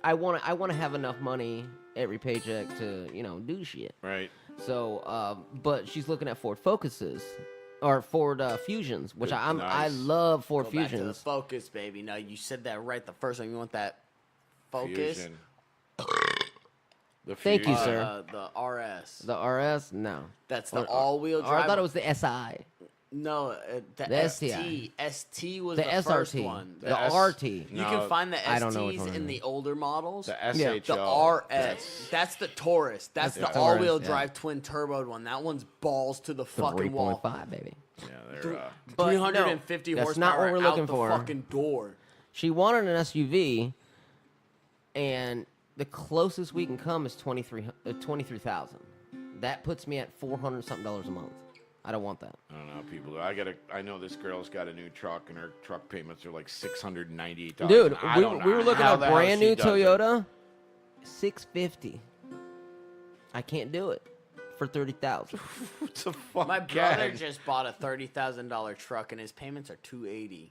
Speaker 3: I want to have enough money every paycheck to do shit.
Speaker 2: Right.
Speaker 3: So, but she's looking at Ford Focuses or Ford Fusions, which I
Speaker 2: Nice.
Speaker 3: love Ford
Speaker 1: Go back to the
Speaker 3: Fusions.
Speaker 1: Focus, baby. No, you said that right the first time. You want that Focus?
Speaker 2: Fusion. The
Speaker 3: Thank you,
Speaker 2: Fusion.
Speaker 3: sir.
Speaker 1: The RS.
Speaker 3: The RS, no.
Speaker 1: That's the all-wheel
Speaker 3: Or
Speaker 1: drive.
Speaker 3: I thought it was the SI,
Speaker 1: No, the
Speaker 3: The
Speaker 1: ST.
Speaker 3: STI.
Speaker 1: ST was
Speaker 3: the
Speaker 1: the first
Speaker 3: SRT,
Speaker 1: one.
Speaker 3: the
Speaker 2: S-
Speaker 3: RT.
Speaker 1: You
Speaker 2: No,
Speaker 1: can find the
Speaker 3: I don't know which
Speaker 1: STs
Speaker 3: one
Speaker 1: in
Speaker 3: it
Speaker 1: the
Speaker 3: is.
Speaker 1: older models.
Speaker 2: The
Speaker 3: Yeah.
Speaker 2: SHL.
Speaker 1: The RS. That's the Taurus. That's the
Speaker 3: the Taurus,
Speaker 1: all-wheel
Speaker 3: yeah.
Speaker 1: drive twin turboed one. That one's balls to the fucking wall.
Speaker 3: 3.5, baby.
Speaker 2: Yeah, they're.
Speaker 3: But
Speaker 1: 350
Speaker 3: no, that's
Speaker 1: horsepower
Speaker 3: not what we're
Speaker 1: out
Speaker 3: looking
Speaker 1: the
Speaker 3: for.
Speaker 1: fucking door.
Speaker 3: She wanted an SUV, and the closest we can come is 23,000. That puts me at $400 something a month. I don't want that.
Speaker 2: I don't know, people. I know this girl's got a new truck, and her truck payments are like $698.
Speaker 3: Dude,
Speaker 2: I don't
Speaker 3: we were
Speaker 2: know
Speaker 3: looking
Speaker 2: how
Speaker 3: at
Speaker 2: the
Speaker 3: a
Speaker 2: hell
Speaker 3: brand
Speaker 2: she
Speaker 3: new
Speaker 2: does it.
Speaker 3: Toyota, $650. I can't do it for $30,000.
Speaker 2: What the fuck?
Speaker 1: My brother just bought a $30,000 truck, and his payments are $280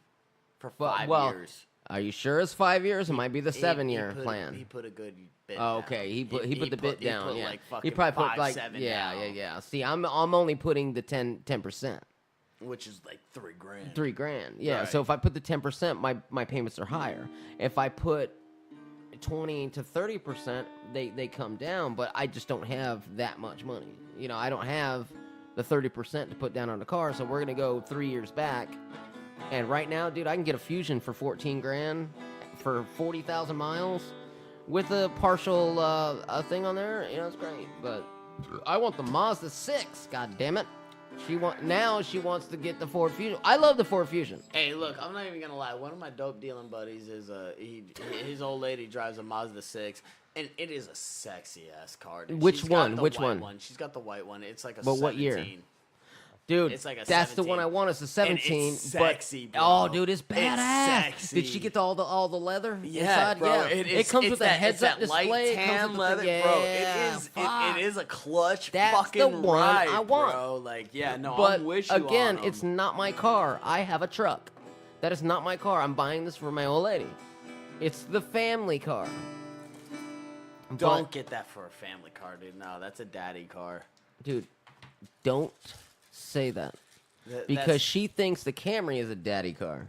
Speaker 1: for
Speaker 3: But-
Speaker 1: 5
Speaker 3: well,
Speaker 1: years.
Speaker 3: Are you sure it's 5 years? It might be the
Speaker 1: He
Speaker 3: 7-year
Speaker 1: put-
Speaker 3: plan.
Speaker 1: He put a good bit.
Speaker 3: Oh,
Speaker 1: down.
Speaker 3: okay. He put the bit down.
Speaker 1: He put
Speaker 3: Yeah.
Speaker 1: like
Speaker 3: He
Speaker 1: fucking
Speaker 3: probably put
Speaker 1: 5,
Speaker 3: like
Speaker 1: 7
Speaker 3: yeah,
Speaker 1: down.
Speaker 3: yeah, yeah. See, I'm only putting the 10%.
Speaker 1: Which is like $3,000.
Speaker 3: $3,000. Yeah.
Speaker 2: Right.
Speaker 3: So if I put the 10%, my payments are higher. If I put 20 to 30%, they come down. But I just don't have that much money. You know, I don't have the 30% to put down on the car. So we're gonna go 3 years back. And right now, dude, I can get a Fusion for $14,000 for 40,000 miles with a partial a thing on there. You know, it's great. But I want the Mazda 6. God damn it. She wants to get the Ford Fusion. I love the Ford Fusion.
Speaker 1: Hey, look, I'm not even gonna lie. One of my dope dealing buddies is his old lady drives a Mazda 6, and it is a sexy ass car. Dude.
Speaker 3: Which
Speaker 1: She's got
Speaker 3: one?
Speaker 1: the
Speaker 3: Which
Speaker 1: white
Speaker 3: one?
Speaker 1: She's got the white one. It's like a.
Speaker 3: But
Speaker 1: 17.
Speaker 3: what year? Dude,
Speaker 1: It's like a
Speaker 3: that's
Speaker 1: 17.
Speaker 3: the one I want. It's a 17.
Speaker 1: it's sexy,
Speaker 3: but,
Speaker 1: bro.
Speaker 3: oh, dude, it's badass.
Speaker 1: sexy.
Speaker 3: Did she get all the leather
Speaker 1: Yeah,
Speaker 3: inside?
Speaker 1: bro.
Speaker 3: Yeah,
Speaker 1: It
Speaker 3: comes
Speaker 1: it's
Speaker 3: with a
Speaker 1: that,
Speaker 3: heads-up
Speaker 1: it's that
Speaker 3: display.
Speaker 1: light
Speaker 3: It comes
Speaker 1: tan
Speaker 3: with the-
Speaker 1: leather,
Speaker 3: yeah,
Speaker 1: bro. It is a clutch
Speaker 3: That's
Speaker 1: fucking
Speaker 3: the one
Speaker 1: ride,
Speaker 3: I want.
Speaker 1: bro. Like, yeah, no,
Speaker 3: But
Speaker 1: I'm with you
Speaker 3: again,
Speaker 1: on
Speaker 3: it's
Speaker 1: 'em.
Speaker 3: not my car. I have a truck. That is not my car. I'm buying this for my old lady. It's the family car.
Speaker 1: Don't
Speaker 3: But-
Speaker 1: get that for a family car, dude. No, that's a daddy car.
Speaker 3: dude, don't say that. Because she thinks the Camry is a daddy car.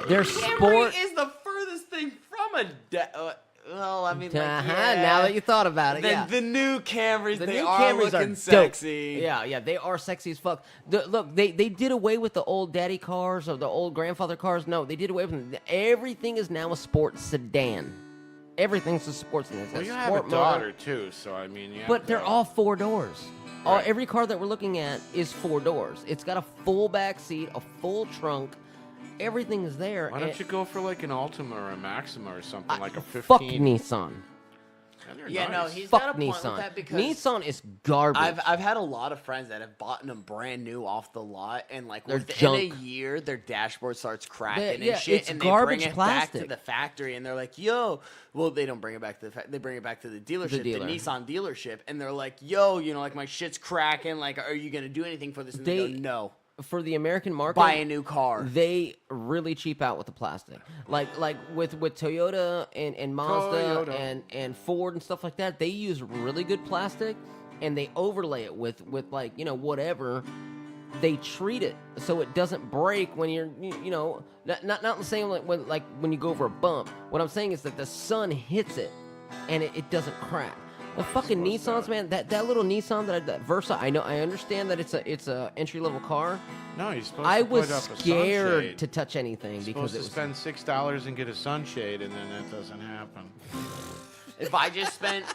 Speaker 3: They're sport.
Speaker 1: Camry is the furthest thing from a well, I mean, like,
Speaker 3: Uh-huh,
Speaker 1: yeah.
Speaker 3: now that you thought about it, yeah.
Speaker 1: The new Camrys,
Speaker 3: The
Speaker 1: they
Speaker 3: new
Speaker 1: are
Speaker 3: Camrys
Speaker 1: looking
Speaker 3: dope.
Speaker 1: sexy.
Speaker 3: Yeah, they are sexy as fuck. Look, they did away with the old daddy cars or the old grandfather cars. No, they did away with them. Everything is now a sports sedan. Everything's a sports sedan. It's
Speaker 2: Well,
Speaker 3: a
Speaker 2: you have
Speaker 3: sport
Speaker 2: a
Speaker 3: motor.
Speaker 2: daughter too, so I mean, yeah.
Speaker 3: But they're all 4 doors.
Speaker 2: Right.
Speaker 3: Every car that we're looking at is 4 doors. It's got a full back seat, a full trunk. Everything is there.
Speaker 2: Why don't you go for like an Altima or a Maxima or something like a 15?
Speaker 3: Fuck Nissan.
Speaker 2: And they're
Speaker 1: Yeah, no,
Speaker 2: nice.
Speaker 1: he's got a
Speaker 3: Fuck
Speaker 1: point with
Speaker 3: Nissan.
Speaker 1: that because
Speaker 3: Nissan is garbage.
Speaker 1: I've had a lot of friends that have bought them brand new off the lot, and like
Speaker 3: They're
Speaker 1: within
Speaker 3: junk.
Speaker 1: a year, their dashboard starts cracking
Speaker 3: Yeah,
Speaker 1: and shit,
Speaker 3: it's
Speaker 1: and
Speaker 3: garbage
Speaker 1: they bring it back
Speaker 3: plastic.
Speaker 1: to the factory, and they're like, "Yo," well, they don't bring it back to they bring it back to the dealership, the
Speaker 3: dealer.
Speaker 1: Nissan dealership, and they're like, "Yo, you know, like my shit's cracking. Like, are you gonna do anything for this?" And they go, "No,
Speaker 3: For the American market,
Speaker 1: buy a new car."
Speaker 3: they really cheap out with the plastic. Like with Toyota and Mazda
Speaker 2: Toyota.
Speaker 3: and Ford and stuff like that, they use really good plastic and they overlay it with like, you know, whatever. They treat it so it doesn't break when you're, you know, not saying like when you go over a bump. What I'm saying is that the sun hits it and it doesn't crack. The fucking Nissans, man, that little Nissan, that Versa, I understand that it's a entry level car.
Speaker 2: No, you're supposed
Speaker 3: I
Speaker 2: to
Speaker 3: was
Speaker 2: put up a
Speaker 3: scared
Speaker 2: sunshade.
Speaker 3: to touch anything because
Speaker 2: Supposed
Speaker 3: it
Speaker 2: to
Speaker 3: was.
Speaker 2: spend $6 and get a sunshade, and then that doesn't happen.
Speaker 1: If I just spent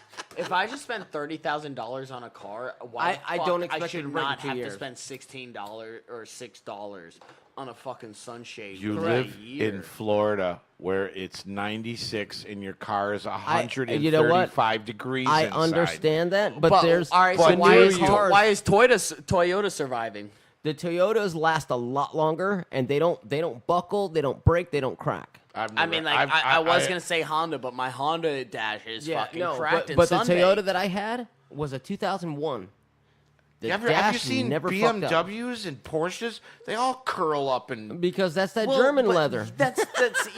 Speaker 1: $30,000 on a car, why
Speaker 3: I
Speaker 1: the fuck
Speaker 3: don't expect
Speaker 1: I
Speaker 3: it
Speaker 1: should
Speaker 3: to break in
Speaker 1: not
Speaker 3: 2
Speaker 1: have
Speaker 3: years.
Speaker 1: to spend $16 or $6 on a fucking sunshade.
Speaker 2: You
Speaker 1: for
Speaker 2: live
Speaker 1: a year.
Speaker 2: in Florida where it's 96 and your car is 135
Speaker 3: you know what?
Speaker 2: degrees
Speaker 3: I
Speaker 2: inside.
Speaker 3: understand that, but there's
Speaker 1: all right.
Speaker 2: but
Speaker 1: So why
Speaker 2: do
Speaker 1: is
Speaker 2: you?
Speaker 1: why is Toyota surviving?
Speaker 3: the Toyotas last a lot longer, and they don't buckle, they don't break, they don't crack.
Speaker 2: I've
Speaker 1: I
Speaker 2: never-
Speaker 1: mean, like I was gonna say Honda, but my Honda Dash is fucking cracked.
Speaker 3: but the
Speaker 1: Sunday.
Speaker 3: Toyota that I had was a 2001. The
Speaker 2: have
Speaker 3: dash
Speaker 2: you seen
Speaker 3: never fucked up.
Speaker 2: BMWs and Porsches? They all curl up and
Speaker 3: Because that's that
Speaker 1: Well,
Speaker 3: German
Speaker 1: but
Speaker 3: leather.
Speaker 1: That's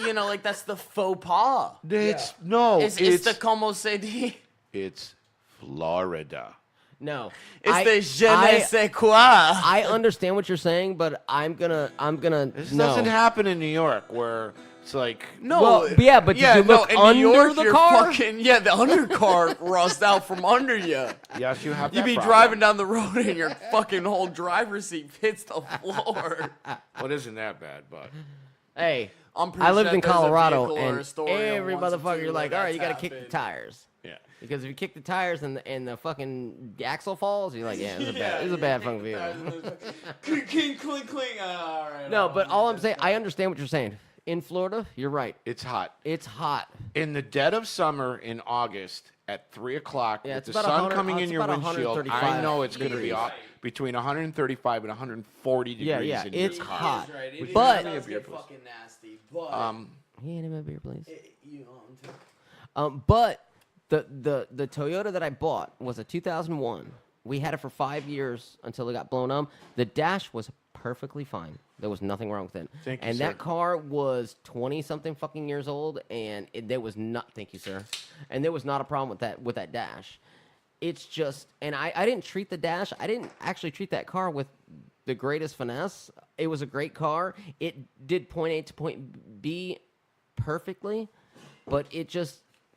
Speaker 1: you know, like that's the faux pas.
Speaker 2: it's no,
Speaker 1: It's the como se dit.
Speaker 2: it's Florida.
Speaker 3: No,
Speaker 1: It's the je ne sais quoi.
Speaker 3: I understand what you're saying, but I'm gonna
Speaker 2: This
Speaker 3: no.
Speaker 2: doesn't happen in New York where it's like
Speaker 1: No,
Speaker 3: Well, yeah, but did you look
Speaker 1: in
Speaker 3: under
Speaker 1: New York,
Speaker 3: the
Speaker 1: you're
Speaker 3: car?
Speaker 1: Fucking, yeah, the undercar rusts out from under you.
Speaker 2: yes, you have.
Speaker 1: You
Speaker 2: that
Speaker 1: be
Speaker 2: problem.
Speaker 1: driving down the road and your fucking whole driver's seat hits the floor.
Speaker 2: Well, it isn't that bad, but
Speaker 3: Hey,
Speaker 1: I'm pretty
Speaker 3: I lived
Speaker 1: sure
Speaker 3: in
Speaker 1: there's a
Speaker 3: Colorado,
Speaker 1: vehicle or a
Speaker 3: and
Speaker 1: story
Speaker 3: every
Speaker 1: once or
Speaker 3: motherfucker,
Speaker 1: two
Speaker 3: you're like,
Speaker 1: where
Speaker 3: all right, you
Speaker 1: that's
Speaker 3: gotta kick the
Speaker 1: happened.
Speaker 3: tires.
Speaker 2: yeah.
Speaker 3: Because if you kick the tires and the fucking axle falls, you're like, yeah, it's a bad fucking vehicle.
Speaker 1: Clink, clink, clink, clink. All right.
Speaker 3: No, but all I'm saying, I understand what you're saying. In Florida, you're right.
Speaker 2: It's hot.
Speaker 3: It's hot.
Speaker 2: In the dead of summer in August at 3 o'clock
Speaker 3: Yeah,
Speaker 2: with
Speaker 3: it's
Speaker 2: the
Speaker 3: about
Speaker 2: sun
Speaker 3: 100
Speaker 2: coming in
Speaker 3: it's
Speaker 2: your
Speaker 3: about
Speaker 2: windshield,
Speaker 3: 135
Speaker 2: I know it's going to be
Speaker 3: degrees.
Speaker 2: between 135 and 140 degrees
Speaker 3: Yeah,
Speaker 2: in
Speaker 3: it's
Speaker 2: your car.
Speaker 3: hot.
Speaker 1: It
Speaker 3: But-
Speaker 1: does get fucking nasty. But
Speaker 3: Hand him a beer, please.
Speaker 1: you know,
Speaker 3: But the Toyota that I bought was a 2001. We had it for 5 years until it got blown up. The dash was perfectly fine. There was nothing wrong with it.
Speaker 2: Thank you,
Speaker 3: and
Speaker 2: sir.
Speaker 3: that car was 20-something fucking years old, and there was not. Thank you, sir. And there was not a problem with that dash. It's just, and I didn't treat the dash. I didn't actually treat that car with the greatest finesse. It was a great car. It did point A to point B perfectly, but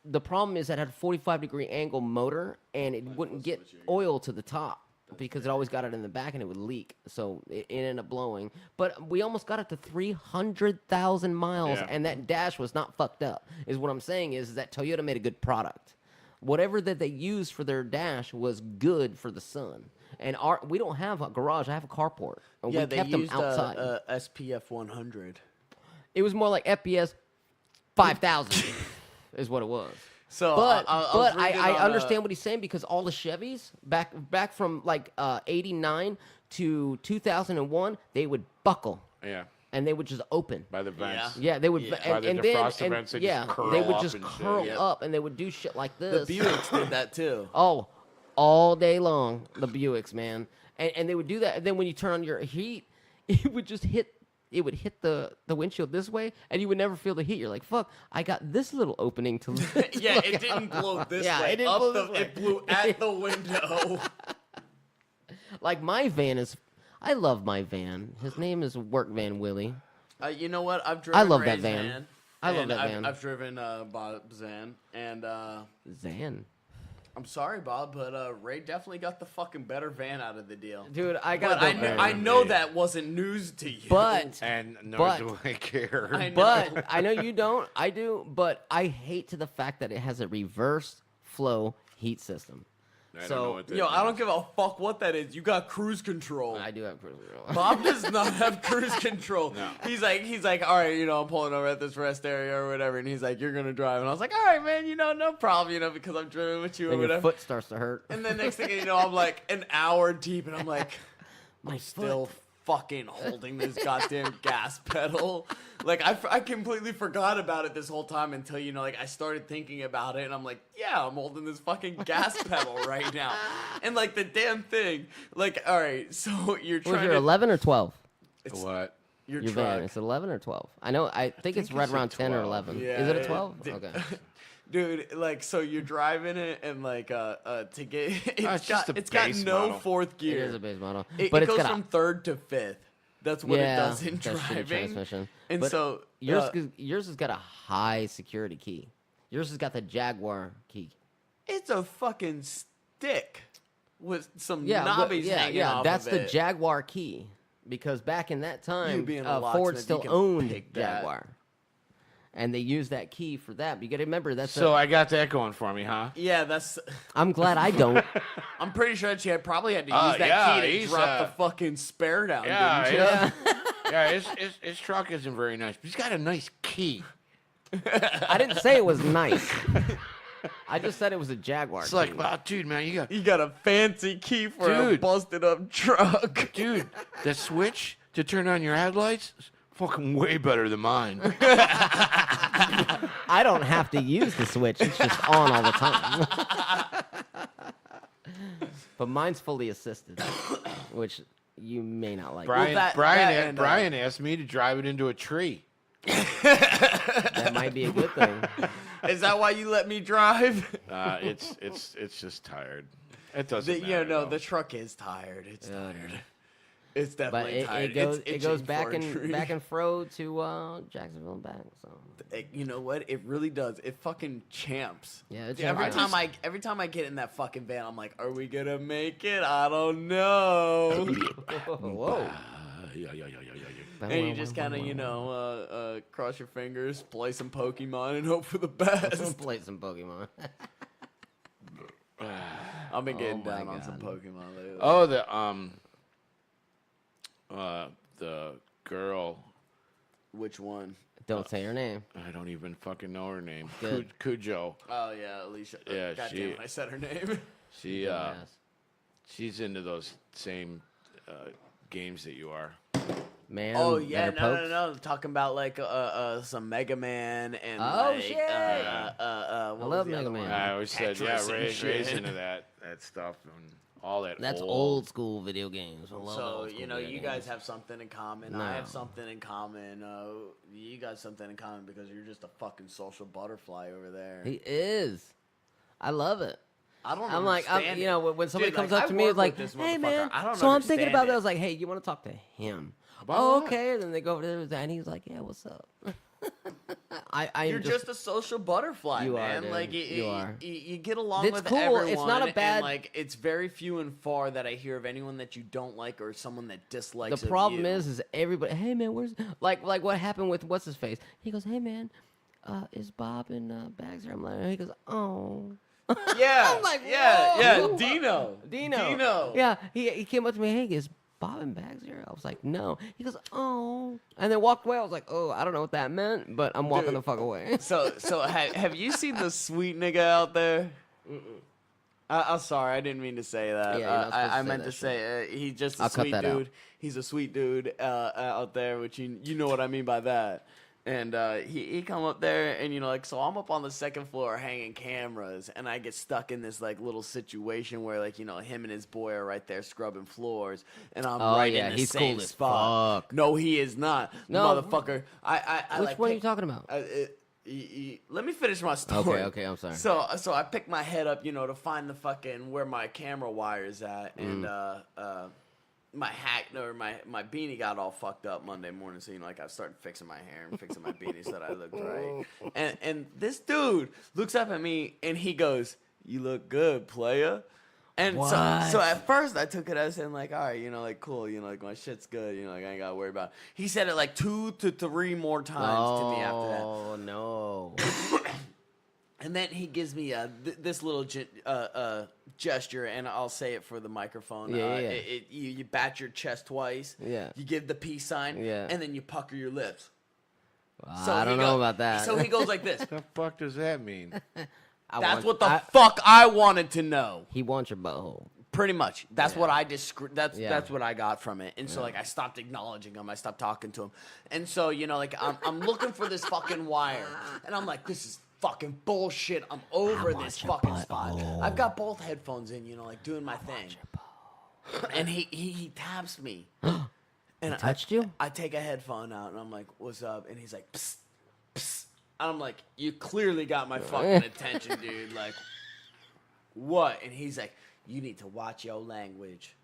Speaker 3: the problem is that it had a 45-degree angle motor, and it wouldn't get oil to the top because it always got it in the back and it would leak. So it ended up blowing. But we almost got it to 300,000 miles,
Speaker 2: Yeah.
Speaker 3: and that dash was not fucked up. Is what I'm saying is that Toyota made a good product. Whatever that they used for their dash was good for the Sun. And we don't have a garage. I have a carport. And
Speaker 1: Yeah,
Speaker 3: we
Speaker 1: they
Speaker 3: kept them
Speaker 1: used
Speaker 3: outside.
Speaker 1: SPF 100.
Speaker 3: It was more like FPS 5,000 is what it was.
Speaker 1: So,
Speaker 3: But
Speaker 1: I was reading
Speaker 3: I
Speaker 1: on,
Speaker 3: understand what he's saying because all the Chevys back from like 89 to 2001, they would buckle
Speaker 2: Yeah.
Speaker 3: and they would just open.
Speaker 2: By the vents.
Speaker 3: Yeah, they would,
Speaker 1: Yeah.
Speaker 2: By the
Speaker 3: and
Speaker 2: defroster
Speaker 3: then
Speaker 2: vents, they
Speaker 3: yeah,
Speaker 2: just curl
Speaker 3: they would
Speaker 2: up
Speaker 3: just
Speaker 2: and shit.
Speaker 3: curl
Speaker 1: Yep.
Speaker 3: up and they would do shit like
Speaker 1: the
Speaker 3: this.
Speaker 1: Buicks did that too.
Speaker 3: Oh, all day long, the Buicks, man. And they would do that. And then when you turn on your heat, it would just hit. It would hit the windshield this way, and you would never feel the heat. You're like, "Fuck! I got this little opening to."
Speaker 1: Yeah,
Speaker 3: look
Speaker 1: it
Speaker 3: out."
Speaker 1: didn't blow this
Speaker 3: Yeah,
Speaker 1: way.
Speaker 3: it didn't
Speaker 1: up
Speaker 3: blow
Speaker 1: the,
Speaker 3: this way.
Speaker 1: It blew at the window.
Speaker 3: Like my van is. I love my van. His name is Work Van Willie.
Speaker 1: You know what? I've driven
Speaker 3: love that
Speaker 1: Ray's
Speaker 3: van. I love
Speaker 1: and
Speaker 3: that van.
Speaker 1: I've driven Bob's van, and
Speaker 3: Zan.
Speaker 1: I'm sorry, Bob, but Ray definitely got the fucking better van out of the deal.
Speaker 3: Dude, I
Speaker 1: But
Speaker 3: got.
Speaker 1: I know that wasn't news to you.
Speaker 3: But
Speaker 2: And nor
Speaker 3: But-
Speaker 2: do I care.
Speaker 1: I know.
Speaker 3: But I know you don't. I do. But I hate to the fact that it has a reverse flow heat system.
Speaker 2: I don't
Speaker 3: so-
Speaker 2: know what that
Speaker 1: Yo, I don't
Speaker 2: means.
Speaker 1: give a fuck what that is. You got cruise control.
Speaker 3: I do have cruise control.
Speaker 1: Bob does not have cruise control.
Speaker 2: No.
Speaker 1: He's like, all right, I'm pulling over at this rest area or whatever, and he's like, you're gonna drive, and I was like, all right, man, no problem, because I'm driving with you or
Speaker 3: And your
Speaker 1: whatever.
Speaker 3: foot starts to hurt.
Speaker 1: And then next thing you know, I'm like an hour deep, and I'm like,
Speaker 3: My
Speaker 1: still
Speaker 3: foot.
Speaker 1: fucking holding this goddamn gas pedal. Like I completely forgot about it this whole time until I started thinking about it, and I'm like, yeah, I'm holding this fucking gas pedal right now, and like the damn thing. Like, all right, so you're
Speaker 3: Was
Speaker 1: trying
Speaker 3: your
Speaker 1: to
Speaker 3: 11 or 12?
Speaker 2: What?
Speaker 1: your
Speaker 3: Your
Speaker 1: truck.
Speaker 3: van. It's 11 or 12. I know. I think it's
Speaker 2: think
Speaker 3: right
Speaker 2: it's a
Speaker 3: around 10 or
Speaker 2: 12.
Speaker 3: 11.
Speaker 1: Yeah,
Speaker 3: Is it a
Speaker 1: yeah.
Speaker 3: 12?
Speaker 1: Dude,
Speaker 3: Okay.
Speaker 1: Dude, like, so you're driving it, and like to get
Speaker 2: it's just a
Speaker 1: it's got
Speaker 2: base
Speaker 1: no
Speaker 2: model.
Speaker 1: fourth
Speaker 3: It
Speaker 1: gear.
Speaker 3: is a base model.
Speaker 1: It,
Speaker 3: but
Speaker 1: it
Speaker 3: it's
Speaker 1: goes
Speaker 3: got
Speaker 1: from third to fifth. That's what it does in
Speaker 3: that's shitty
Speaker 1: driving.
Speaker 3: transmission.
Speaker 1: And
Speaker 3: But
Speaker 1: so
Speaker 3: yours has got a high security key. Yours has got the Jaguar key.
Speaker 1: it's a fucking stick with some
Speaker 3: Yeah,
Speaker 1: knobbies
Speaker 3: yeah,
Speaker 1: hanging
Speaker 3: yeah.
Speaker 1: off
Speaker 3: That's
Speaker 1: of
Speaker 3: the
Speaker 1: it.
Speaker 3: Jaguar key because back in that time,
Speaker 1: being a
Speaker 3: Ford
Speaker 1: locksmith,
Speaker 3: still
Speaker 1: you can
Speaker 3: owned
Speaker 1: pick that.
Speaker 3: Jaguar, and they used that key for that. But you got to remember that's.
Speaker 2: So I got that going for me, huh?
Speaker 1: Yeah, that's.
Speaker 3: I'm glad I don't.
Speaker 1: I'm pretty sure that she probably had to use
Speaker 2: Oh,
Speaker 1: that
Speaker 2: yeah,
Speaker 1: key to
Speaker 2: he's,
Speaker 1: drop the fucking spare down.
Speaker 2: Yeah,
Speaker 1: didn't you?
Speaker 2: yeah. Yeah, his truck isn't very nice, but he's got a nice key.
Speaker 3: I didn't say it was nice. I just said it was a Jaguar.
Speaker 2: It's like,
Speaker 3: key.
Speaker 2: wow, dude, man,
Speaker 1: You got a fancy key for a
Speaker 2: Dude.
Speaker 1: busted up truck.
Speaker 2: dude, the switch to turn on your headlights is fucking way better than mine.
Speaker 3: I don't have to use the switch; it's just on all the time. But mine's fully assisted, which you may not like.
Speaker 2: Brian,
Speaker 1: that and,
Speaker 2: Brian asked me to drive it into a tree.
Speaker 3: That might be a good thing.
Speaker 1: Is that why you let me drive?
Speaker 2: It's just tired. It doesn't
Speaker 1: The,
Speaker 2: matter.
Speaker 1: no,
Speaker 2: though.
Speaker 1: the truck is tired. It's
Speaker 3: Yeah,
Speaker 1: tired. It's
Speaker 3: But
Speaker 1: definitely tired.
Speaker 3: it goes
Speaker 1: It's
Speaker 3: back
Speaker 1: itching for a
Speaker 3: and
Speaker 1: treat.
Speaker 3: back and fro to Jacksonville and back. So
Speaker 1: You know what? It really does. It fucking champs.
Speaker 3: Yeah, it
Speaker 1: Every
Speaker 3: champs.
Speaker 1: time I get in that fucking van, I'm like, are we gonna make it? I don't know.
Speaker 3: whoa.
Speaker 2: Yeah.
Speaker 1: And you just kind of, cross your fingers, play some Pokemon, and hope for the best.
Speaker 3: Play some Pokemon.
Speaker 1: I've been getting
Speaker 3: Oh my
Speaker 1: down on some
Speaker 3: God.
Speaker 1: Pokemon lately.
Speaker 2: Oh, the girl.
Speaker 1: Which one?
Speaker 3: Don't say her name.
Speaker 2: I don't even fucking know her name.
Speaker 3: Good.
Speaker 2: Cujo.
Speaker 1: Oh yeah, Alicia.
Speaker 2: Yeah,
Speaker 1: God
Speaker 2: she-
Speaker 1: damn it, I said her name.
Speaker 2: She
Speaker 3: Dumbass.
Speaker 2: she's into those same games that you are.
Speaker 3: Man.
Speaker 1: Oh yeah,
Speaker 3: better pokes.
Speaker 1: no. Talking about like some Mega Man and
Speaker 3: Oh,
Speaker 1: like,
Speaker 3: shit.
Speaker 1: what
Speaker 3: I
Speaker 1: was
Speaker 3: love
Speaker 1: the
Speaker 3: Mega
Speaker 1: other
Speaker 3: Man.
Speaker 1: one?
Speaker 2: I always said, yeah,
Speaker 1: Tetris and
Speaker 2: Ray's
Speaker 1: shit.
Speaker 2: into that stuff and all that.
Speaker 3: That's old school video games. I love
Speaker 1: So
Speaker 3: old school video
Speaker 1: you guys
Speaker 3: games.
Speaker 1: have something in common.
Speaker 3: No.
Speaker 1: I have something in common. You got something in common because you're just a fucking social butterfly over there.
Speaker 3: He is. I love it.
Speaker 1: don't
Speaker 3: I'm like,
Speaker 1: understand
Speaker 3: you know, when somebody
Speaker 1: Dude,
Speaker 3: comes
Speaker 1: like,
Speaker 3: up to
Speaker 1: I
Speaker 3: me,
Speaker 1: work
Speaker 3: it's like,
Speaker 1: with this
Speaker 3: hey
Speaker 1: motherfucker.
Speaker 3: man.
Speaker 1: I don't
Speaker 3: So I'm thinking
Speaker 1: understand
Speaker 3: about that. I
Speaker 1: it.
Speaker 3: was like, hey, you want to talk to him?
Speaker 2: About
Speaker 3: Oh,
Speaker 2: what?
Speaker 3: okay. And then they go over there, and he's like, yeah, what's up? I
Speaker 1: You're just a social butterfly,
Speaker 3: You are,
Speaker 1: man.
Speaker 3: dude.
Speaker 1: Like
Speaker 3: You are.
Speaker 1: You get along
Speaker 3: It's
Speaker 1: with
Speaker 3: cool.
Speaker 1: everyone.
Speaker 3: It's not a bad-
Speaker 1: And, like it's very few and far that I hear of anyone that you don't like or someone that dislikes.
Speaker 3: The
Speaker 1: of
Speaker 3: problem
Speaker 1: you.
Speaker 3: is everybody. Hey man, where's like what happened with what's his face? He goes, hey man, is Bob in Bags here? I'm like, he goes, oh.
Speaker 1: yeah,
Speaker 3: I'm like,
Speaker 1: yeah,
Speaker 3: whoa.
Speaker 1: Dino.
Speaker 3: Yeah, he came up to me. Hey, is Bob in Bags here? I was like, no. He goes, oh, and then walked away. I was like, oh, I don't know what that meant, but I'm walking
Speaker 1: Dude.
Speaker 3: the fuck away.
Speaker 1: So have you seen the sweet nigga out there? I'm sorry, I didn't mean to say that.
Speaker 3: Yeah, you're not supposed to
Speaker 1: I
Speaker 3: say
Speaker 1: meant
Speaker 3: that
Speaker 1: to say he's just a
Speaker 3: I'll cut
Speaker 1: sweet
Speaker 3: that out.
Speaker 1: dude. He's a sweet dude out there, which you know what I mean by that. And he come up there, and you know, like, so I'm up on the second floor hanging cameras, and I get stuck in this like little situation where, like, you know, him and his boy are right there scrubbing floors, and I'm
Speaker 3: Oh,
Speaker 1: right
Speaker 3: yeah,
Speaker 1: in the
Speaker 3: he's
Speaker 1: same
Speaker 3: cool as
Speaker 1: spot.
Speaker 3: fuck.
Speaker 1: No, he is not,
Speaker 3: No.
Speaker 1: motherfucker. I
Speaker 3: Which
Speaker 1: like
Speaker 3: one are
Speaker 1: pick-
Speaker 3: you talking about?
Speaker 1: let me finish my story.
Speaker 3: Okay, I'm sorry.
Speaker 1: So I picked my head up, you know, to find the fucking where my camera wire's at,
Speaker 3: Mm.
Speaker 1: and my hat or my beanie got all fucked up Monday morning. So you know, like I started fixing my hair and fixing my beanie so that I looked right. And this dude looks up at me and he goes, "You look good, playa." And so
Speaker 3: What?
Speaker 1: at first I took it as in like, all right, you know, like cool, you know, like my shit's good, you know, like I ain't gotta worry about it. He said it like 2 to 3 more times to me after that.
Speaker 3: Oh no.
Speaker 1: And then he gives me this little gesture, and I'll say it for the microphone.
Speaker 3: Yeah, yeah.
Speaker 1: You bat your chest twice.
Speaker 3: Yeah.
Speaker 1: You give the peace sign.
Speaker 3: Yeah.
Speaker 1: And then you pucker your lips.
Speaker 3: I don't
Speaker 1: he
Speaker 3: know
Speaker 1: go-
Speaker 3: about that.
Speaker 1: So he goes like this.
Speaker 2: The fuck does that mean?
Speaker 1: That's what the fuck I wanted to know.
Speaker 3: He wants your butthole.
Speaker 1: Pretty much. That's what I that's
Speaker 3: Yeah.
Speaker 1: that's what I got from it. And so like I stopped acknowledging him. I stopped talking to him. And so, you know, like I'm looking for this fucking wire. And I'm like, this is fucking bullshit. I'm over this fucking spot. I've got both headphones in, you know, like doing my thing. And he taps me. And I
Speaker 3: touched you?
Speaker 1: I take a headphone out and I'm like, what's up? And he's like, psst, psst. And I'm like, you clearly got my fucking attention, dude. Like, what? And he's like, you need to watch your language.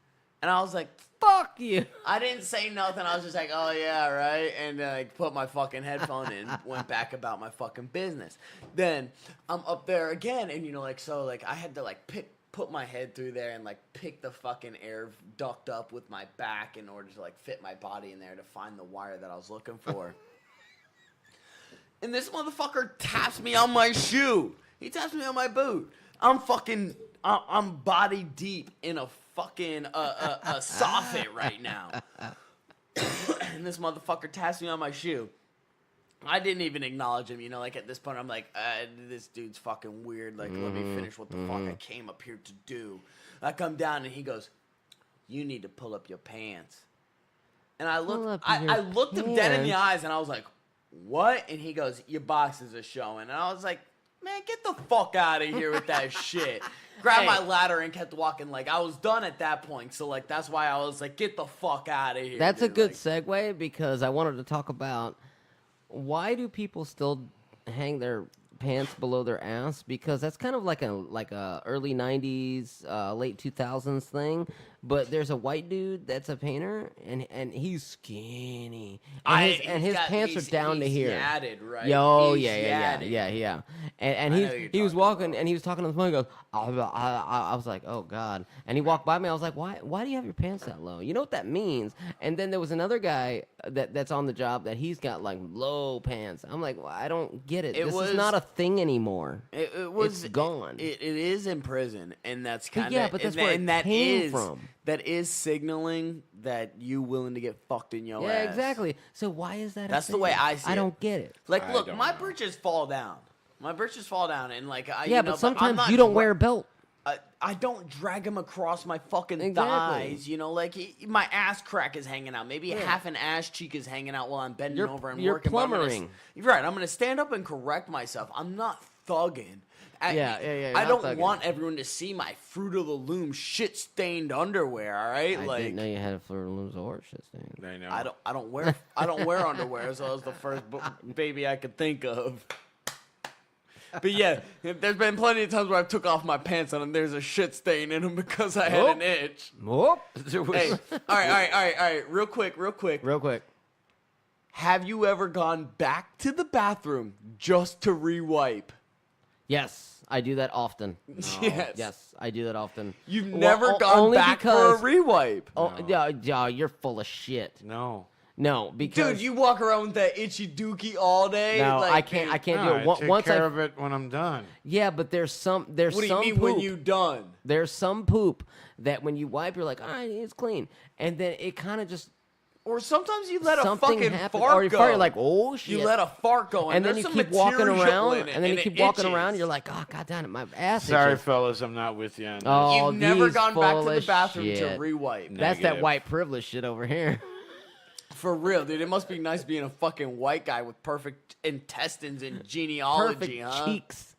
Speaker 1: And I was like,
Speaker 3: Fuck you.
Speaker 1: I didn't say nothing. I was just like, oh, yeah, right? And like put my fucking headphone in, went back about my fucking business. Then I'm up there again. And, you know, like, so, like, I had to, like, put my head through there and, like, pick the fucking air duct up with my back in order to, like, fit my body in there to find the wire that I was looking for. And this motherfucker taps me on my shoe. He taps me on my boot. I'm body deep in a fucking a soffit right now. And this motherfucker taps me on my shoe. I didn't even acknowledge him, you know, like at this point I'm like, this dude's fucking weird. Like, let me finish what the fuck I came up here to do. I come down and he goes, you need to pull up your pants. And I looked him dead in the eyes and I was like, what? And he goes, your boxes are showing. And I was like, man, get the fuck out of here with that shit. Grabbed my ladder and kept walking. Like, I was done at that point. So, like, that's why I was like, get the fuck out of here.
Speaker 3: That's a
Speaker 1: dude.
Speaker 3: good
Speaker 1: Like,
Speaker 3: segue because I wanted to talk about why do people still hang their pants below their ass? Because that's kind of like a early 90s, late 2000s thing. But there's a white dude that's a painter, and he's skinny, and his pants are down to here.
Speaker 1: Yadded, right?
Speaker 3: Yo,
Speaker 1: He's
Speaker 3: yeah. And
Speaker 1: I know who you're
Speaker 3: he was
Speaker 1: talking
Speaker 3: walking
Speaker 1: about.
Speaker 3: and he was talking on the phone. He goes, I was like, oh God. And he walked by me. I was like, why do you have your pants that low? You know what that means? And then there was another guy that's on the job that he's got like low pants. I'm like, well, I don't get it. This is not a thing anymore.
Speaker 1: It was
Speaker 3: It's gone.
Speaker 1: It is in prison, and that's kind of
Speaker 3: yeah, but that's where it came from.
Speaker 1: That is signaling that you willing to get fucked in your
Speaker 3: Yeah,
Speaker 1: ass.
Speaker 3: exactly. So why is that?
Speaker 1: That's
Speaker 3: a
Speaker 1: the way
Speaker 3: thing?
Speaker 1: I see it.
Speaker 3: I don't get it.
Speaker 1: Like,
Speaker 2: I
Speaker 1: look,
Speaker 2: don't
Speaker 1: my
Speaker 2: know.
Speaker 1: britches fall down. My britches fall down, and like,
Speaker 3: Yeah,
Speaker 1: you know,
Speaker 3: but
Speaker 1: I'm
Speaker 3: sometimes
Speaker 1: not
Speaker 3: you don't
Speaker 1: dra-
Speaker 3: wear a belt.
Speaker 1: I don't drag them across my fucking
Speaker 3: Exactly.
Speaker 1: thighs, you know, like my ass crack is hanging out. Maybe half an ass cheek is hanging out while I'm bending
Speaker 3: You're-
Speaker 1: over and
Speaker 3: you're
Speaker 1: working. But
Speaker 3: plumbering.
Speaker 1: Right, I'm gonna stand up and correct myself. I'm not thugging.
Speaker 3: Yeah, you're
Speaker 1: I
Speaker 3: not
Speaker 1: don't
Speaker 3: thugging.
Speaker 1: want everyone to see my Fruit of the Loom shit stained underwear. All right,
Speaker 3: I
Speaker 1: like
Speaker 3: didn't know you had a Fruit of the Looms or shit stain.
Speaker 2: I know.
Speaker 1: I don't wear underwear, so that was the first baby I could think of. But yeah, there's been plenty of times where I took off my pants and there's a shit stain in them because I had an itch.
Speaker 3: Whoop.
Speaker 1: Hey, all right. Real quick.
Speaker 3: Real quick.
Speaker 1: Have you ever gone back to the bathroom just to rewipe?
Speaker 3: Yes, I do that often.
Speaker 1: Yes.
Speaker 3: Yes, I do that often.
Speaker 1: You've
Speaker 3: Well,
Speaker 1: never gone
Speaker 3: only
Speaker 1: back
Speaker 3: because,
Speaker 1: for a rewipe.
Speaker 3: Oh, yeah, you're full of shit.
Speaker 2: No.
Speaker 3: No, because
Speaker 1: Dude, you walk around with that itchy dookie all day.
Speaker 3: no,
Speaker 1: like,
Speaker 3: I can't. I can't
Speaker 2: No,
Speaker 3: do it.
Speaker 2: I take
Speaker 3: Once
Speaker 2: care
Speaker 3: I
Speaker 2: of it when I'm done.
Speaker 3: yeah, but there's some
Speaker 1: What do you
Speaker 3: some
Speaker 1: mean
Speaker 3: poop.
Speaker 1: when you done?
Speaker 3: There's some poop that when you wipe, you're like, all right, it's clean, and then it kind of just
Speaker 1: Or sometimes you let a
Speaker 3: something
Speaker 1: fucking
Speaker 3: happens,
Speaker 1: fart
Speaker 3: or you
Speaker 1: go.
Speaker 3: fart, you're like, oh shit.
Speaker 1: You let a fart go,
Speaker 3: and then
Speaker 1: there's
Speaker 3: you
Speaker 1: some
Speaker 3: keep walking
Speaker 1: material
Speaker 3: around,
Speaker 1: in it,
Speaker 3: and then you
Speaker 1: it
Speaker 3: keep walking
Speaker 1: itches.
Speaker 3: around. You're like, oh god damn it, my ass
Speaker 2: Sorry,
Speaker 3: itches.
Speaker 2: fellas, I'm not with you on this.
Speaker 3: Oh,
Speaker 1: You've never
Speaker 3: these
Speaker 1: gone back to
Speaker 3: full
Speaker 1: the
Speaker 3: of
Speaker 1: bathroom
Speaker 3: shit.
Speaker 1: to rewipe.
Speaker 3: That's that
Speaker 2: Negative.
Speaker 3: white privilege shit over here.
Speaker 1: For real, dude. It must be nice being a fucking white guy with perfect intestines and genealogy,
Speaker 3: Perfect
Speaker 1: huh?
Speaker 3: cheeks.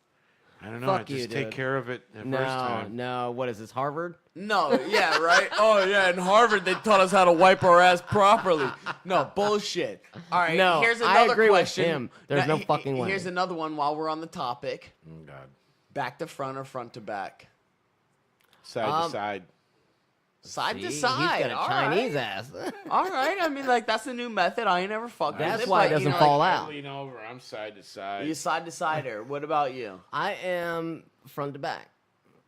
Speaker 2: I don't know.
Speaker 3: Fuck
Speaker 2: I just
Speaker 3: you,
Speaker 2: take
Speaker 3: dude.
Speaker 2: care of it the first
Speaker 3: No,
Speaker 2: time.
Speaker 3: no. What is this, Harvard?
Speaker 1: No, yeah, right? Oh, yeah, in Harvard, they taught us how to wipe our ass properly. No, bullshit. All right,
Speaker 3: No,
Speaker 1: here's
Speaker 3: I
Speaker 1: another
Speaker 3: agree with
Speaker 1: question.
Speaker 3: him. There's no fucking way.
Speaker 1: Here's another one while we're on the topic.
Speaker 2: Oh, God.
Speaker 1: Back to front or front to back?
Speaker 2: Side to side.
Speaker 1: Side to
Speaker 3: See,
Speaker 1: side.
Speaker 3: He's got a
Speaker 1: all
Speaker 3: Chinese
Speaker 1: right.
Speaker 3: ass.
Speaker 1: All right. I mean, like, that's a new method. I ain't never fucked with
Speaker 3: That's
Speaker 1: it,
Speaker 3: why it
Speaker 1: but,
Speaker 3: doesn't
Speaker 1: you know,
Speaker 3: fall
Speaker 1: like,
Speaker 3: out.
Speaker 2: I lean over. I'm side to side.
Speaker 1: You side to sider. What about you?
Speaker 3: I am front to back.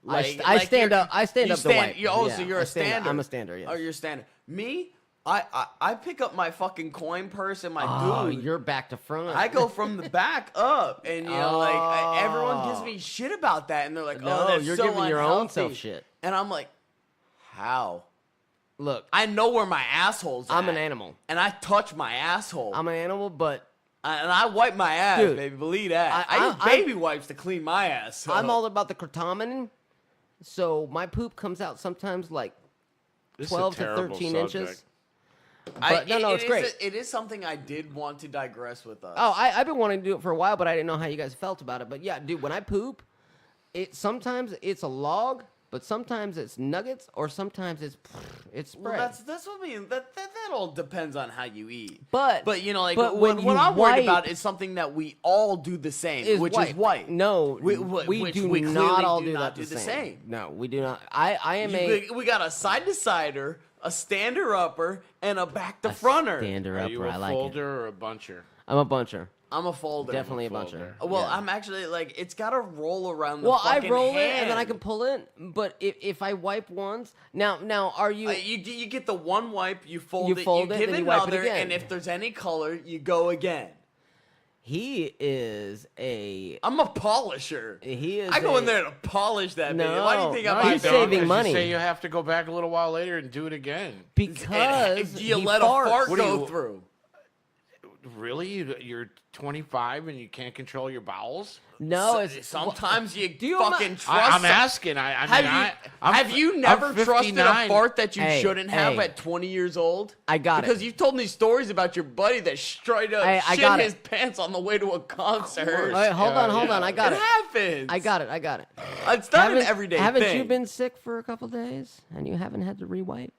Speaker 1: Like-
Speaker 3: I
Speaker 1: like
Speaker 3: stand
Speaker 1: you're-
Speaker 3: up. I stand
Speaker 1: you
Speaker 3: up to wipe.
Speaker 1: so you're
Speaker 3: I
Speaker 1: a
Speaker 3: stand up.
Speaker 1: stander.
Speaker 3: I'm a stander. Yes.
Speaker 1: Oh, you're a stander. Me, I pick up my fucking coin purse and my
Speaker 3: Oh,
Speaker 1: dude.
Speaker 3: you're back to front.
Speaker 1: I go from the back up, and you know, like everyone gives
Speaker 3: Oh.
Speaker 1: me shit about that, and they're like,
Speaker 3: No,
Speaker 1: "Oh, that's
Speaker 3: you're
Speaker 1: so
Speaker 3: giving your own
Speaker 1: unhealthy."
Speaker 3: self shit.
Speaker 1: And I'm like, "How?
Speaker 3: Look,
Speaker 1: I know where my asshole's
Speaker 3: I'm
Speaker 1: at,
Speaker 3: an animal.
Speaker 1: and I touch my asshole,
Speaker 3: I'm an animal, but
Speaker 1: and I wipe my ass,
Speaker 3: Dude,
Speaker 1: baby. Believe that. I use
Speaker 3: I'm-
Speaker 1: baby wipes to clean my ass. So.
Speaker 3: I'm all about the cratomenon. So my poop comes out sometimes like
Speaker 2: This
Speaker 3: 12
Speaker 2: is a
Speaker 3: to
Speaker 2: terrible
Speaker 3: 13
Speaker 2: subject.
Speaker 3: inches. But no, it's great.
Speaker 1: It is something I did want to digress with us.
Speaker 3: Oh, I've been wanting to do it for a while, but I didn't know how you guys felt about it. But yeah, dude, when I poop, sometimes it's a log, but sometimes it's nuggets, or sometimes it's
Speaker 1: well,
Speaker 3: spread.
Speaker 1: that's what I mean. That all depends on how you eat.
Speaker 3: But
Speaker 1: you know, like
Speaker 3: but
Speaker 1: what,
Speaker 3: when
Speaker 1: what
Speaker 3: you
Speaker 1: I'm worried
Speaker 3: wipe-
Speaker 1: about is something that we all do the same, which is white.
Speaker 3: No, we
Speaker 1: which
Speaker 3: do
Speaker 1: we
Speaker 3: not
Speaker 1: clearly
Speaker 3: all
Speaker 1: do
Speaker 3: do
Speaker 1: not
Speaker 3: that
Speaker 1: do the same.
Speaker 3: No, we do not. I am a
Speaker 1: We got a side to sider, a stander upper, and a back to fronter.
Speaker 3: stander
Speaker 2: Are you
Speaker 3: upper.
Speaker 2: a
Speaker 3: I like it.
Speaker 2: folder or a buncher?
Speaker 3: I'm a buncher.
Speaker 1: I'm a folder.
Speaker 3: Definitely a
Speaker 2: folder.
Speaker 3: buncher.
Speaker 1: Well,
Speaker 3: Yeah.
Speaker 1: I'm actually like it's got to roll around the
Speaker 3: Well, I
Speaker 1: fucking
Speaker 3: roll
Speaker 1: hand.
Speaker 3: it and then I can pull it. But if I wipe once, now are you?
Speaker 1: You get the one wipe, you fold
Speaker 3: You
Speaker 1: it,
Speaker 3: fold
Speaker 1: you
Speaker 3: it,
Speaker 1: give
Speaker 3: then
Speaker 1: it
Speaker 3: you wipe it
Speaker 1: another,
Speaker 3: again.
Speaker 1: and if there's any color, you go again.
Speaker 3: He is a.
Speaker 1: I'm a polisher.
Speaker 3: He is.
Speaker 1: I go in
Speaker 3: a-
Speaker 1: there to polish that
Speaker 3: No,
Speaker 1: baby. Why do you think
Speaker 3: no,
Speaker 1: I'm
Speaker 3: he's
Speaker 2: don't,
Speaker 3: saving
Speaker 2: 'cause
Speaker 3: money.
Speaker 2: You say you have to go back a little while later and do it again.
Speaker 3: Because
Speaker 1: you
Speaker 3: he
Speaker 1: let
Speaker 3: farts.
Speaker 1: a fart
Speaker 2: What do
Speaker 1: go
Speaker 2: you-
Speaker 1: through?
Speaker 2: Really? You're 25 and you can't control your bowels?
Speaker 3: No,
Speaker 1: S-
Speaker 3: it's
Speaker 1: sometimes you
Speaker 3: do you
Speaker 1: fucking
Speaker 3: ima-
Speaker 1: trust.
Speaker 2: I'm asking. I mean,
Speaker 1: Have you never
Speaker 2: I'm
Speaker 1: trusted a
Speaker 2: 59.
Speaker 1: fart that you
Speaker 3: Hey,
Speaker 1: shouldn't have
Speaker 3: hey.
Speaker 1: at 20 years old?
Speaker 3: I got it.
Speaker 1: Because you've told me stories about your buddy that straight up
Speaker 3: Hey, I
Speaker 1: shit
Speaker 3: got
Speaker 1: his
Speaker 3: it.
Speaker 1: pants on the way to a concert.
Speaker 3: Wait, hold on. I got
Speaker 1: It
Speaker 3: it.
Speaker 1: happens.
Speaker 3: I got it.
Speaker 1: It's not an everyday
Speaker 3: haven't
Speaker 1: thing.
Speaker 3: you been sick for a couple days and you haven't had to rewipe?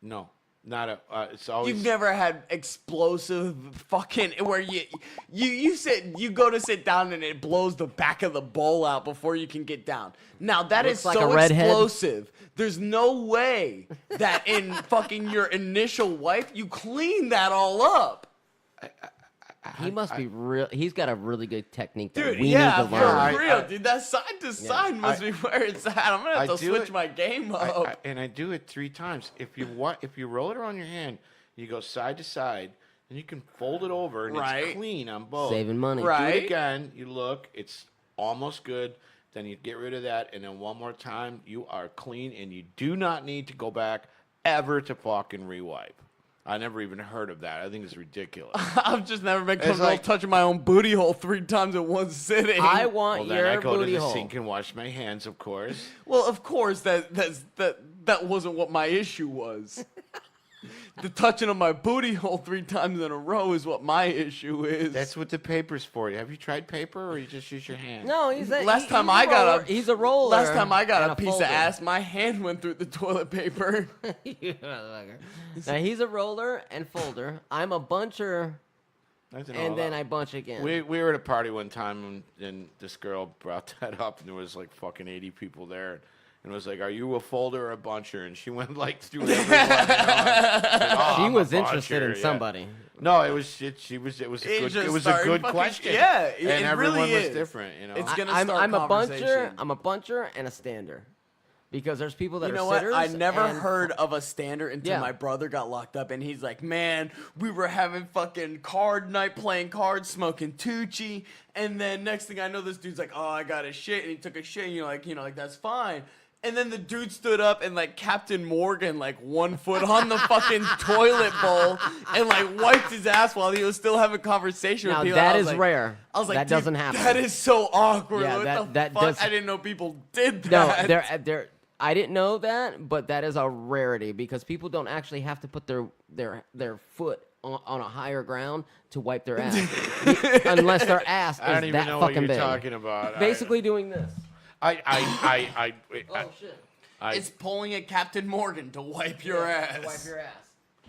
Speaker 2: No, not a. It's always.
Speaker 1: You've never had explosive fucking where you sit you go to sit down and it blows the back of the bowl out before you can get down. Now that is
Speaker 3: Looks like
Speaker 1: so
Speaker 3: a redhead.
Speaker 1: explosive. There's no way that in fucking your initial wipe you clean that all up.
Speaker 3: He must be real. He's got a really good technique that
Speaker 1: Dude,
Speaker 3: we
Speaker 1: yeah,
Speaker 3: need to
Speaker 1: for
Speaker 3: learn.
Speaker 1: real, dude. That side to side must be where it's at. I'm gonna have
Speaker 2: I
Speaker 1: to
Speaker 2: do
Speaker 1: switch
Speaker 2: it-
Speaker 1: my game up.
Speaker 2: and I do it 3 times. If you roll it around your hand, you go side to side, and you can fold it over, and
Speaker 1: Right.
Speaker 2: it's clean on both.
Speaker 3: Saving money.
Speaker 2: Do
Speaker 1: Right.
Speaker 2: it again. You look, it's almost good. Then you get rid of that, and then one more time, you are clean, and you do not need to go back ever to fucking rewipe. I never even heard of that. I think it's ridiculous.
Speaker 1: I've just never been comfortable
Speaker 2: like-
Speaker 1: touching my own booty hole 3 times in one sitting.
Speaker 3: I want
Speaker 2: Well, then I
Speaker 3: your
Speaker 2: go to
Speaker 3: booty
Speaker 2: the
Speaker 3: hole.
Speaker 2: sink and wash my hands, of course.
Speaker 1: Well, of course, that wasn't what my issue was. The touching of my booty hole 3 times in a row is what my issue is.
Speaker 2: That's what the paper's for. Have you tried paper, or you just use your hand?
Speaker 3: No, he's a,
Speaker 1: Last
Speaker 3: he-
Speaker 1: time
Speaker 3: he's
Speaker 1: I
Speaker 3: a
Speaker 1: got
Speaker 3: roller.
Speaker 1: a
Speaker 3: He's a roller.
Speaker 1: Last time I got
Speaker 3: and
Speaker 1: a piece
Speaker 3: folder.
Speaker 1: of ass, my hand went through the toilet paper.
Speaker 3: You motherfucker. Now he's a roller and folder. I'm a buncher
Speaker 2: I didn't
Speaker 3: and
Speaker 2: know
Speaker 3: then
Speaker 2: that.
Speaker 3: I bunch again.
Speaker 2: We were at a party one time, and this girl brought that up, and there was like fucking 80 people there. And it was like, "Are you a folder or a buncher?" And she went like through everyone.
Speaker 3: She
Speaker 2: I'm
Speaker 3: was
Speaker 2: a
Speaker 3: interested in
Speaker 2: buncher, yeah.
Speaker 3: somebody.
Speaker 2: No, it was shit. It was a good question.
Speaker 1: Yeah,
Speaker 2: and
Speaker 1: it
Speaker 2: everyone
Speaker 1: really
Speaker 2: was
Speaker 1: is.
Speaker 2: different. You know,
Speaker 1: It's gonna
Speaker 3: I'm
Speaker 1: start
Speaker 3: a buncher.
Speaker 1: conversation.
Speaker 3: I'm a buncher and a stander, because there's people that
Speaker 1: You
Speaker 3: are
Speaker 1: know what?
Speaker 3: sitters.
Speaker 1: I never
Speaker 3: and-
Speaker 1: heard of a stander until
Speaker 3: Yeah.
Speaker 1: my brother got locked up, and he's like, "Man, we were having fucking card night, playing cards, smoking Tucci, and then next thing I know, this dude's like, oh, I got a shit,' and he took a shit, and you're like, that's fine." And then the dude stood up and like Captain Morgan, like 1 foot on the fucking toilet bowl, and like wiped his ass while he was still having conversation
Speaker 3: Now
Speaker 1: with people.
Speaker 3: that
Speaker 1: I was
Speaker 3: is
Speaker 1: like-
Speaker 3: rare.
Speaker 1: I was like,
Speaker 3: that
Speaker 1: "Dude,
Speaker 3: doesn't happen.
Speaker 1: That is so awkward.
Speaker 3: Yeah,
Speaker 1: What
Speaker 3: that-
Speaker 1: the
Speaker 3: that
Speaker 1: fuck?
Speaker 3: does-
Speaker 1: I didn't know people did
Speaker 3: No,
Speaker 1: that."
Speaker 3: there. I didn't know that, but that is a rarity, because people don't actually have to put their foot on a higher ground to wipe their ass, unless their ass
Speaker 2: I don't
Speaker 3: is
Speaker 2: even
Speaker 3: that
Speaker 2: know what
Speaker 3: fucking
Speaker 2: you're
Speaker 3: big.
Speaker 2: talking about.
Speaker 3: Basically doing this.
Speaker 2: I
Speaker 3: Oh shit.
Speaker 1: It's pulling a Captain Morgan to wipe your ass.
Speaker 3: To wipe your ass.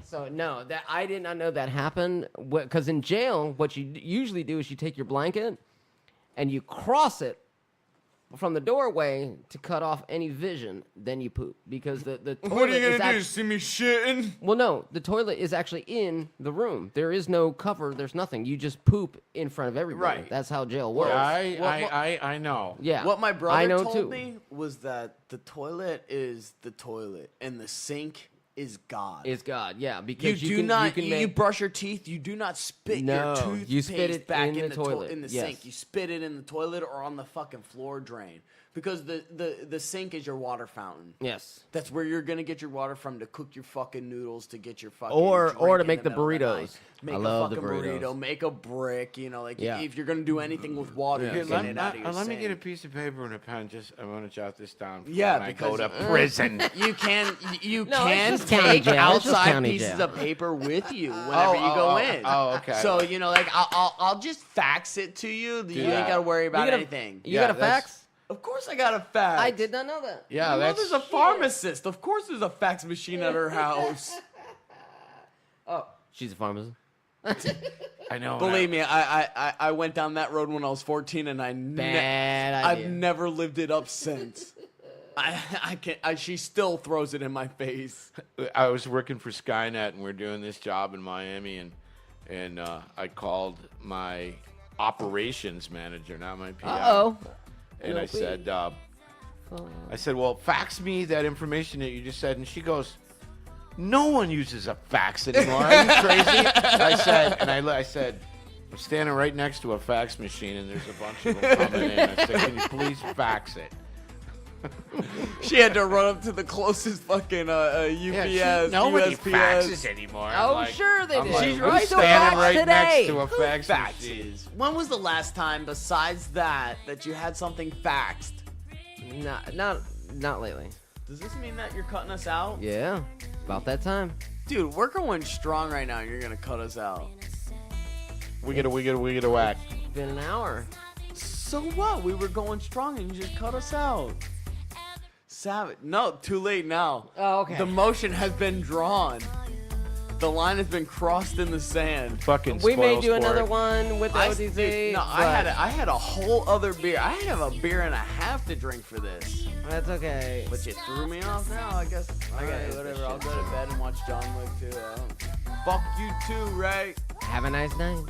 Speaker 3: So no, that I did not know that happened. Because in jail, what you usually do is you take your blanket and you cross it from the doorway to cut off any vision. Then you poop, because the toilet
Speaker 1: What are you
Speaker 3: is
Speaker 1: gonna do?
Speaker 3: actually,
Speaker 1: See me shitting?
Speaker 3: well, no, the toilet is actually in the room. There is no cover. There's nothing. You just poop in front of everybody.
Speaker 1: Right.
Speaker 3: That's how jail works.
Speaker 2: I know.
Speaker 3: Yeah.
Speaker 1: What my
Speaker 3: I
Speaker 1: brother
Speaker 3: know
Speaker 1: told
Speaker 3: too.
Speaker 1: me was that the toilet is the toilet and the sink is God.
Speaker 3: Is God, yeah,
Speaker 1: you
Speaker 3: because
Speaker 1: do
Speaker 3: you can,
Speaker 1: not.
Speaker 3: you can
Speaker 1: You
Speaker 3: make,
Speaker 1: brush your teeth. You do not spit your
Speaker 3: No,
Speaker 1: toothpaste
Speaker 3: you spit it
Speaker 1: back
Speaker 3: in the toilet.
Speaker 1: in the
Speaker 3: Yes.
Speaker 1: sink. You spit it in the toilet or on the fucking floor drain, because the sink is your water fountain.
Speaker 3: yes.
Speaker 1: That's where you're gonna get your water from to cook your fucking noodles, to get your fucking
Speaker 3: Or
Speaker 1: drink
Speaker 3: to
Speaker 1: in
Speaker 3: make the
Speaker 1: middle of
Speaker 3: burritos.
Speaker 1: night. Make
Speaker 3: I
Speaker 1: a
Speaker 3: love the
Speaker 1: fucking
Speaker 3: burritos.
Speaker 1: burrito. Make a brick. You know, like
Speaker 3: Yeah.
Speaker 1: if you're gonna do anything with water,
Speaker 3: Yeah.
Speaker 1: you're
Speaker 2: Here,
Speaker 1: getting it out of your
Speaker 2: let me
Speaker 1: sink.
Speaker 2: get a piece of paper and a pen. I want to jot this down.
Speaker 1: Yeah,
Speaker 2: when I go
Speaker 1: because-
Speaker 2: to prison.
Speaker 1: You can
Speaker 3: No, it's
Speaker 1: can
Speaker 3: just county
Speaker 1: take
Speaker 3: jail. It's just
Speaker 1: outside
Speaker 3: county
Speaker 1: pieces
Speaker 3: jail.
Speaker 1: of paper with you whenever you go in.
Speaker 2: Oh, okay.
Speaker 1: So you know, like I'll just fax it to you. You
Speaker 2: Yeah.
Speaker 1: ain't gotta worry about
Speaker 3: got a-
Speaker 1: anything.
Speaker 3: You
Speaker 2: Yeah,
Speaker 3: got a
Speaker 2: that's-
Speaker 3: fax?
Speaker 1: Of course, I got a fax.
Speaker 3: I did not know that.
Speaker 2: Yeah,
Speaker 1: My
Speaker 2: that's.
Speaker 1: mother's a pharmacist. Of course, there's a fax machine at her house.
Speaker 3: Oh, she's a pharmacist.
Speaker 2: I know.
Speaker 1: Believe me, I went down that road when I was 14, and
Speaker 3: Bad idea.
Speaker 1: I've never lived it up since. I can't. She still throws it in my face.
Speaker 2: I was working for Skynet, and we are doing this job in Miami, and I called my operations manager, not my PM.
Speaker 3: Uh-oh.
Speaker 2: And I
Speaker 3: LP.
Speaker 2: said, well, fax me that information that you just said. And she goes, no one uses a fax anymore. Are you crazy? I said, I'm standing right next to a fax machine, and there's a bunch of them coming in. I said, can you please fax it?
Speaker 1: She had to run up to the closest fucking UPS.
Speaker 2: Yeah, nobody
Speaker 1: USPS.
Speaker 2: faxes anymore. I'm
Speaker 3: Oh,
Speaker 2: like-
Speaker 3: sure they
Speaker 2: I'm
Speaker 3: did.
Speaker 2: like,
Speaker 3: She's
Speaker 2: who's
Speaker 3: right. So
Speaker 2: standing
Speaker 3: fax
Speaker 2: right next
Speaker 3: today.
Speaker 2: to a
Speaker 1: Who
Speaker 2: fax machine?
Speaker 1: faxes? When was the last time, besides that you had something faxed?
Speaker 3: Not lately.
Speaker 1: Does this mean that you're cutting us out?
Speaker 3: Yeah, about that time.
Speaker 1: Dude, we're going strong right now, and you're gonna cut us out.
Speaker 2: We get a whack.
Speaker 3: Been an hour.
Speaker 1: So what? We were going strong, and you just cut us out. Savage. No, too late now.
Speaker 3: Oh, okay.
Speaker 1: The motion has been drawn. The line has been crossed in the sand.
Speaker 2: Fucking
Speaker 3: We may
Speaker 2: spoil
Speaker 3: do
Speaker 2: sport.
Speaker 3: another one with the OTC.
Speaker 1: Dude, no,
Speaker 3: but
Speaker 1: I had a whole other beer. I have a beer and a half to drink for this.
Speaker 3: That's okay.
Speaker 1: But you threw me off now. I guess. Okay,
Speaker 3: Alright,
Speaker 1: whatever. I'll go to bed and watch John Wick too. Fuck you too, Ray.
Speaker 3: Have a nice night.